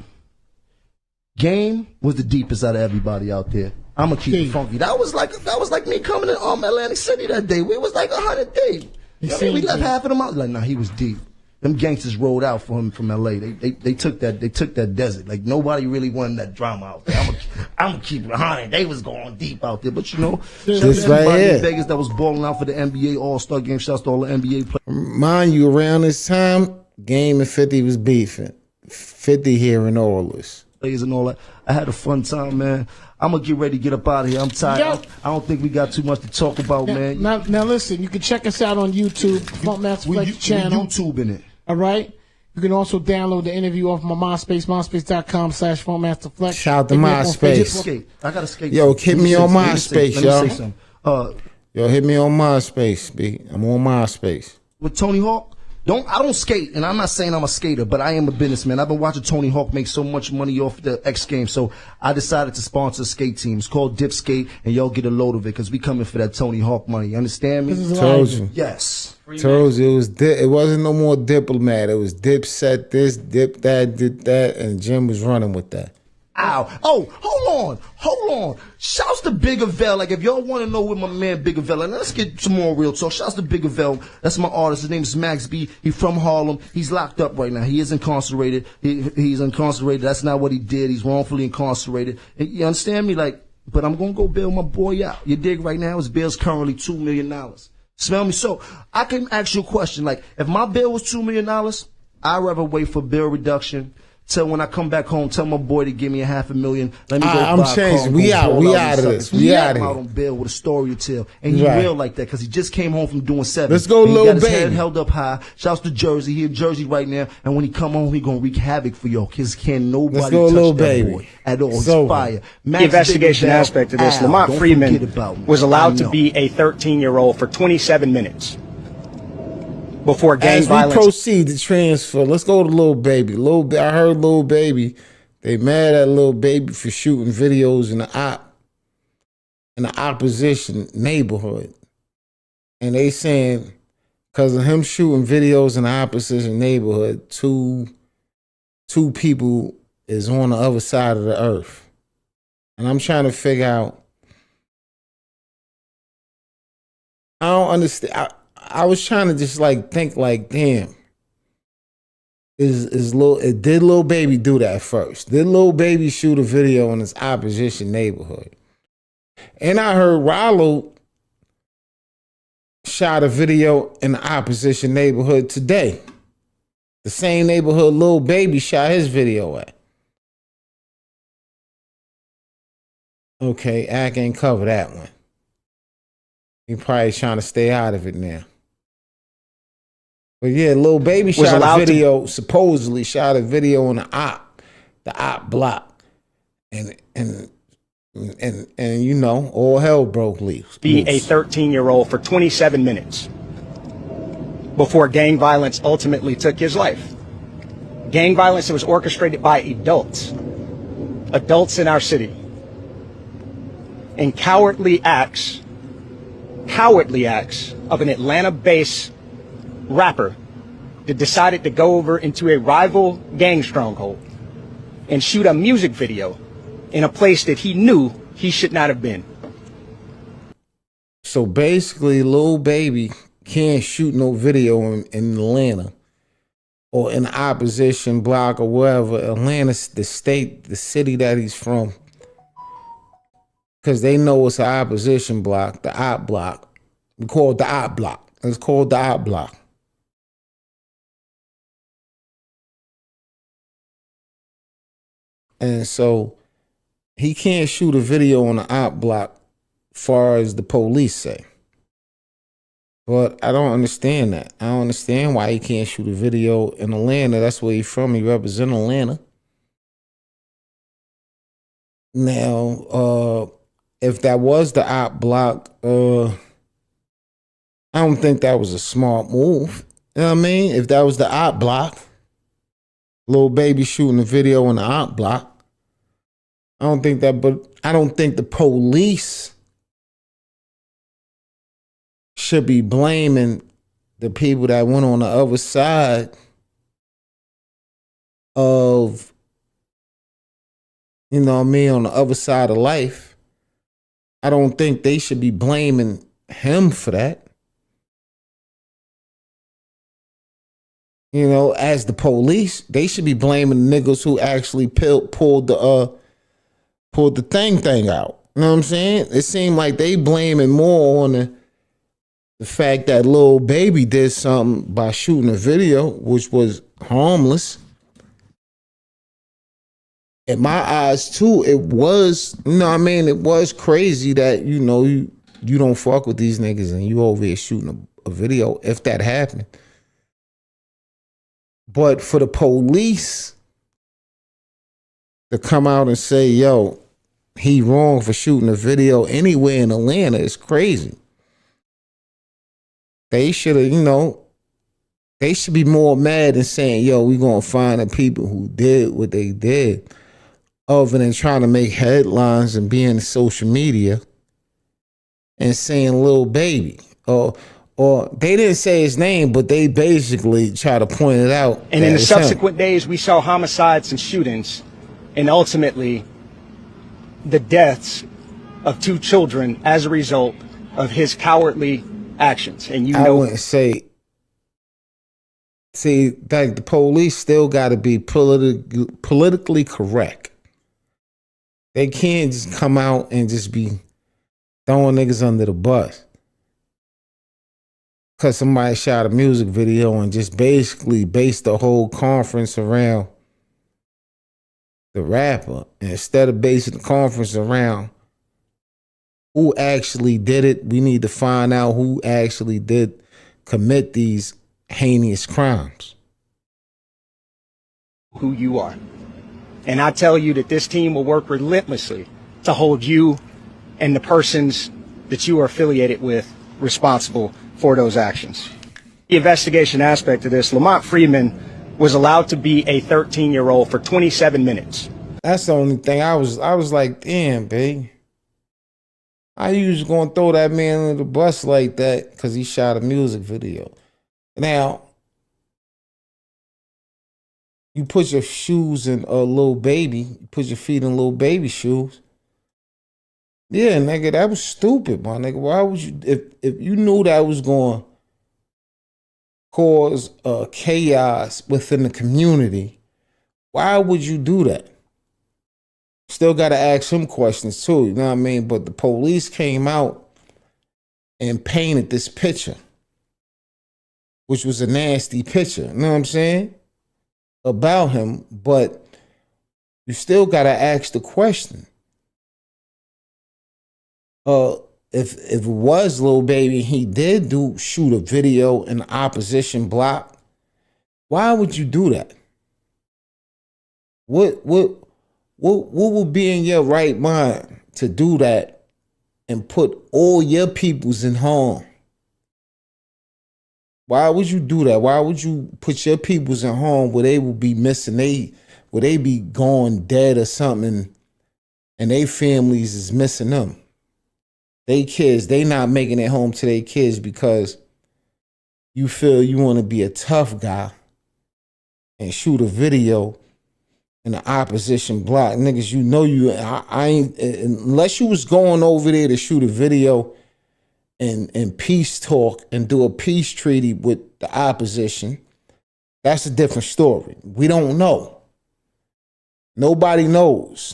Game was the deepest out of everybody out there. I'm gonna keep it funky. That was like me coming in Atlantic City that day. It was like 100 days. We left half of them out. Like, nah, he was deep. Them gangsters rolled out for him from LA. They took that desert. Like nobody really wanted that drama out there. I'm gonna keep it 100. They was going deep out there, but this right here in Vegas that was balling out for the NBA All-Star Game. Shouts to all the NBA players. Mind you, around this time, Game and 50 was beefing. 50 hearing all this. And all that. I had a fun time, man. I'm gonna get ready to get up out of here. I'm tired. I don't think we got too much to talk about, man. Now listen, you can check us out on YouTube, Funkmaster Flex channel. We YouTubing it. All right. You can also download the interview off my MySpace, myspace.com/FunkmasterFlex. Shout out to MySpace. I gotta skate. Yo, hit me on MySpace, y'all. Yo, hit me on MySpace, B. I'm on MySpace. With Tony Hawk? I don't skate, and I'm not saying I'm a skater, but I am a businessman. I've been watching Tony Hawk make so much money off the X Games, so I decided to sponsor a skate team. It's called Dip Skate, and y'all get a load of it, because we coming for that Tony Hawk money. You understand me? Told you. Yes. Told you. It wasn't no more Diplomat. It was Dip set this, Dip that, did that, and Jim was running with that. Ow. Oh, hold on. Shouts to Bigger Vel. Like, if y'all want to know what my man Bigger Vel, and let's get some more real talk. Shouts to Bigger Vel. That's my artist. His name is Max B. He's from Harlem. He's locked up right now. He is incarcerated. He's incarcerated. That's not what he did. He's wrongfully incarcerated. And you understand me? Like, but I'm going to go bail my boy out. You dig? Right now, his bail's currently $2 million. Smell me? So, I can ask you a question. Like, if my bail was $2 million, I'd rather wait for bail reduction. Till when I come back home, tell my boy to give me $500,000. Let me go I'm buy a changing. car. We out of this. We out of here. here. Out on bail with a story to tell, and he Right. real like that because he just came home from doing 7. Let's go, and he Lil got his head Baby. held up high. Shouts to Jersey. He in Jersey right now, and when he come home, he gonna wreak havoc for y'all. Cause can nobody Let's go, touch Lil that Baby. boy at all. He's So, fire. The Max investigation Bigger Vel, aspect of this, Al, Lamont don't Freeman forget about me. was allowed I to know. be a 13-year-old for 27 minutes before gang As we violence. proceed to transfer, let's go to Lil Baby. I heard Lil Baby They mad at Lil Baby for shooting videos in the opposition neighborhood. And they saying because of him shooting videos in the opposition neighborhood, two people is on the other side of the earth. And I'm trying to figure out, I don't understand. I was trying to just like think like, damn, did Lil Baby do that first? Did Lil Baby shoot a video in his opposition neighborhood? And I heard Rollo shot a video in the opposition neighborhood today. The same neighborhood Lil Baby shot his video at. Okay, I can't cover that one. He probably trying to stay out of it now. But yeah, Lil Baby shot a video, supposedly shot a video on the op block. And you know, all hell broke loose. Be a 13-year-old for 27 minutes before gang violence ultimately took his life. Gang violence that was orchestrated by adults in our city. And cowardly acts of an Atlanta-based rapper that decided to go over into a rival gang stronghold and shoot a music video in a place that he knew he should not have been. So basically, Lil Baby can't shoot no video in Atlanta or in the opposition block or wherever, Atlanta's the state, the city that he's from. Because they know it's an opposition block, the op block. We call it the op block. It's called the op block. And so he can't shoot a video on the op block far as the police say. But I don't understand that. I don't understand why he can't shoot a video in Atlanta. That's where he's from. He represents Atlanta. Now, if that was the op block, I don't think that was a smart move. You know what I mean? If that was the op block, Lil Baby shooting a video in the op block, I don't think that, but I don't think the police should be blaming the people that went on the other side of, you know what I mean, on the other side of life. I don't think they should be blaming him for that. You know, as the police, they should be blaming the niggas who actually pulled the thing out. You know what I'm saying? It seemed like they blaming more on the fact that Lil Baby did something by shooting a video, which was harmless. In my eyes, too, it was, you know what I mean? It was crazy that, you know, you don't fuck with these niggas and you over here shooting a video, if that happened. But for the police to come out and say, yo, he wrong for shooting a video anywhere in Atlanta is crazy. They should have, you know, they should be more mad than saying, yo, we gonna find the people who did what they did, other than trying to make headlines and be in social media and saying Lil Baby. Or they didn't say his name, but they basically try to point it out. And in the subsequent days, we saw homicides and shootings, and ultimately the deaths of 2 children as a result of his cowardly actions. And you know, I wouldn't say, see, like the police still got to be politically correct. They can't just come out and just be throwing niggas under the bus because somebody shot a music video and just basically based the whole conference around the rapper. And instead of basing the conference around who actually did it, we need to find out who actually did commit these heinous crimes. Who you are. And I tell you that this team will work relentlessly to hold you and the persons that you are affiliated with responsible for those actions. The investigation aspect of this, Lamont Freeman was allowed to be a 13-year-old for 27 minutes. That's the only thing I was like, damn, babe. How you was gonna throw that man under the bus like that because he shot a music video? Now, you put your shoes in a little baby, you put your feet in little baby shoes. Yeah, nigga, that was stupid, my nigga. Why would you, if you knew that was going to cause chaos within the community, why would you do that? Still got to ask some questions too, you know what I mean? But the police came out and painted this picture, which was a nasty picture, you know what I'm saying, about him. But you still got to ask the question. If it was Lil Baby, he did shoot a video in the opposition block, why would you do that? What would be in your right mind to do that and put all your peoples in harm? Why would you do that? Why would you put your peoples in harm where they will be missing, where they be gone dead or something, and they families is missing them? They kids, they not making it home to their kids because you feel you want to be a tough guy and shoot a video in the opposition block. Niggas, you know I ain't, unless you was going over there to shoot a video and peace talk and do a peace treaty with the opposition, that's a different story. We don't know. Nobody knows.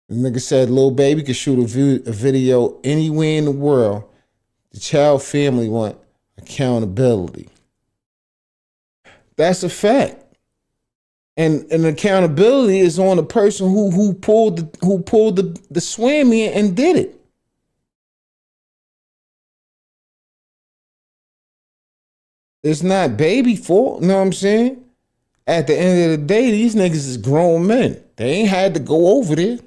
The nigga said Lil Baby could shoot a video anywhere in the world. The child family want accountability. That's a fact. And accountability is on the person who pulled the swammy and did it. It's not Baby fault, you know what I'm saying? At the end of the day, these niggas is grown men. They ain't had to go over there.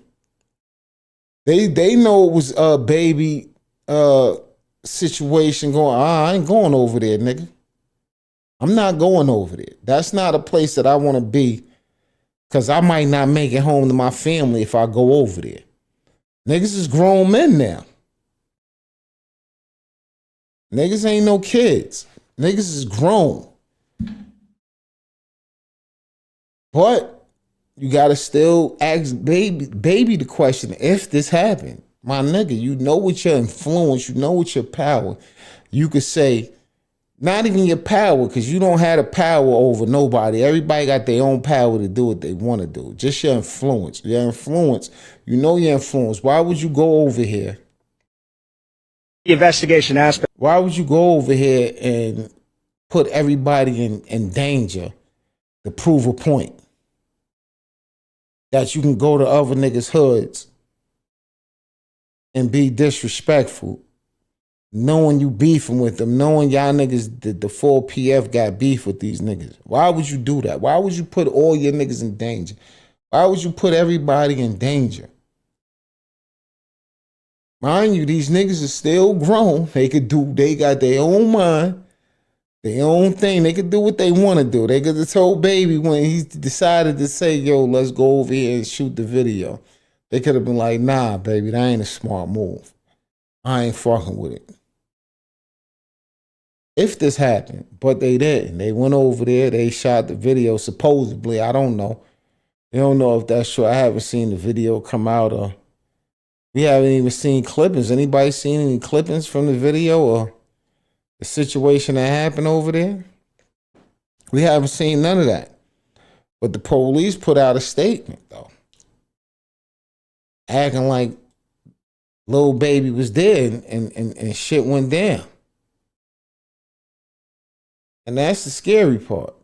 They know it was a Baby situation going, I ain't going over there, nigga. I'm not going over there. That's not a place that I want to be because I might not make it home to my family if I go over there. Niggas is grown men now. Niggas ain't no kids. Niggas is grown. But you gotta still ask baby the question, if this happened, my nigga, you know with your influence, you know with your power, you could say, not even your power, because you don't have the power over nobody. Everybody got their own power to do what they want to do. Just your influence. Your influence, you know your influence. Why would you go over here? The investigation aspect. Why would you go over here and put everybody in danger to prove a point? That you can go to other niggas' hoods and be disrespectful, knowing you beefing with them, knowing y'all niggas, the full PF got beef with these niggas. Why would you do that? Why would you put all your niggas in danger? Why would you put everybody in danger? Mind you, these niggas are still grown. They got their own mind, their own thing. They could do what they want to do. They could have told Baby when he decided to say, yo, let's go over here and shoot the video. They could have been like, nah, baby, that ain't a smart move. I ain't fucking with it. If this happened, but they didn't. They went over there, they shot the video, supposedly. I don't know. They don't know if that's true. I haven't seen the video come out, or we haven't even seen clippings. Anybody seen any clippings from the video or the situation that happened over there? We haven't seen none of that. But the police put out a statement, though, acting like Lil Baby was there and shit went down. And that's the scary part.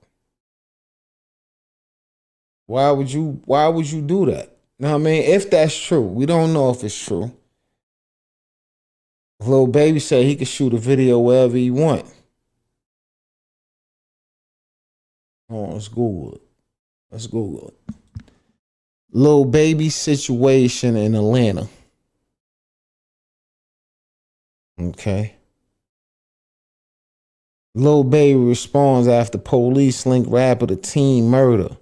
Why would you do that? You know what I mean? If that's true, we don't know if it's true. Lil Baby said he could shoot a video wherever he want. Oh, let's Google it. Lil Baby situation in Atlanta. Okay. Lil Baby responds after police link rapper to teen murder.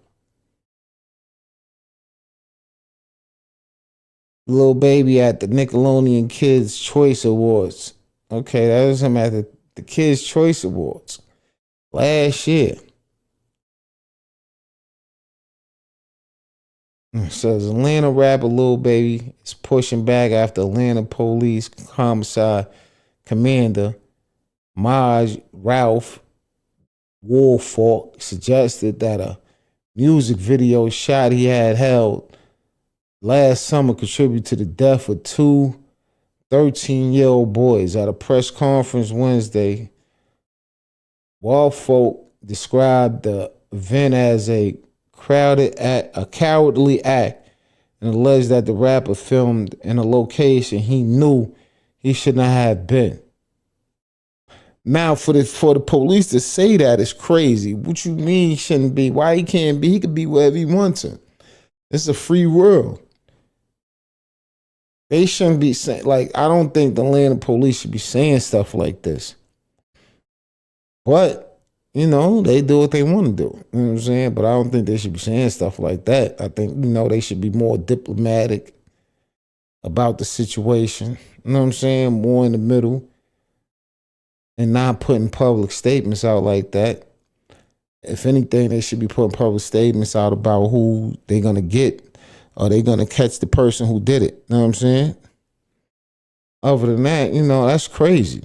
Lil Baby at the Nickelodeon Kids Choice Awards. Okay, that was him at the Kids Choice Awards last year. It says Atlanta rapper Lil Baby is pushing back after Atlanta police homicide commander Maj Ralph Woolfolk suggested that a music video shot he had held last summer contributed to the death of two 13-year-old boys. At a press conference Wednesday, Woolfolk described the event as a cowardly act and alleged that the rapper filmed in a location he knew he should not have been. Now, for the police to say that is crazy. What you mean he shouldn't be? Why he can't be? He could be wherever he wants to. It's a free world. They shouldn't be saying, like, I don't think the Atlanta police should be saying stuff like this. But, you know, they do what they want to do. You know what I'm saying? But I don't think they should be saying stuff like that. I think, you know, they should be more diplomatic about the situation. You know what I'm saying? More in the middle. And not putting public statements out like that. If anything, they should be putting public statements out about who they're going to get, or they're going to catch the person who did it. You know what I'm saying? Other than that, you know, that's crazy.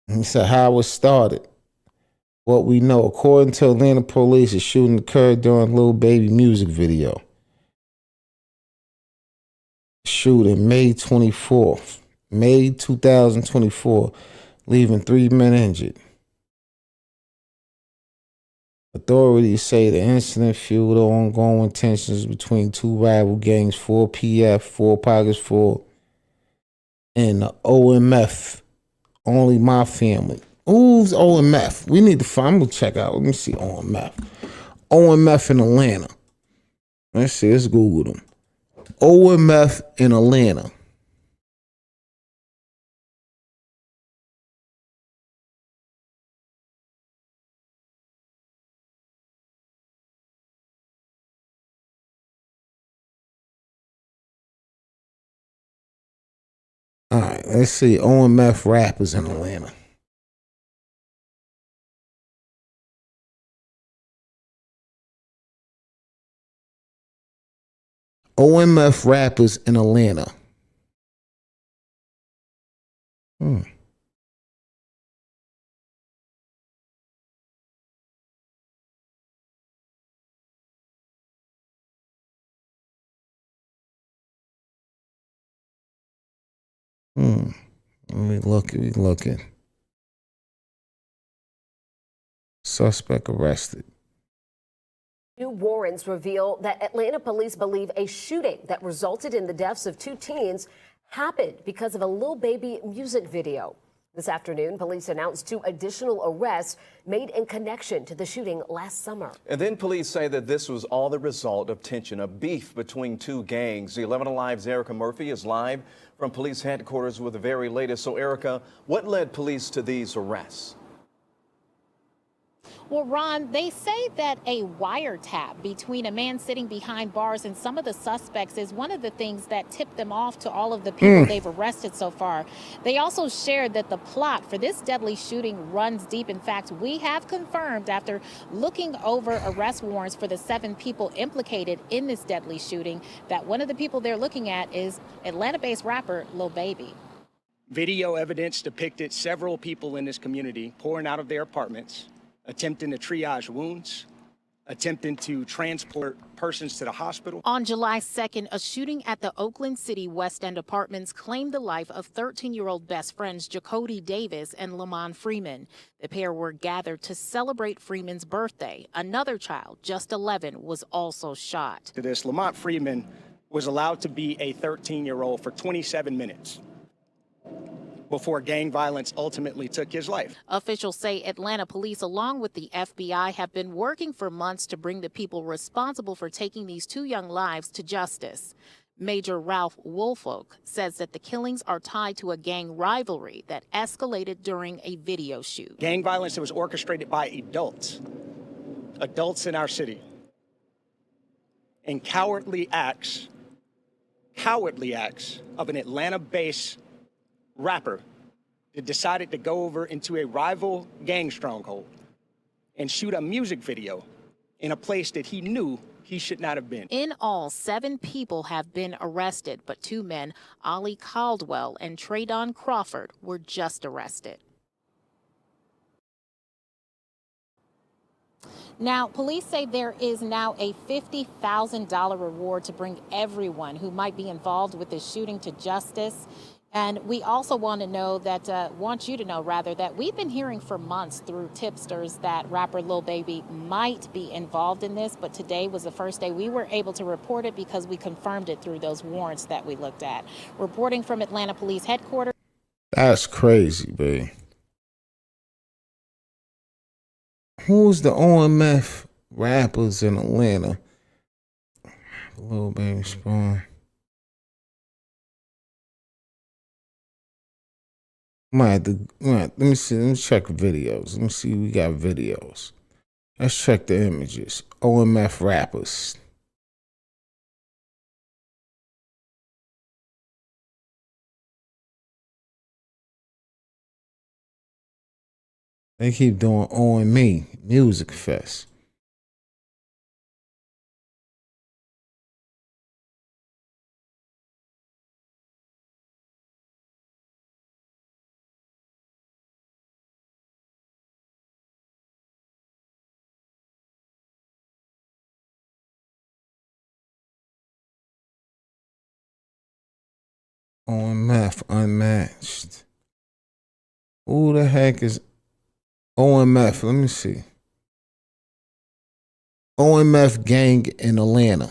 He said how it started. What we know, according to Atlanta police, a shooting occurred during Lil Baby music video. Shooting May 24th, May 2024, leaving 3 men injured. Authorities say the incident fueled the ongoing tensions between two rival gangs, 4PF, 4 Pockets 4, and the OMF, Only My Family. Who's OMF? We need to find, I'm gonna check out, let me see OMF. OMF in Atlanta. Let's see, let's Google them. OMF in Atlanta. All right, let's see. OMF rappers in Atlanta. OMF rappers in Atlanta. Let me looking. Suspect arrested. New warrants reveal that Atlanta police believe a shooting that resulted in the deaths of 2 teens happened because of a Lil Baby music video. This afternoon, police announced 2 additional arrests made in connection to the shooting last summer. And then police say that this was all the result of tension, a beef between 2 gangs. The 11 Alive's Erica Murphy is live from police headquarters with the very latest. So, Erica, what led police to these arrests? Well, Ron, they say that a wiretap between a man sitting behind bars and some of the suspects is one of the things that tipped them off to all of the people they've arrested so far. They also shared that the plot for this deadly shooting runs deep. In fact, we have confirmed after looking over arrest warrants for the 7 people implicated in this deadly shooting that one of the people they're looking at is Atlanta-based rapper Lil Baby. Video evidence depicted several people in this community pouring out of their apartments, attempting to triage wounds, attempting to transport persons to the hospital. On July 2nd, a shooting at the Oakland City West End Apartments claimed the life of 13-year-old best friends Jacody Davis and Lamont Freeman. The pair were gathered to celebrate Freeman's birthday. Another child, just 11, was also shot. To this, Lamont Freeman was allowed to be a 13-year-old for 27 minutes before gang violence ultimately took his life. Officials say Atlanta police, along with the FBI, have been working for months to bring the people responsible for taking these 2 young lives to justice. Major Ralph Woolfolk says that the killings are tied to a gang rivalry that escalated during a video shoot. Gang violence that was orchestrated by adults in our city, and cowardly acts of an Atlanta-based rapper that decided to go over into a rival gang stronghold and shoot a music video in a place that he knew he should not have been. In all, 7 people have been arrested, but 2 men, Ollie Caldwell and Traydon Crawford, were just arrested. Now, police say there is now a $50,000 reward to bring everyone who might be involved with this shooting to justice. And we also want you to know that we've been hearing for months through tipsters that rapper Lil Baby might be involved in this, but today was the first day we were able to report it because we confirmed it through those warrants that we looked at. Reporting from Atlanta Police Headquarters. That's crazy, babe. Who's the OMF rappers in Atlanta? Lil Baby Spawn. Let me see. Let me check videos. Let me see. We got videos. Let's check the images. OMF rappers. They keep doing OME Music Fest. OMF Unmatched. Who the heck is OMF? Let me see. OMF gang in Atlanta.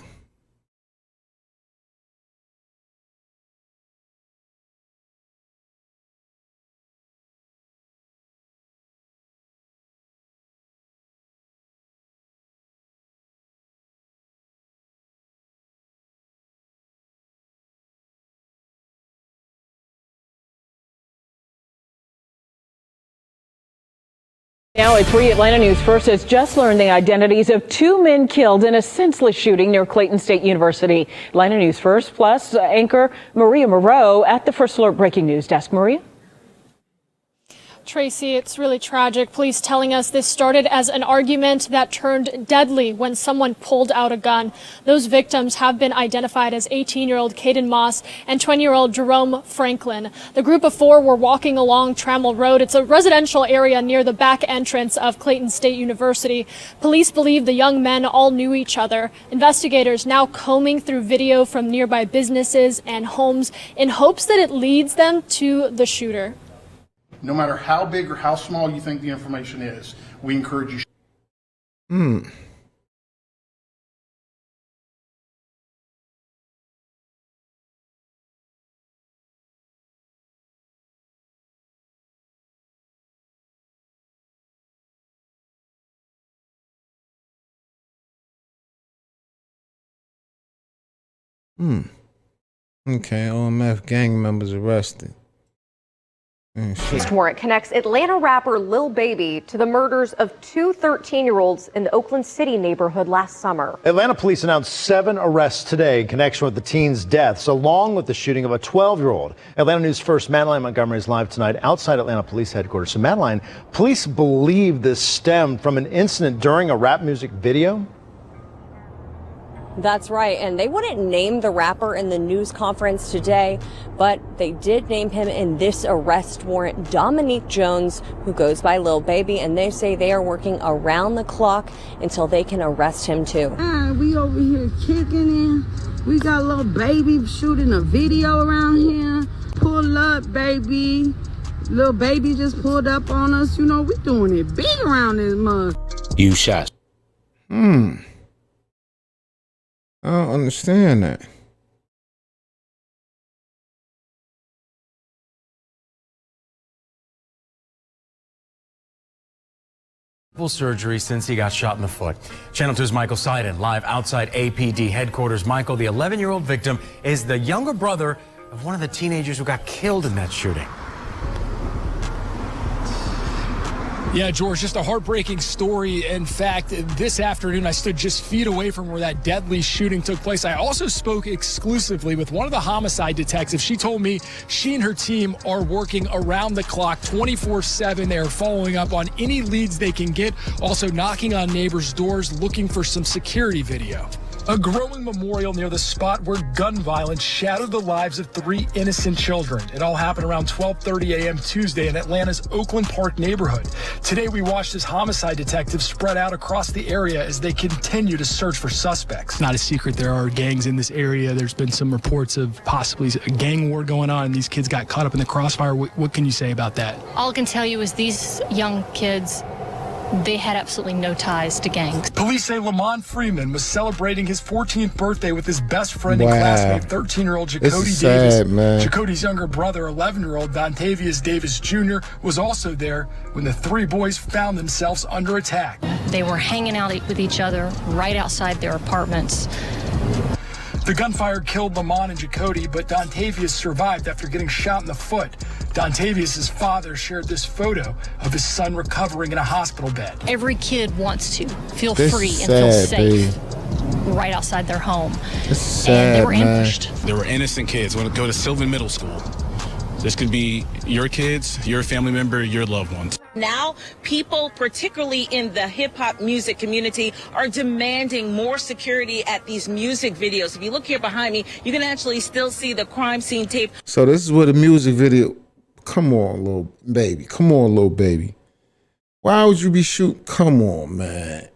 Now at 3, Atlanta News First has just learned the identities of 2 men killed in a senseless shooting near Clayton State University. Atlanta News First Plus anchor Maria Moreau at the First Alert Breaking News Desk. Maria? Tracy, it's really tragic. Police telling us this started as an argument that turned deadly when someone pulled out a gun. Those victims have been identified as 18-year-old Caden Moss and 20-year-old Jerome Franklin. The group of 4 were walking along Trammell Road. It's a residential area near the back entrance of Clayton State University. Police believe the young men all knew each other. Investigators now combing through video from nearby businesses and homes in hopes that it leads them to the shooter. No matter how big or how small you think the information is, we encourage you. Okay, OMF gang members arrested. This warrant connects Atlanta rapper Lil Baby to the murders of 2 13-year-olds in the Oakland City neighborhood last summer. Atlanta police announced 7 arrests today in connection with the teens' deaths, along with the shooting of a 12-year-old. Atlanta News First Madeline Montgomery is live tonight outside Atlanta Police Headquarters. So, Madeline, police believe this stemmed from an incident during a rap music video? That's right, and they wouldn't name the rapper in the news conference today, but they did name him in this arrest warrant, Dominique Jones, who goes by Lil Baby, and they say they are working around the clock until they can arrest him too. We over here kicking it. We got Lil Baby shooting a video around here. Pull up, baby. Lil Baby just pulled up on us. You know, we doing it big around this mug. You shot. I don't understand that. Surgery since he got shot in the foot. Channel 2's Michael Seiden live outside APD headquarters. Michael, the 11-year-old victim, is the younger brother of one of the teenagers who got killed in that shooting. Yeah, George, just a heartbreaking story. In fact, this afternoon, I stood just feet away from where that deadly shooting took place. I also spoke exclusively with one of the homicide detectives. She told me she and her team are working around the clock, 24/7. They are following up on any leads they can get, also knocking on neighbors' doors, looking for some security video. A growing memorial near the spot where gun violence shattered the lives of 3 innocent children. It all happened around 12:30 a.m. Tuesday in Atlanta's Oakland Park neighborhood. Today, we watched as homicide detectives spread out across the area as they continue to search for suspects. Not a secret, there are gangs in this area. There's been some reports of possibly a gang war going on, and these kids got caught up in the crossfire. What can you say about that? All I can tell you is these young kids, they had absolutely no ties to gangs. Police say Lamont Freeman was celebrating his 14th birthday with his best friend and classmate, 13-year-old Jacody Davis. Man. Jacody's younger brother, 11-year-old Dontavius Davis Jr., was also there when the 3 boys found themselves under attack. They were hanging out with each other right outside their apartments. The gunfire killed Lamont and Jacody, but Dontavius survived after getting shot in the foot. Dontavius' father shared this photo of his son recovering in a hospital bed. Every kid wants to feel This free is and feel sad, safe babe. right outside their home. This is And sad, they were man. ambushed. There were innocent kids when go to Sylvan Middle School. This could be your kids, your family member, your loved ones. Now, people, particularly in the hip-hop music community, are demanding more security at these music videos. If you look here behind me, you can actually still see the crime scene tape. So this is where the music video. Come on, little baby. Come on, little baby. Why would you be shooting? Come on, man.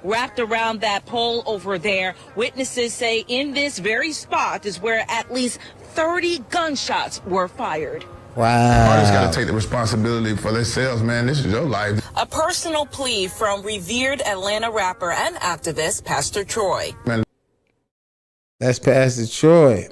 Wrapped around that pole over there, witnesses say in this very spot is where at least 30 gunshots were fired. Wow. Artists got to take the responsibility for themselves, man. This is your life. A personal plea from revered Atlanta rapper and activist Pastor Troy. Man, That's Pastor Troy.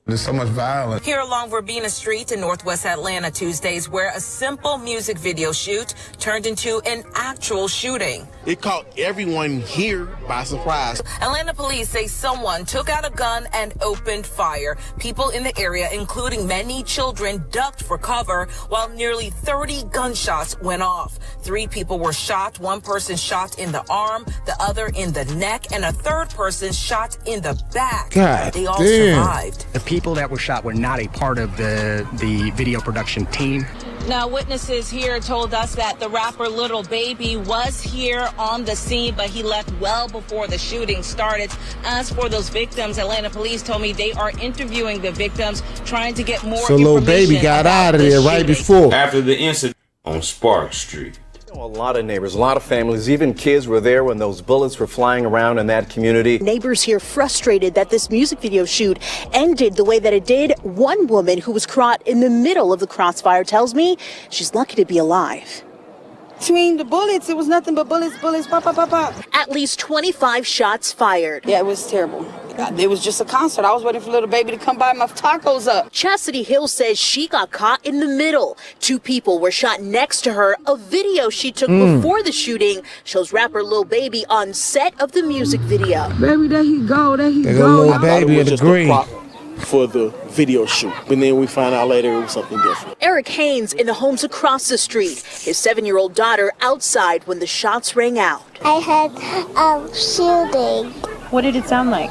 there's so much violence. Here along Verbena Street in Northwest Atlanta Tuesdays, where a simple music video shoot turned into an actual shooting. It caught everyone here by surprise. Atlanta police say someone took out a gun and opened fire. People in the area, including many children, ducked for cover while nearly 30 gunshots went off. 3 people were shot, 1 person shot in the arm, the other in the neck, and a 3rd person shot in the back. God they all damn. survived. The people that were shot were not a part of the video production team. Now, witnesses here told us that the rapper Lil Baby was here on the scene, but he left well before the shooting started. As for those victims, Atlanta police told me they are interviewing the victims, trying to get more So information. Lil Baby got out of about there this right shooting. before. After the incident on Spark Street. A lot of neighbors, a lot of families, even kids were there when those bullets were flying around in that community. Neighbors here frustrated that this music video shoot ended the way that it did. One woman who was caught in the middle of the crossfire tells me she's lucky to be alive. Between the bullets, it was nothing but bullets, pop, pop, pop, pop. At least 25 shots fired. Yeah, it was terrible. It was just a concert. I was waiting for Lil Baby to come by my tacos up. Chastity Hill says she got caught in the middle. 2 people were shot next to her. A video she took before the shooting shows rapper Lil Baby on set of the music video. Baby, there he go, there he There go. go Lil Baby in the green. For the video shoot, and then we find out later it was something different. Eric Haynes in the homes across the street. His 7-year-old daughter outside when the shots rang out. I heard shooting. What did it sound like?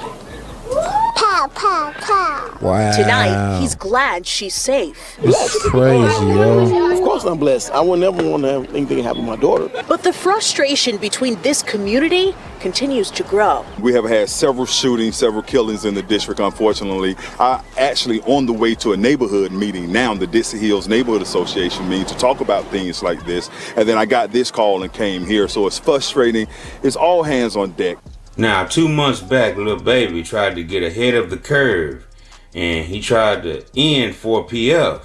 Pow, pow, pow. Wow. Tonight, he's glad she's safe. This is crazy, yo. Of course I'm blessed. I would never want to have anything happen to my daughter. But the frustration between this community continues to grow. We have had several shootings, several killings in the district, unfortunately. I actually on the way to a neighborhood meeting now, the Dixie Hills Neighborhood Association meeting, to talk about things like this. And then I got this call and came here. So it's frustrating. It's all hands on deck. Now, 2 months back, Lil Baby tried to get ahead of the curve, and he tried to end 4PF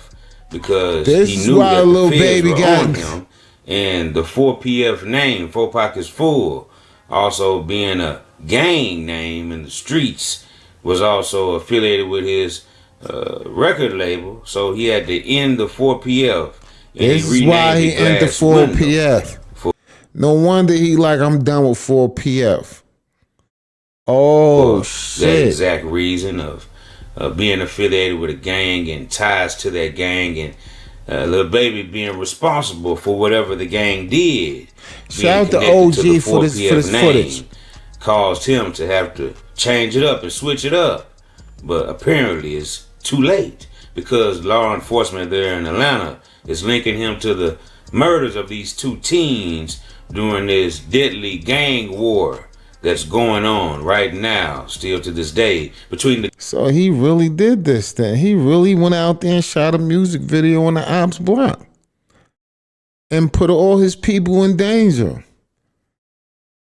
because he knew that the Lil feds Baby were got on him, and the 4PF name, 4 Pockets Full, also being a gang name in the streets, was also affiliated with his record label, so he had to end the 4PF. And This is why he ended the 4PF. No wonder he like, I'm done with 4PF. Oh, shit. That exact reason of being affiliated with a gang and ties to that gang, and Lil Baby being responsible for whatever the gang did. Shout out to OG for this footage. Caused him to have to change it up and switch it up. But apparently it's too late, because law enforcement there in Atlanta is linking him to the murders of these 2 teens during this deadly gang war that's going on right now, still to this day, between the... So he really did this then. He really went out there and shot a music video on the Ops block and put all his people in danger.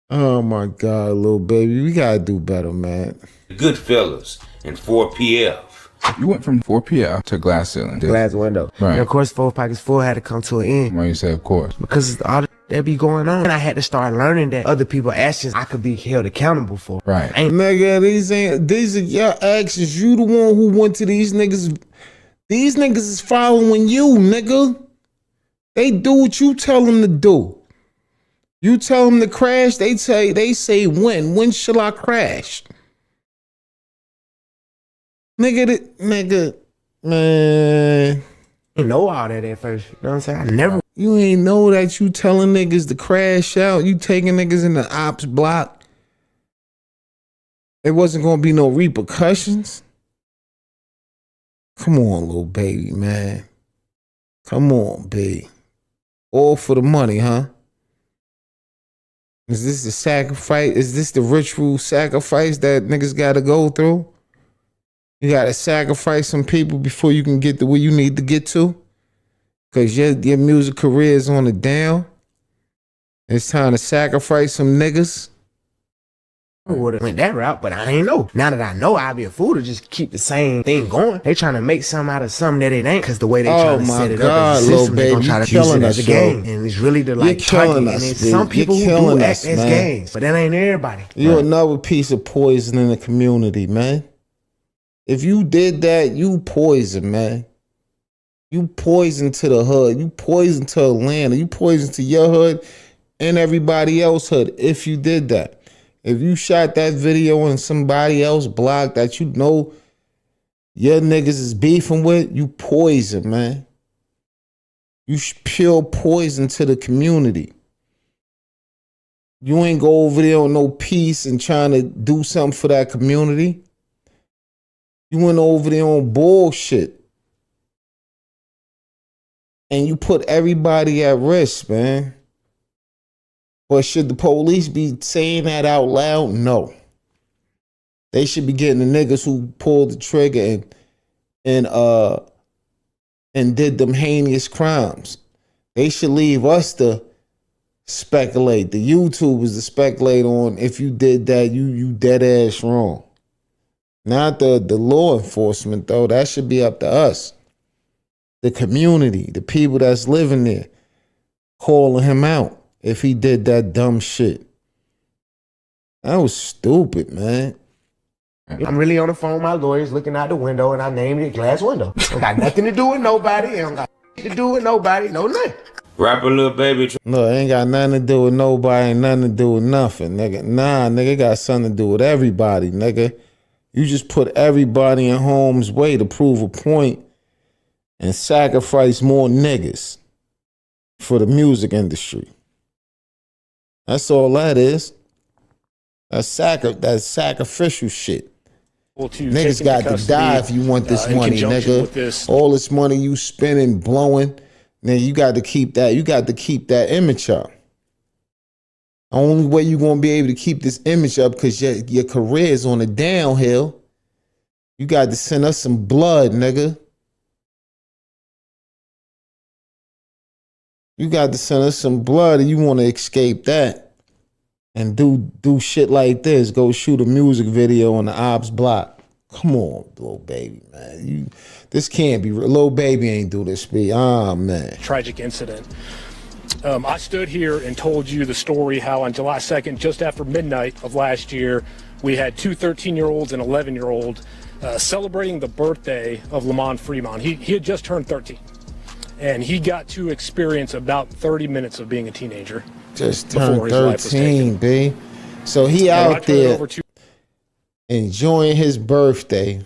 Oh my God, Lil Baby, we gotta do better, man. Goodfellas and 4PF. You went from 4PF to glass ceiling. Glass window. Right. And of course, 4 Pockets 4 had to come to an end. Why you say of course? Because all that be going on. And I had to start learning that other people's actions I could be held accountable for. Right. Nigga, these are your actions. You the one who went to these niggas. These niggas is following you, nigga. They do what you tell them to do. You tell them to crash, they say when? When shall I crash? Nigga, man. I didn't know all that at first. You know what I'm saying? I never. You ain't know that you telling niggas to crash out. You taking niggas in the Ops block. There wasn't gonna be no repercussions. Come on, Lil Baby, man. Come on, B. All for the money, huh? Is this the sacrifice? Is this the ritual sacrifice that niggas gotta go through? You gotta sacrifice some people before you can get to where you need to get to? Cause your music career is on the down. It's time to sacrifice some niggas. I would have went that route, but I ain't know. Now that I know, I'd be a fool to just keep the same thing going. They trying to make something out of something that it ain't, because the way they trying to set it up as a system, they gonna try to use it as a game. And it's really the like target. And it's some people who do act as gangs, but that ain't everybody. You're another piece of poison in the community, man. If you did that, you poison, man. You poison to the hood. You poison to Atlanta. You poison to your hood and everybody else's hood if you did that. If you shot that video on somebody else's block that you know your niggas is beefing with, you poison, man. You pure poison to the community. You ain't go over there on no peace and trying to do something for that community. You went over there on bullshit. And you put everybody at risk, man. But should the police be saying that out loud? No. They should be getting the niggas who pulled the trigger and did them heinous crimes. They should leave us to speculate. The YouTubers to speculate on if you did that, you dead ass wrong. Not the law enforcement, though. That should be up to us. The community, the people that's living there, calling him out if he did that dumb shit. That was stupid, man. I'm really on the phone with my lawyers looking out the window, and I named it Glass Window. It got nothing to do with nobody. It don't got to do with nobody. No nothing. Rapper Lil Baby. No, it ain't got nothing to do with nobody. Ain't nothing to do with nothing, nigga. Nah, nigga, it got something to do with everybody, nigga. You just put everybody in harm's way to prove a point and sacrifice more niggas for the music industry. That's all that is. That's sacrificial shit. Niggas got to die if you want this money, nigga. All this money you spending, blowing, then you got to keep that. You got to keep that image up. The only way you're gonna be able to keep this image up, because your career is on the downhill. You got to send us some blood, nigga. You got to send us some blood, and you want to escape that and do shit like this. Go shoot a music video on the Ops block. Come on, Lil Baby, man. This can't be real. Lil Baby ain't do this, B. Ah, man. Tragic incident. I stood here and told you the story how on July 2nd, just after midnight of last year, we had two 13-year-olds and 11-year-old celebrating the birthday of Lamont Fremont. He had just turned 13. And he got to experience about 30 minutes of being a teenager. Just before turned his life was 13, B. So he Now, when I out turn it there over to- enjoying his birthday.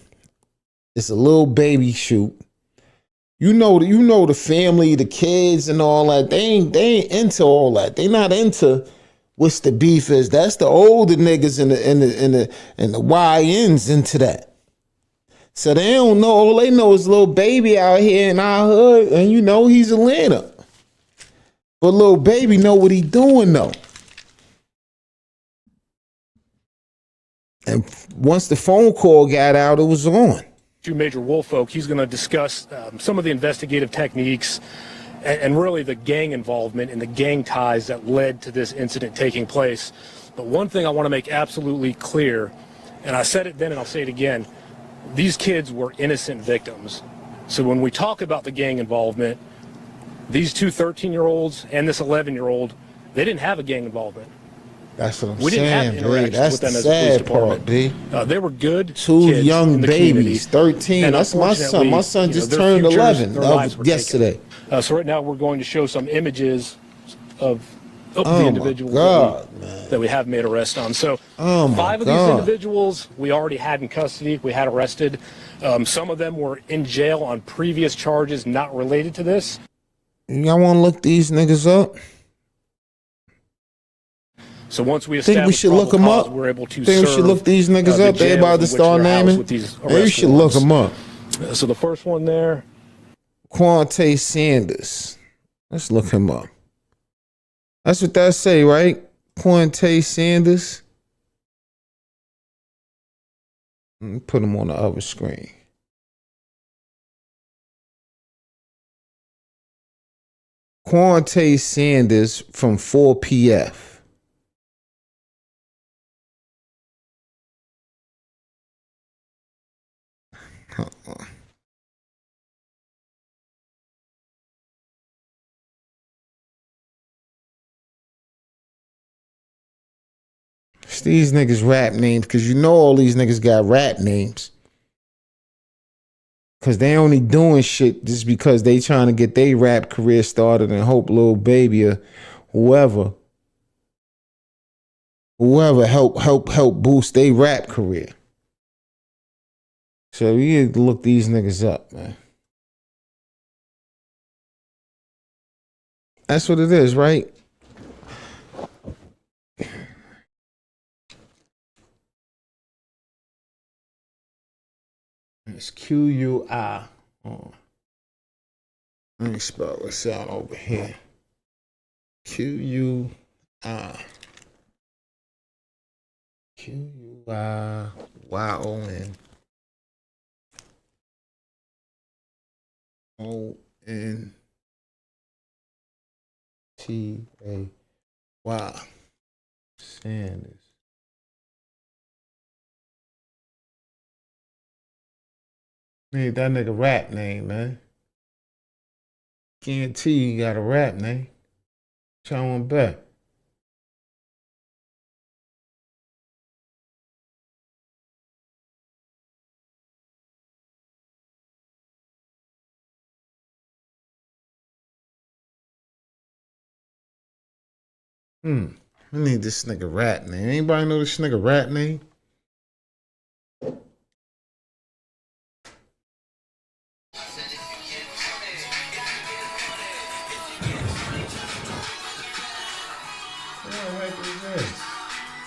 It's a little baby shoot. You know the family, the kids, and all that. They ain't into all that. They not into what's the beef is. That's the older niggas and the YNs into that. So they don't know. All they know is little baby out here in our hood, and you know he's Atlanta. But little baby know what he doing though. And once the phone call got out, it was on. to Major Woolfolk. He's going to discuss some of the investigative techniques and really the gang involvement and the gang ties that led to this incident taking place. But one thing I want to make absolutely clear, and I said it then and I'll say it again, these kids were innocent victims. So when we talk about the gang involvement, these two 13-year-olds and this 11-year-old, they didn't have a gang involvement. That's what I'm We didn't have saying, interactions B. That's with the them as a police sad department. part, B. They were good Two kids young in the babies, community. 13. And That's my son. My son unfortunately, just their turned futures, 11 their lives were yesterday. taken. So right now we're going to show some images of the Oh, individuals my God, that we have made arrest on. So Oh, my 5 of these God. individuals we already had in custody. We had arrested. Some of them were in jail on previous charges not related to this. Y'all want to look these niggas up? So once we Think we establish should look them probable cause, up? we're able to Think we should serve, look these niggas the up? They jails about in to which start they're housed naming? with these Maybe you arrest should look warrants. them up. So the first one there. Quante Sanders. Let's look him up. That's what that say, right? Quante Sanders. Let me put him on the other screen. Quante Sanders from 4PF. It's these niggas rap names, because you know all these niggas got rap names. Because they only doing shit just because they trying to get their rap career started and hope Lil Baby or whoever help boost their rap career. So you need to look these niggas up, man. That's what it is, right? It's QUI. Oh. Let me spell this out over here. QUI. QUIYON. ONTAY. Sanders. Need that nigga rap name, man. Guarantee you got a rap name. Try one back. I need this nigga rap name. Anybody know this nigga rap name?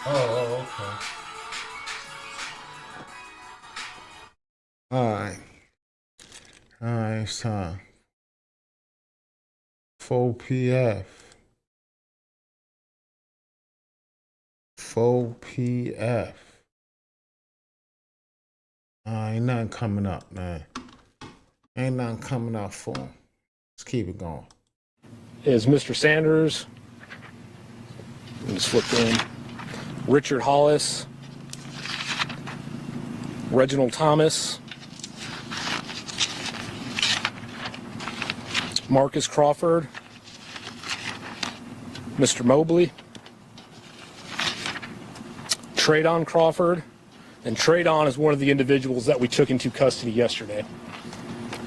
Oh, okay. All right, it's time. 4PF. 4PF. Ain't nothing coming up, man. Ain't nothing coming up for him. Let's keep it going. Is Mr. Sanders. Let me just flip in. Richard Hollis. Reginald Thomas. Marcus Crawford. Mr. Mobley. Tradon Crawford. And Tradon is one of the individuals that we took into custody yesterday.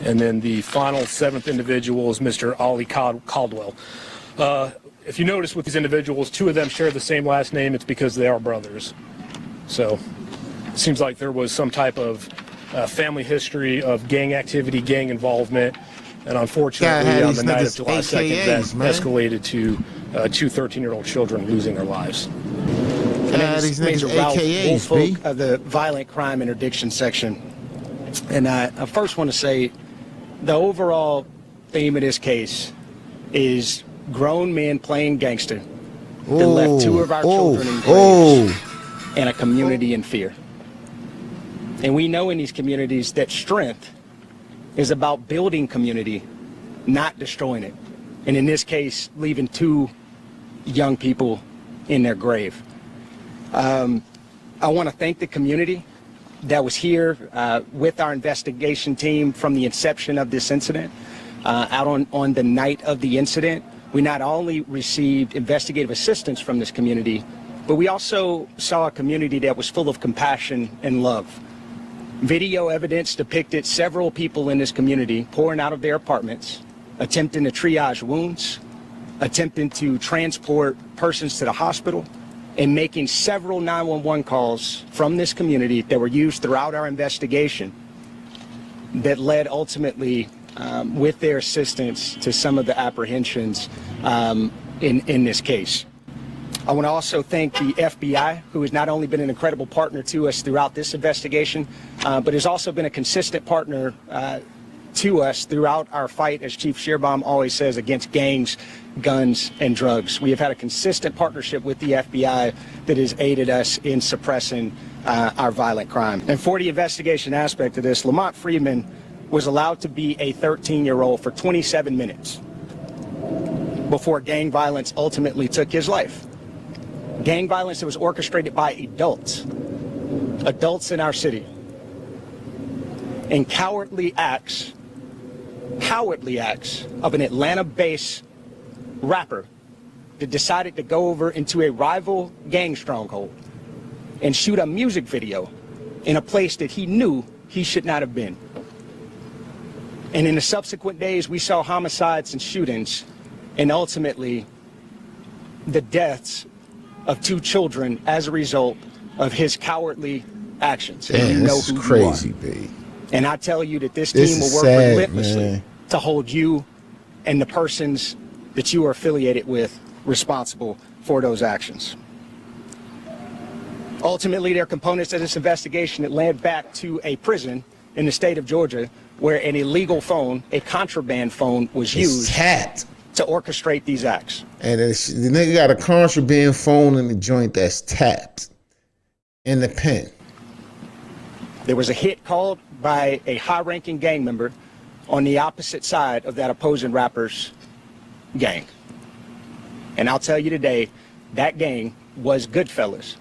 And then the final 7th individual is Mr. Ollie Caldwell. if you notice with these individuals, 2 of them share the same last name, it's because they are brothers. So it seems like there was some type of family history of gang activity, gang involvement, and unfortunately on the night of July 2nd, that escalated to 2 13-year-old children losing their lives. My name is Major Ralph Woolfolk of the Violent Crime Interdiction Section. And I first want to say the overall theme of this case is grown men playing gangster that left 2 of our children in graves and a community in fear. And we know in these communities that strength is about building community, not destroying it. And in this case, leaving 2 young people in their grave. I want to thank the community that was here with our investigation team from the inception of this incident. Out on the night of the incident, we not only received investigative assistance from this community, but we also saw a community that was full of compassion and love. Video evidence depicted several people in this community pouring out of their apartments, attempting to triage wounds, attempting to transport persons to the hospital, and making several 911 calls from this community that were used throughout our investigation that led ultimately, with their assistance, to some of the apprehensions in this case. I want to also thank the FBI, who has not only been an incredible partner to us throughout this investigation, but has also been a consistent partner to us throughout our fight, as Chief Shearbaum always says, against gangs, guns, and drugs. We have had a consistent partnership with the FBI that has aided us in suppressing our violent crime. And for the investigation aspect of this, Lamont Freeman was allowed to be a 13-year-old for 27 minutes before gang violence ultimately took his life. Gang violence that was orchestrated by adults in our city, and cowardly acts of an Atlanta-based rapper that decided to go over into a rival gang stronghold and shoot a music video in a place that he knew he should not have been. And in the subsequent days, we saw homicides and shootings, and ultimately the deaths of 2 children as a result of his cowardly actions. Damn, and you know this who is crazy, you are. B. And I tell you that this This team will is work sad, relentlessly man. to hold you and the persons that you are affiliated with responsible for those actions. Ultimately, there are components of this investigation that led back to a prison in the state of Georgia where an illegal phone, a contraband phone, was used to orchestrate these acts. And the nigga got a contraband phone in the joint that's tapped in the pen. There was a hit called by a high-ranking gang member on the opposite side of that opposing rapper's gang. And I'll tell you today, that gang was Goodfellas.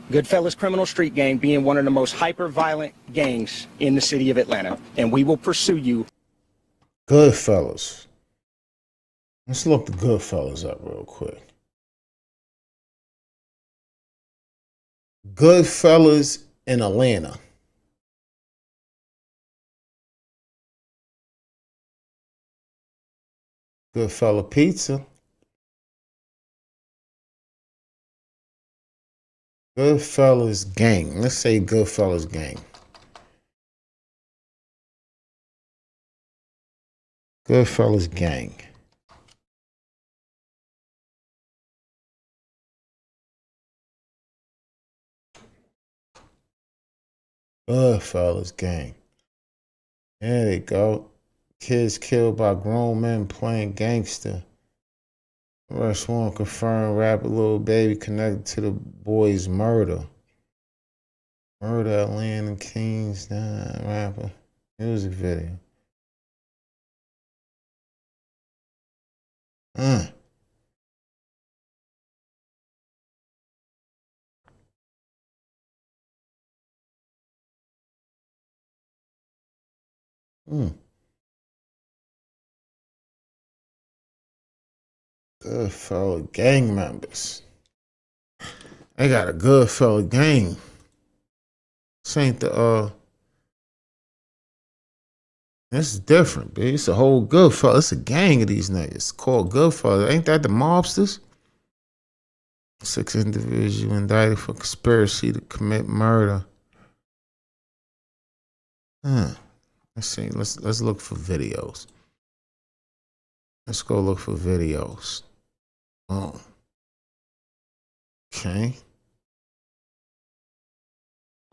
Goodfellas Criminal Street Gang being one of the most hyper-violent gangs in the city of Atlanta. And we will pursue you. Goodfellas. Let's look the Goodfellas up real quick. Goodfellas in Atlanta. Goodfella Pizza. Goodfellas Gang. Let's say Goodfellas Gang. Goodfellas Gang. Goodfellas Gang. There they go. Kids killed by grown men playing gangster. Arrest warrant confirmed rapper Lil Baby connected to the boy's murder. Murder Atlanta Kings, rapper. Music video. Goodfella gang members. They got a Goodfella gang. This ain't the this is different, B. It's a whole Goodfella. It's a gang of these niggas called Goodfella. Ain't that the mobsters? 6 individuals indicted for conspiracy to commit murder. Let's see. Let's look for videos. Let's go look for videos. Oh. Okay.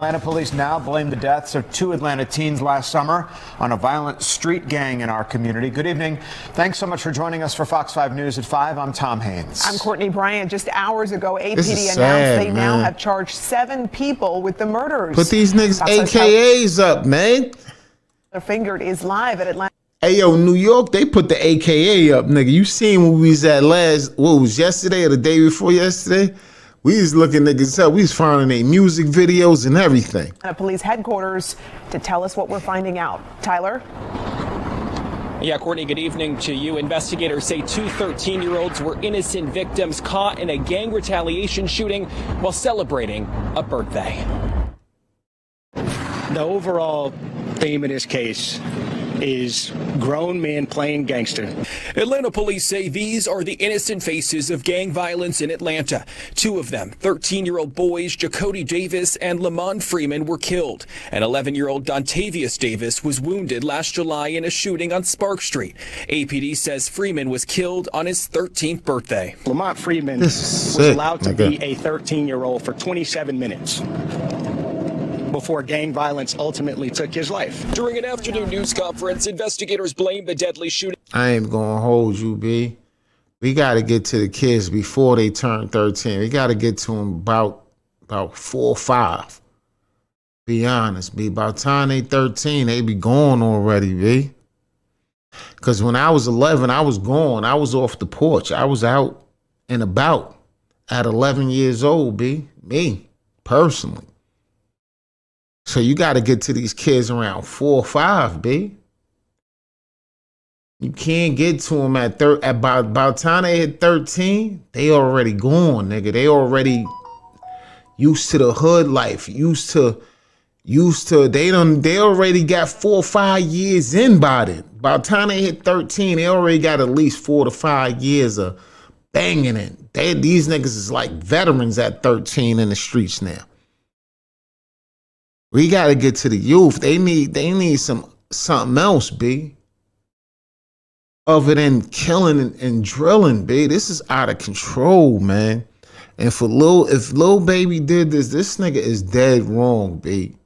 Atlanta police now blame the deaths of 2 Atlanta teens last summer on a violent street gang in our community. Good evening. Thanks so much for joining us for Fox 5 News at 5. I'm Tom Haynes. I'm Courtney Bryant. Just hours ago, This is APD announced sad, they now man. have charged 7 people with the murders. Put these niggas Fox 5's AKAs up, man. Tyler Fingered is live at Atlanta. Hey, yo, New York, they put the AKA up, nigga. You seen when we was at what was yesterday or the day before yesterday? We was looking niggas up. We was finding their music videos and everything. Police headquarters to tell us what we're finding out. Tyler? Yeah, Courtney, good evening to you. Investigators say 2 13-year-olds were innocent victims caught in a gang retaliation shooting while celebrating a birthday. The overall theme of this case is grown men playing gangster. Atlanta police say these are the innocent faces of gang violence in Atlanta. 2 of them, 13-year-old boys Jacody Davis and Lamont Freeman, were killed. And 11-year-old Dontavius Davis was wounded last July in a shooting on Spark Street. APD says Freeman was killed on his 13th birthday. Lamont Freeman was allowed to be a 13-year-old for 27 minutes before gang violence ultimately took his life. During an afternoon news conference, investigators blame the deadly shooting. I ain't gonna hold you, B. We gotta get to the kids before they turn 13. We gotta get to them about 4 or 5. Be honest, B. By the time they 13, they be gone already, B. Because when I was 11, I was gone. I was off the porch. I was out and about at 11 years old, B. Me, personally. So you got to get to these kids around 4 or 5, B. You can't get to them at by the time they hit 13, they already gone, nigga. They already used to the hood life. Used to they already got 4 or 5 years in by it. By the time they hit 13, they already got at least 4 to 5 years of banging it. These niggas is like veterans at 13 in the streets now. We gotta get to the youth. They need something else, B. Other than killing and drilling, B. This is out of control, man. And if Lil Baby did this nigga is dead wrong, B.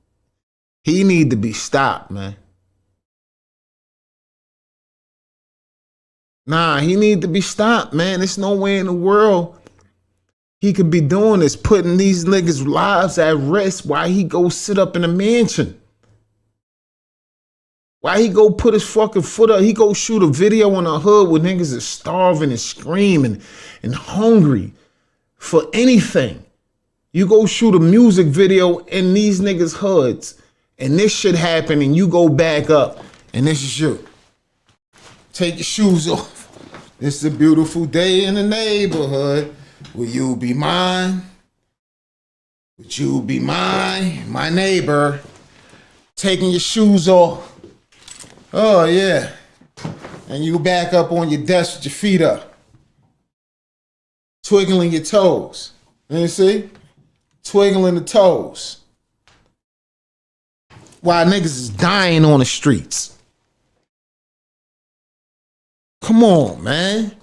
He need to be stopped, man. Nah, he need to be stopped, man. There's no way in the world he could be doing this, putting these niggas' lives at risk while he go sit up in a mansion. Why he go put his fucking foot up? He go shoot a video in the hood where niggas is starving and screaming and hungry for anything. You go shoot a music video in these niggas' hoods and this shit happen and you go back up and this is you. Take your shoes off. It's a beautiful day in the neighborhood. Will you be mine? Would you be mine? My neighbor. Taking your shoes off. Oh, yeah. And you back up on your desk with your feet up. Twiggling your toes. You see? Twiggling the toes. While niggas is dying on the streets. Come on, man.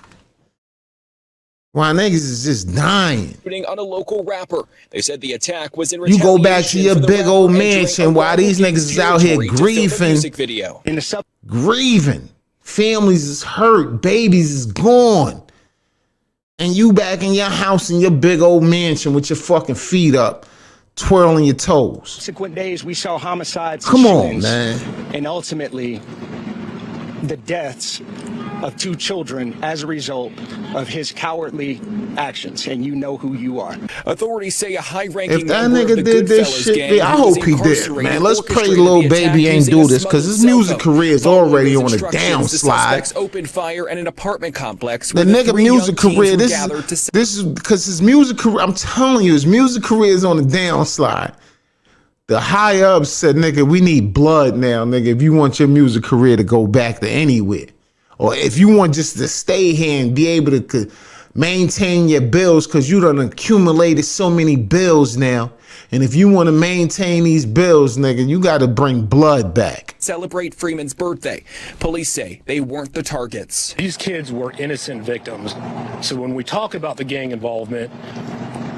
Why niggas is just dying. On a local rapper. They said the attack was in You go back to your big old mansion while these niggas is out here grieving. Grieving. Families is hurt. Babies is gone. And you back in your house in your big old mansion with your fucking feet up, twirling your toes. Subsequent days, we saw homicides. Come on, man. And ultimately, the deaths of 2 children as a result of his cowardly actions, and you know who you are. Authorities say a high-ranking If that member nigga of the did this Goodfellas shit, gang I who was hope he did, incarcerated man. Let's pray orchestrated Lil the Baby attack ain't using do a this, because his smuggled music cell phone. career is Following already his on a instructions, the downslide. suspects opened fire at an apartment complex The where nigga 3 music young teens career, were this gathered to is because his music career, I'm telling you, his music career is on the downslide. The high ups said, nigga, we need blood now, nigga, if you want your music career to go back to anywhere. Or if you want just to stay here and be able to maintain your bills because you done accumulated so many bills now. And if you want to maintain these bills, nigga, you got to bring blood back. Celebrate Freeman's birthday. Police say they weren't the targets. These kids were innocent victims. So when we talk about the gang involvement,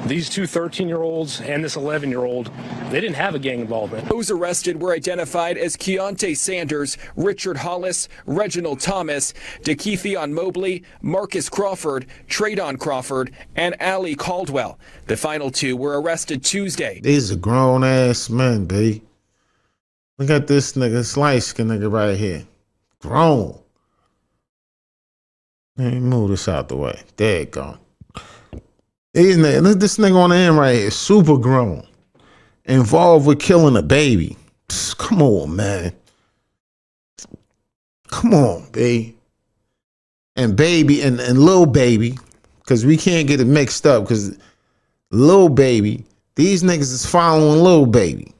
these two 13-year-olds and this 11-year-old, they didn't have a gang involvement. Those arrested were identified as Keontae Sanders, Richard Hollis, Reginald Thomas, DeKeithion Mobley, Marcus Crawford, Tradon Crawford, and Allie Caldwell. The final two were arrested Tuesday. These are grown-ass men, B. Look at this nigga, light-skinned nigga right here. Grown. Let me move this out the way. There it go. These niggas, look at this nigga on the end right here, super grown. Involved with killing a baby. Psst, come on, man. Come on, B. And baby, and little baby, because we can't get it mixed up, because little baby, these niggas is following little baby.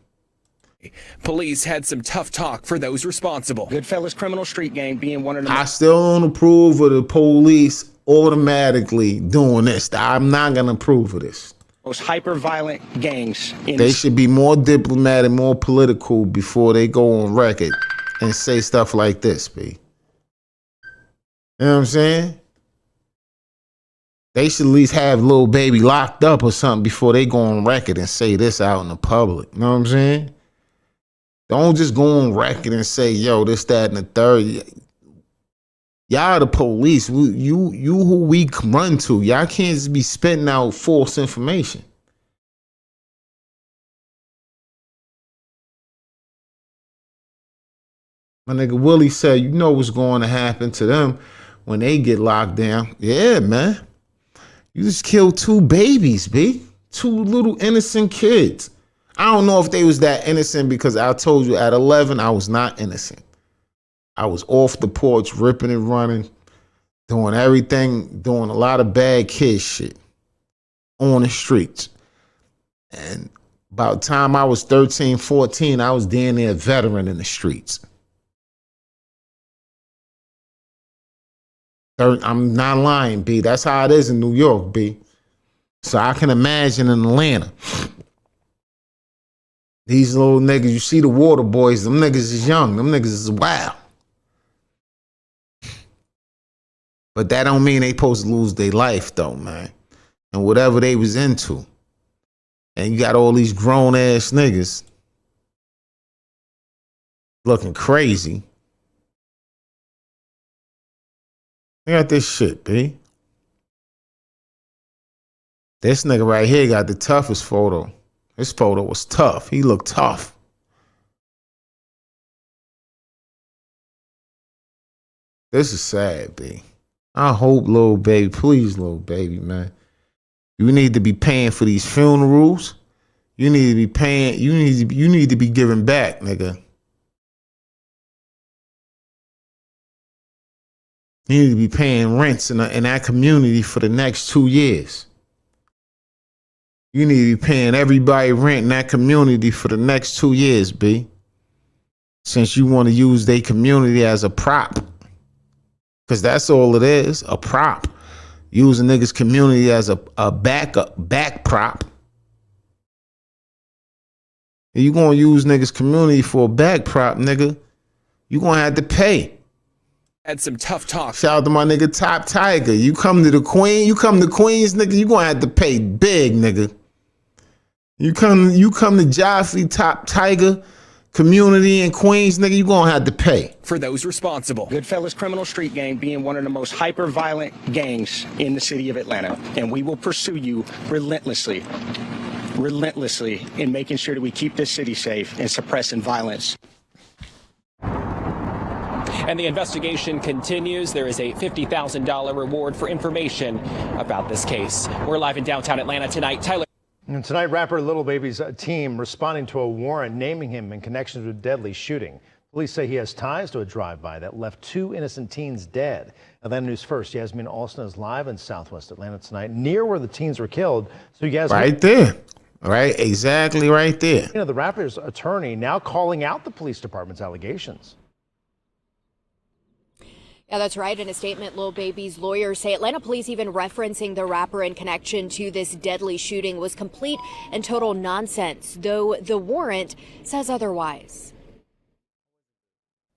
Police had some tough talk for those responsible. Goodfellas criminal street gang being one of the... I still don't approve of the police automatically doing this. I'm not going to approve of this. most hyper-violent gangs. They should be more diplomatic, more political before they go on record and say stuff like this, B. You know what I'm saying? They should at least have Lil Baby locked up or something before they go on record and say this out in the public. You know what I'm saying? Don't just go on record and say, yo, this, that, and the third. Y'all the police. You who we run to. Y'all can't just be spitting out false information. My nigga Willie said, you know what's going to happen to them when they get locked down. Yeah, man. You just killed 2 babies, B. 2 little innocent kids. I don't know if they was that innocent because I told you at 11, I was not innocent. I was off the porch, ripping and running, doing everything, doing a lot of bad kid shit on the streets. And by the time I was 13, 14, I was damn near a veteran in the streets. I'm not lying, B. That's how it is in New York, B. So I can imagine in Atlanta. These little niggas, you see the water boys, them niggas is young. Them niggas is wild. But that don't mean they supposed to lose their life, though, man. And whatever they was into. And you got all these grown-ass niggas looking crazy. Look at this shit, B. This nigga right here got the toughest photo. This photo was tough. He looked tough. This is sad, B. I hope, Lil Baby, please, Lil Baby, man. You need to be paying for these funerals. You need to be paying, you need to be giving back, nigga. You need to be paying rents in that community for the next 2 years. You need to be paying everybody rent in that community for the next 2 years, B. Since you want to use their community as a prop. Because that's all it is, a prop. Using niggas' community as a back prop. If you going to use niggas' community for a back prop, nigga, you going to have to pay. Had some tough talk. Shout out to my nigga Top Tiger. You come to the Queen, you come to Queens, nigga, you going to have to pay big, nigga. You come to Joffrey, Top Tiger, community in Queens, nigga, you gonna have to pay. For those responsible. Goodfellas criminal street gang being one of the most hyper-violent gangs in the city of Atlanta. And we will pursue you relentlessly in making sure that we keep this city safe and suppressing violence. And the investigation continues. There is a $50,000 reward for information about this case. We're live in downtown Atlanta tonight. Tyler. And tonight, rapper Lil Baby's team responding to a warrant naming him in connection to a deadly shooting. Police say he has ties to a drive-by that left 2 innocent teens dead. Atlanta News First, Yasmin Alston is live in Southwest Atlanta tonight, near where the teens were killed. So Yasmin, right there, right, exactly right there. You know, the rapper's attorney now calling out the police department's allegations. Yeah, that's right. In a statement, Lil Baby's lawyers say Atlanta police even referencing the rapper in connection to this deadly shooting was complete and total nonsense, though the warrant says otherwise.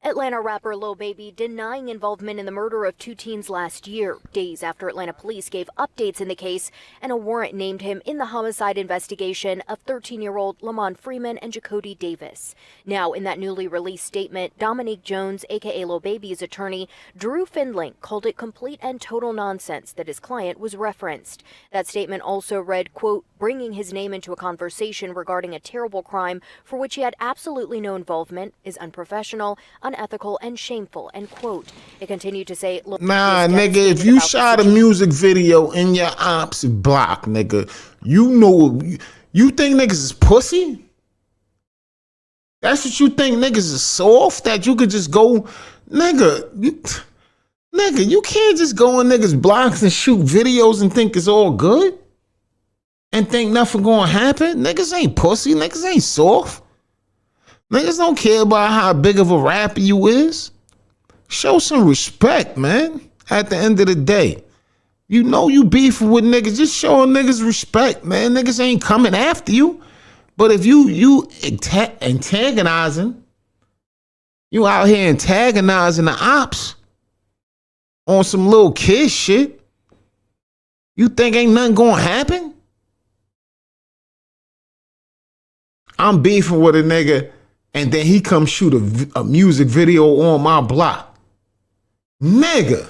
Atlanta rapper Lil Baby denying involvement in the murder of 2 teens last year, days after Atlanta police gave updates in the case and a warrant named him in the homicide investigation of 13-year-old Lamont Freeman and Jacody Davis. Now, in that newly released statement, Dominique Jones, aka Lil Baby's attorney, Drew Findling, called it complete and total nonsense that his client was referenced. That statement also read, quote, bringing his name into a conversation regarding a terrible crime for which he had absolutely no involvement is unprofessional, unethical, and shameful, end quote. It continued to say, nah, nigga, if you shot a music video in your ops block, nigga, you know, you think niggas is pussy? That's what you think niggas is soft? That you could just go, nigga, you can't just go on niggas' blocks and shoot videos and think it's all good? And think nothing gonna happen? Niggas ain't pussy, niggas ain't soft. Niggas don't care about how big of a rapper you is. Show some respect, man. At the end of the day, you know you beefing with niggas. Just show niggas respect, man. Niggas ain't coming after you. But if you antagonizing, you out here antagonizing the ops on some little kid shit, you think ain't nothing gonna happen? I'm beefing with a nigga and then he come shoot a music video on my block. Nigga.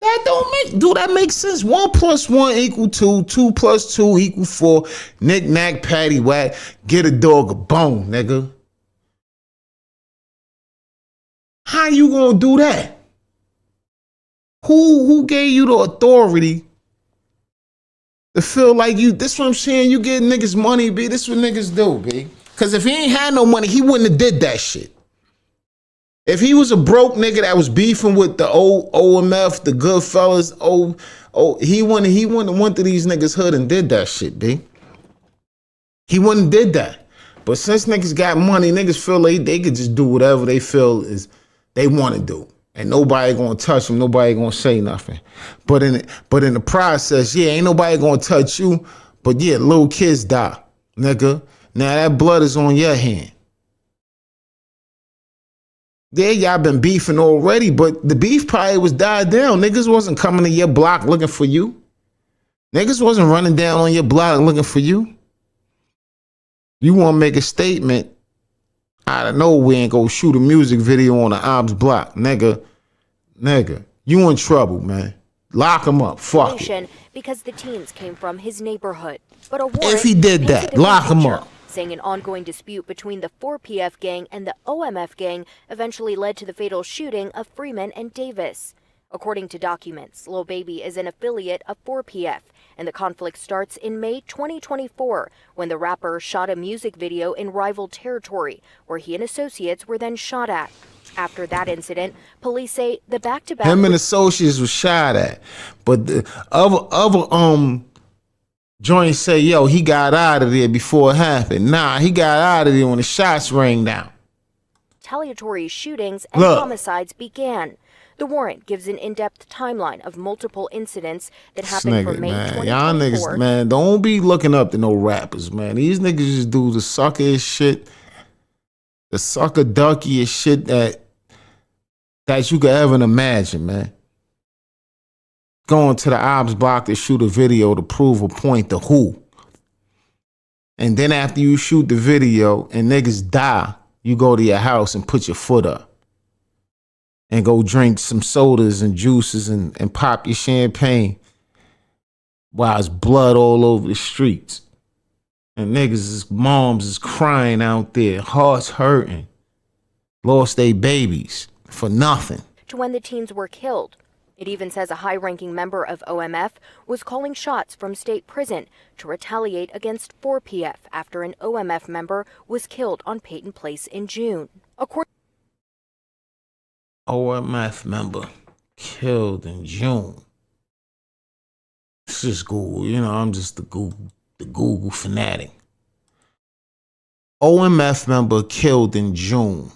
That don't that make sense? 1 + 1 = 2, 2 + 2 = 4. Knick knack, patty whack, get a dog a bone, nigga. How you gonna do that? Who gave you the authority to feel like you? This what I'm saying. You get niggas money, B. This what niggas do, B. Cause if he ain't had no money, he wouldn't have did that shit. If he was a broke nigga that was beefing with the old OMF, the Goodfellas, he wouldn't have went to these niggas' hood and did that shit, B. He wouldn't have did that. But since niggas got money, niggas feel like they could just do whatever they feel is they want to do. And nobody gonna touch them, nobody gonna say nothing. But in the process, yeah, ain't nobody gonna touch you. But yeah, little kids die, nigga. Now that blood is on your hand. Yeah, y'all been beefing already, but the beef probably was died down. Niggas wasn't coming to your block looking for you. Niggas wasn't running down on your block looking for you. You wanna make a statement out of nowhere and go shoot a music video on the ops block, nigga, you in trouble, man. Lock him up. Fuck it. Because the teens came from his neighborhood. But a warrant if he did that, lock him up. Saying an ongoing dispute between the 4PF gang and the OMF gang eventually led to the fatal shooting of Freeman and Davis. According to documents, Lil Baby is an affiliate of 4PF, and the conflict starts in May 2024 when the rapper shot a music video in rival territory where he and associates were then shot at. After that incident, police say the back-to-back... Him and associates was shot at, but the other joints say, yo, he got out of there before it happened. Nah, he got out of there when the shots rang down. Retaliatory shootings and homicides began. The warrant gives an in-depth timeline of multiple incidents that happened from May 2024. Y'all niggas, man, don't be looking up to no rappers, man. These niggas just do the suckiest shit, the sucker duckiest shit that you could ever imagine, man. Going to the ops block to shoot a video to prove a point to who. And then after you shoot the video and niggas die, you go to your house and put your foot up. And go drink some sodas and juices and pop your champagne while it's blood all over the streets. And niggas' moms is crying out there, hearts hurting, lost their babies for nothing. To when the teens were killed. It even says a high-ranking member of OMF was calling shots from state prison to retaliate against 4PF after an OMF member was killed on Peyton Place in June. OMF member killed in June. It's just Google, you know, I'm just the Google fanatic. OMF member killed in June.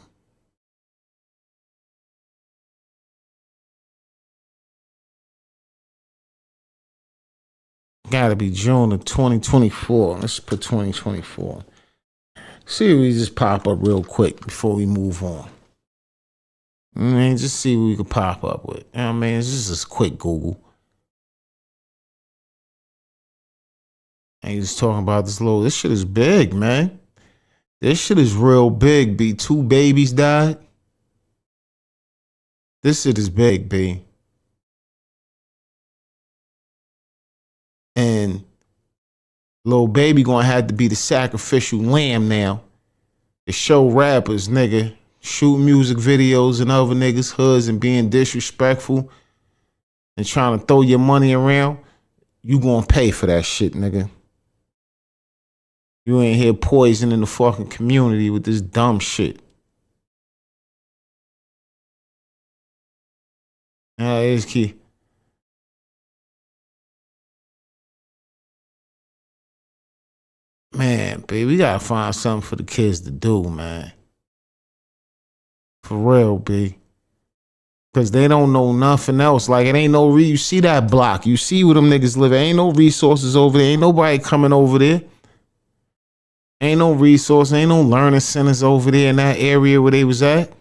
Gotta be June of 2024. Let's put 2024. See if we just pop up real quick before we move on. I mean, just see what we could pop up with. You know what I mean? It's just a quick Google. And he's talking about this shit is big, man. This shit is real big, B. 2 babies died. This shit is big, B. And Lil Baby gonna have to be the sacrificial lamb now to show rappers, nigga, shooting music videos and other niggas' hoods and being disrespectful and trying to throw your money around. You gonna pay for that shit, nigga. You ain't here poisoning the fucking community with this dumb shit. It's key. Man, baby, we gotta find something for the kids to do, man. For real, B. Because they don't know nothing else. Like, it ain't no you see that block. You see where them niggas live. Ain't no resources over there. Ain't nobody coming over there. Ain't no resources. Ain't no learning centers over there in that area where they was at.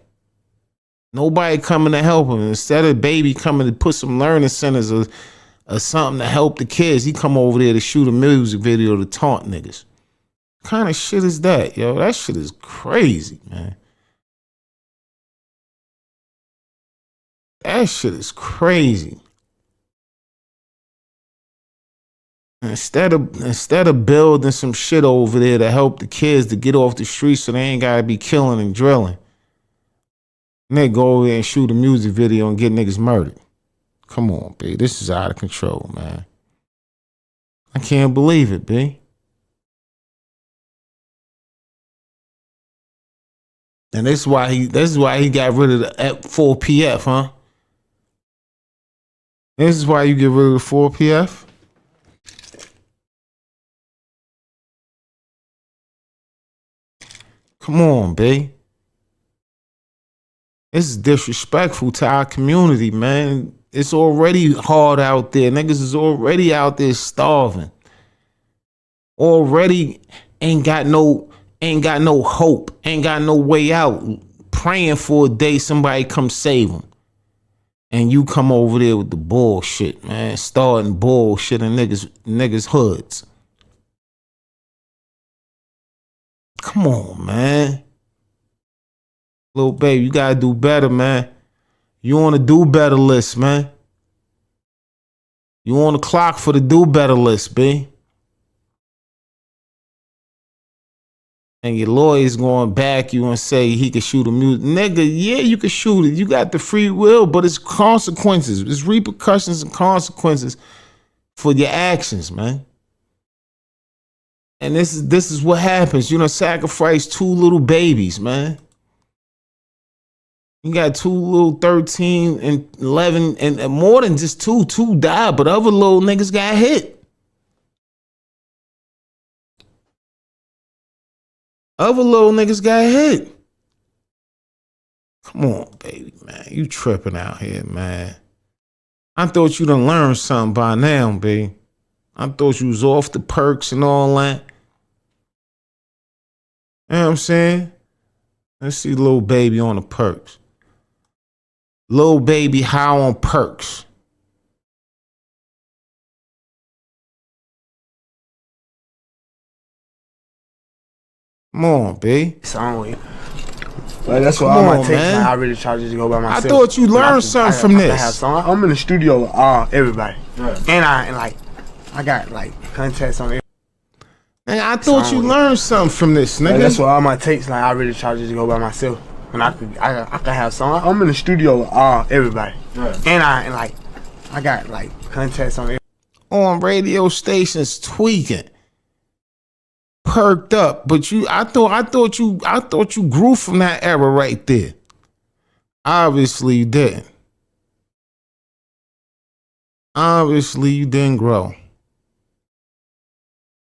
Nobody coming to help them. Instead of Baby coming to put some learning centers or something to help the kids, he come over there to shoot a music video to taunt niggas. What kind of shit is that, yo? That shit is crazy, man. That shit is crazy. Instead of building some shit over there to help the kids to get off the streets so they ain't gotta be killing and drilling, nigga go over there and shoot a music video and get niggas murdered. Come on, B. This is out of control, man. I can't believe it, B. And this is why he got rid of the 4PF, huh? This is why you get rid of the 4PF? Come on, B. This is disrespectful to our community, man. It's already hard out there. Niggas is already out there starving. Already ain't got no hope, ain't got no way out. Praying for a day somebody come save them. And you come over there with the bullshit, man. Starting bullshit in niggas hoods. Come on, man. Little baby, you gotta do better, man. You on the do better list, man. You on the clock for the do better list, B. And your lawyer's going back you and say he can shoot a music. Nigga, yeah, you can shoot it. You got the free will, but it's consequences. It's repercussions and consequences for your actions, man. And this is what happens. You know, sacrifice 2 little babies, man. You got 2 little 13 and 11 and more than just 2. 2 died, but other little niggas got hit. Other little niggas got hit. Come on, baby, man. You tripping out here, man. I thought you done learned something by now, B. I thought you was off the perks and all that. You know what I'm saying? Let's see Lil Baby on the perks. Lil Baby high on perks. Come on, B. Song. Like, that's what all my takes. Like, I really try to just go by myself. I thought you learned something from this. I'm in the studio with everybody, right. and I got like contacts on it. Man, I thought you learned something from this, nigga. Like, that's what all my takes. Like, I really try to just go by myself, and I could have songs. I'm in the studio with everybody, right. and I got like contacts on it. On radio stations tweaking. Perked up, but I thought you grew from that era right there. Obviously you didn't. Obviously you didn't grow.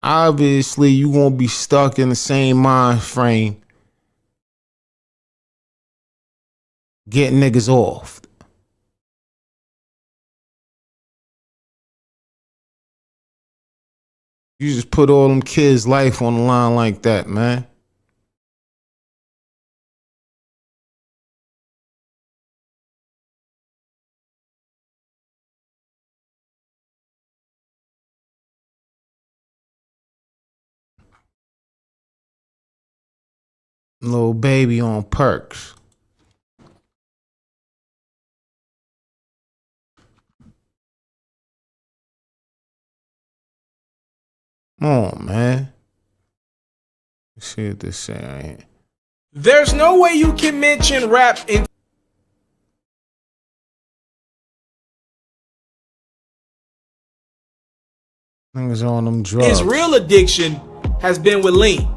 Obviously you gonna be stuck in the same mind frame, getting niggas off. You just put all them kids' life on the line like that, man. Little baby on perks. Come on, man. Let's see what this say right here. There's no way you can mention rap in Niggas on them drugs. his real addiction has been with lean.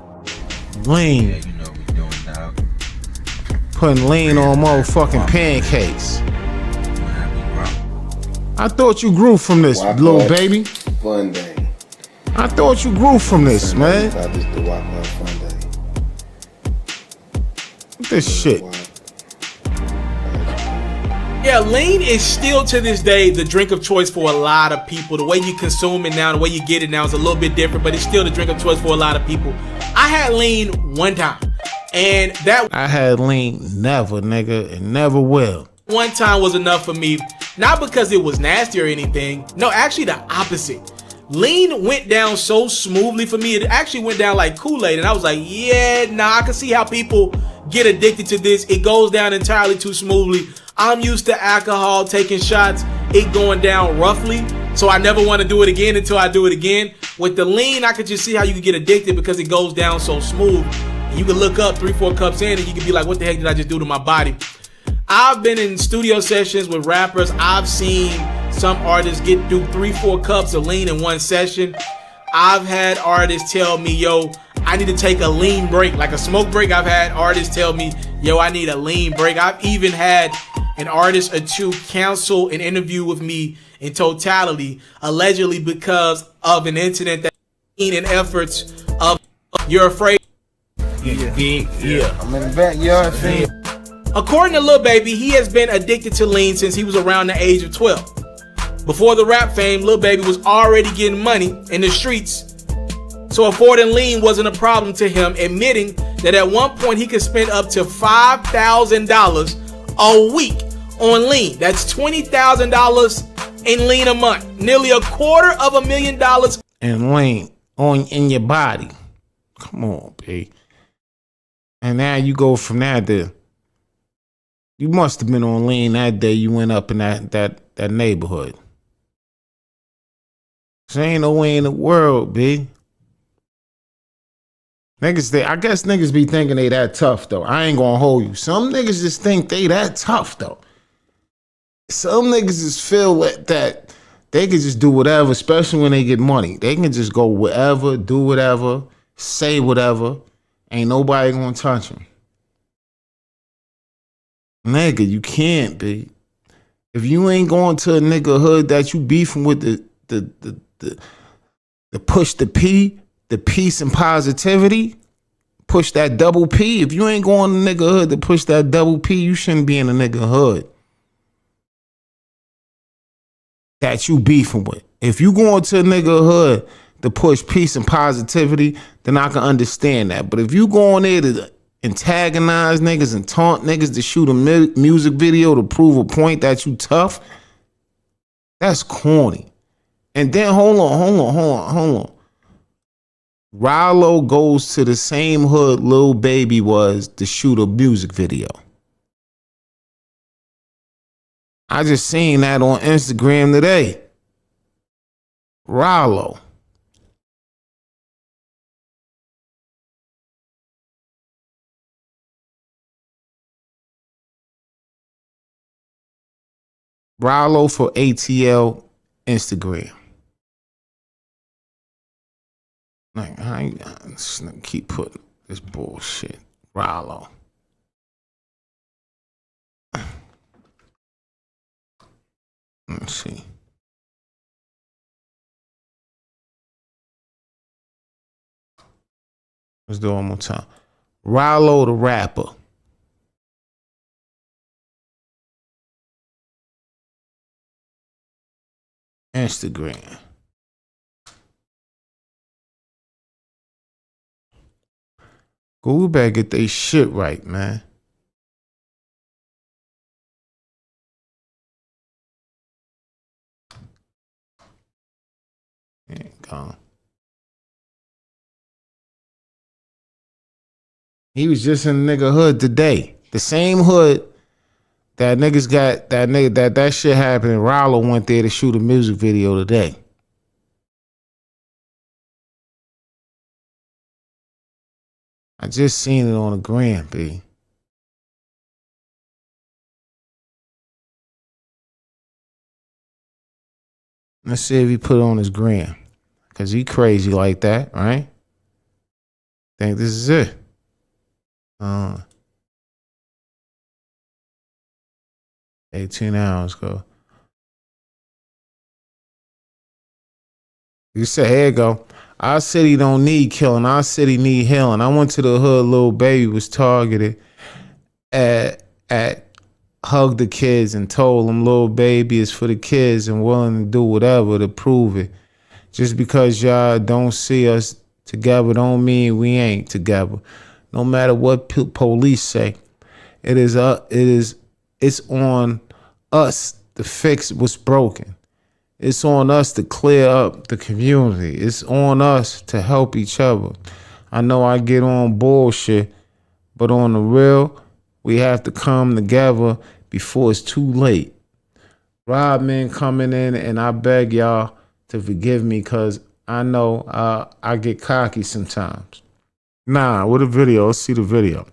Lean. Yeah, you know what we doing now. Putting lean on motherfucking pancakes. I thought you grew from this, little baby. Fun day. I thought you grew from this, man. I just do Wi-Fi fun day. What this shit? Yeah, lean is still to this day the drink of choice for a lot of people. The way you consume it now, the way you get it now is a little bit different, but it's still the drink of choice for a lot of people. I had lean one time, and that I had lean never, nigga, and never will. one time was enough for me. Not because it was nasty or anything. No, actually the opposite. Lean went down so smoothly for me. It actually went down like Kool-Aid, and I was like, yeah, nah, I can see how people get addicted to this. It goes down entirely too smoothly. I'm used to alcohol, taking shots, it going down roughly, so I never want to do it again until I do it again. With the lean, I could just see how you can get addicted because it goes down so smooth. You can look up 3-4 cups in and you can be like, what the heck did I just do to my body? I've been in studio sessions with rappers. I've seen some artists get through 3-4 cups of lean in one session. I've had artists tell me, yo, I need to take a lean break, like a smoke break. I've had artists tell me, yo, I need a lean break. I've even had an artist or two cancel an interview with me in totality, allegedly because of an incident that in efforts of you're afraid. Yeah. I'm in the backyard. According to Lil Baby, he has been addicted to lean since he was around the age of 12. Before the rap fame, Lil Baby was already getting money in the streets, so affording lean wasn't a problem to him, admitting that at one point he could spend up to $5,000 a week on lean. That's $20,000 in lean a month, nearly $250,000 and lean in your body. Come on, B. And now you go from that to, you must have been on lean that day you went up in that neighborhood. There ain't no way in the world, B. Niggas, I guess niggas be thinking they that tough, though. I ain't gonna hold you. Some niggas just think they that tough, though. Some niggas just feel that they can just do whatever, especially when they get money. They can just go wherever, do whatever, say whatever. Ain't nobody gonna touch them. Nigga, you can't be. If you ain't going to a nigga hood that you beefing with the push the P, the peace and positivity, push that double P. If you ain't going to nigga hood to push that double P, you shouldn't be in a nigga hood that you beefing with. If you going to a nigga hood to push peace and positivity, then I can understand that. But if you going there to antagonize niggas and taunt niggas to shoot a music video to prove a point that you tough, that's corny. And then hold on. Rollo goes to the same hood Lil Baby was to shoot a music video. I just seen that on Instagram today. Rollo. Rollo for ATL Instagram. Like, I just keep putting this bullshit. Rollo. Let's see. Let's do it one more time. Rollo the rapper. Instagram. Google better get they shit right, man. Ain't gone. He was just in the nigga hood today. The same hood that niggas got that shit happened. Rollo went there to shoot a music video today. I just seen it on the gram, B. Let's see if he put it on his gram. Cause he crazy like that, right? Think this is it. 18 hours ago. You say, here you go. Our city don't need killing. Our city need healing. I went to the hood. Little baby was targeted at Hug the Kids and told them little baby is for the kids and willing to do whatever to prove it. Just because y'all don't see us together don't mean we ain't together. No matter what police say, it's on us to fix what's broken. It's on us to clear up the community. It's on us to help each other. I know I get on bullshit, but on the real, we have to come together before it's too late. Rodman coming in, and I beg y'all to forgive me because I know I get cocky sometimes. Nah, with a video. Let's see the video.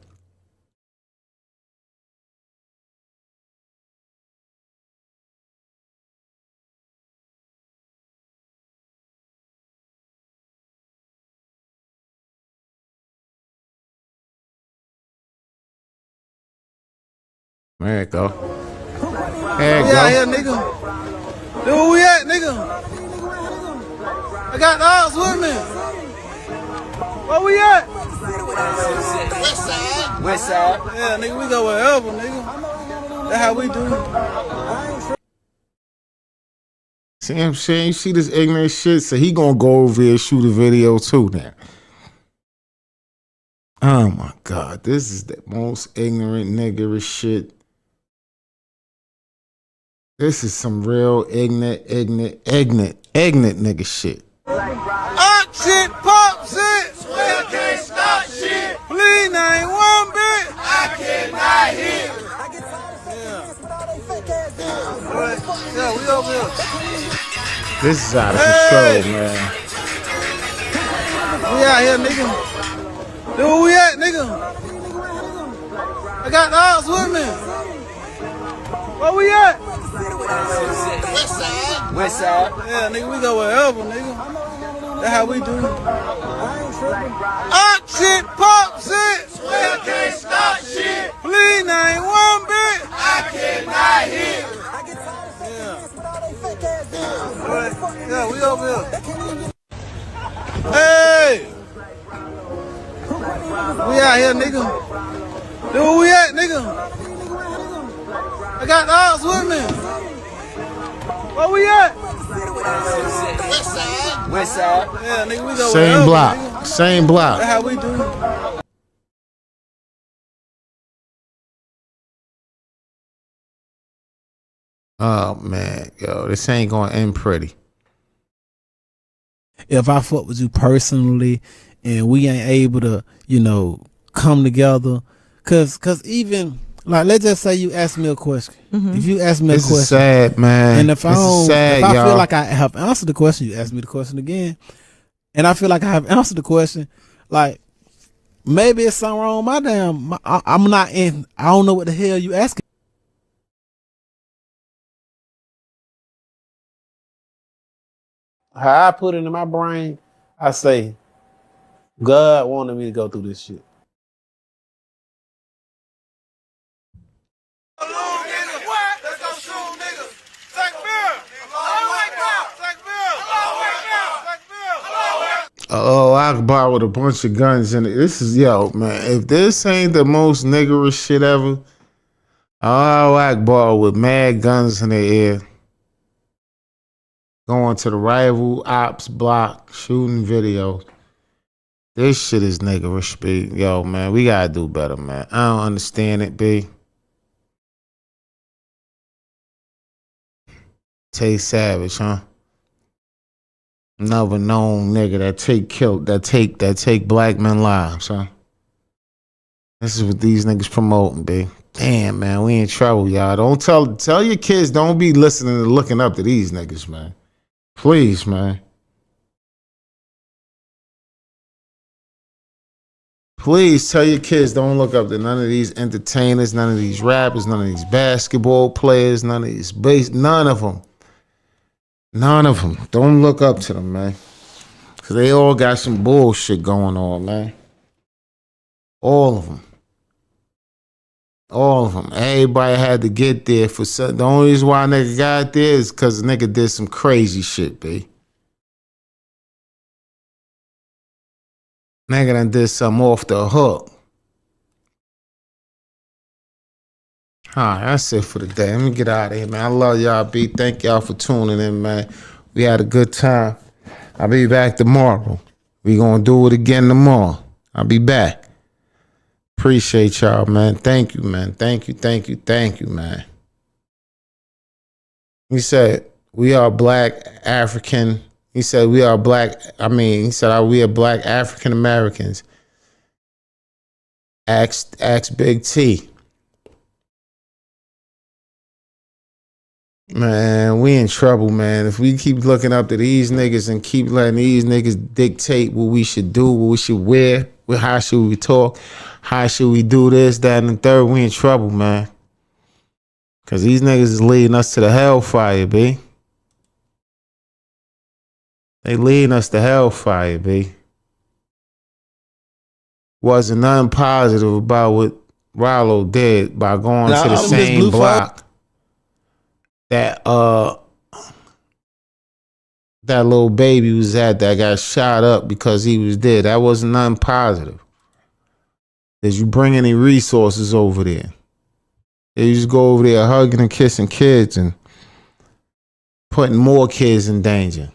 There you go. There you go. Here, nigga. Where we at, nigga? I got the ops with me. Where we at? West side. West side. Yeah, nigga, we go wherever, nigga. That's how we do. See what I'm saying? You see this ignorant shit? So he gonna go over here and shoot a video too now. Oh my God. This is the most ignorant niggerish shit. This is some real ignorant nigga shit. Up shit, pop shit. Swear I can't stop shit. Please, I ain't one bit. I cannot hear. Yeah, we over here. This is out of control, man. We out here, nigga. Where we at, nigga? I got the ops with me. Where we at? West side. West side. Yeah, nigga, we go wherever, nigga. That's how we do. Up shit, pop shit. Swear I can't stop shit. Please, I ain't one bit. I cannot hear. Yeah, we over here. Hey! We out here, nigga. Where we at, nigga? I got the ops with me. Where we at? West side. West side. Yeah, nigga, we go Same wherever, block. nigga. Same block. That's how we do. Oh man, yo, this ain't gonna end pretty. If I fuck with you personally and we ain't able to, you know, come together, cause even like, let's just say you ask me a question. If you ask me a question, This is sad, man. and if I This is don't, sad, if I y'all. feel like I have answered the question, you ask me the question again, and I feel like I have answered the question, like maybe it's something wrong with I'm not in. I don't know what the hell you asking. How I put it in my brain, I say, God wanted me to go through this shit. Oh, Akbar with a bunch of guns in it. This is, yo, man, if this ain't the most niggerish shit ever, oh, Akbar with mad guns in the air, going to the rival ops block, shooting videos. This shit is niggerish, B. Yo, man, we gotta do better, man. I don't understand it, B. Tay Savage, huh? Never known nigga that take black men lives, huh? This is what these niggas promoting, B. Damn, man, we in trouble, y'all. Don't tell your kids, don't be listening and looking up to these niggas, man. Please, man. Please tell your kids don't look up to none of these entertainers, none of these rappers, none of these basketball players, none of these none of them. None of them. Don't look up to them, man. Because they all got some bullshit going on, man. All of them. All of them. Everybody had to get there for something. The only reason why a nigga got there is because a nigga did some crazy shit, B. Nigga done did something off the hook. All right, that's it for the day. Let me get out of here, man. I love y'all, B. Thank y'all for tuning in, man. We had a good time. I'll be back tomorrow. We gonna do it again tomorrow. I'll be back. Appreciate y'all, man. Thank you, man. Thank you, man. He said, we are black African. He said, we are black. He said, we are black African Americans. Ask Big T. Man, we in trouble, man. If we keep looking up to these niggas and keep letting these niggas dictate what we should do, what we should wear, how should we talk, how should we do this, that, and the third, we in trouble, man. Because these niggas is leading us to the hellfire, B. They leading us to hellfire, B. Wasn't nothing positive about what Rollo did by going to the same block that little baby was at that got shot up because he was dead. That wasn't nothing positive. Did you bring any resources over there? Did you just go over there hugging and kissing kids and putting more kids in danger?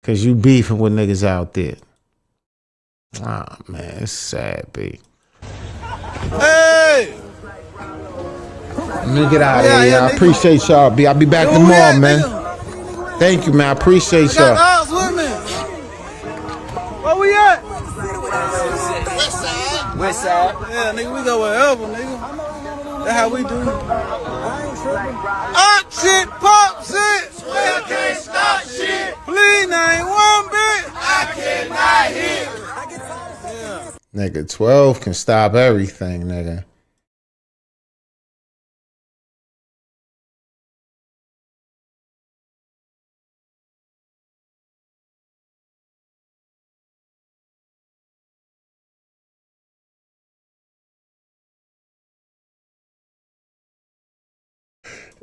Because you beefing with niggas out there. Ah, man, it's sad, B. Hey! Let me get out of here, y'all. I appreciate y'all, B. I'll be back tomorrow, man. Thank you, man. I appreciate y'all. Got with me. Where we at? West side. Yeah, nigga, we go wherever, nigga. That's how we do. Up shit, pop shit. Swear I can't stop shit. Please, I ain't one bit. I cannot hear. Nigga, 12 can stop everything, nigga.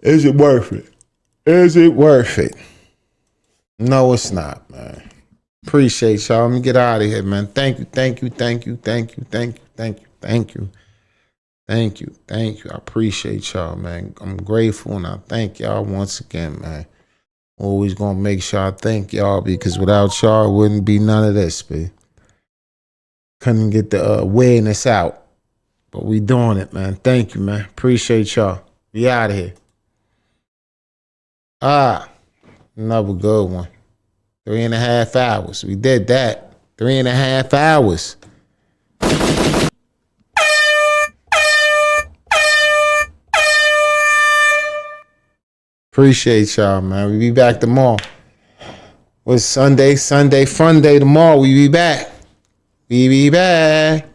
Is it worth it? Is it worth it? No, it's not, man. Appreciate y'all. Let me get out of here, man. Thank you. I appreciate y'all, man. I'm grateful and I thank y'all once again, man. Always gonna make sure I thank y'all because without y'all, it wouldn't be none of this, man. Couldn't get the awareness out. But we doing it, man. Thank you, man. Appreciate y'all. We out of here. Another good one. 3.5 hours. We did that. 3.5 hours. Appreciate y'all, man. We be back tomorrow. What's Sunday? Sunday fun day tomorrow. We be back. We be back.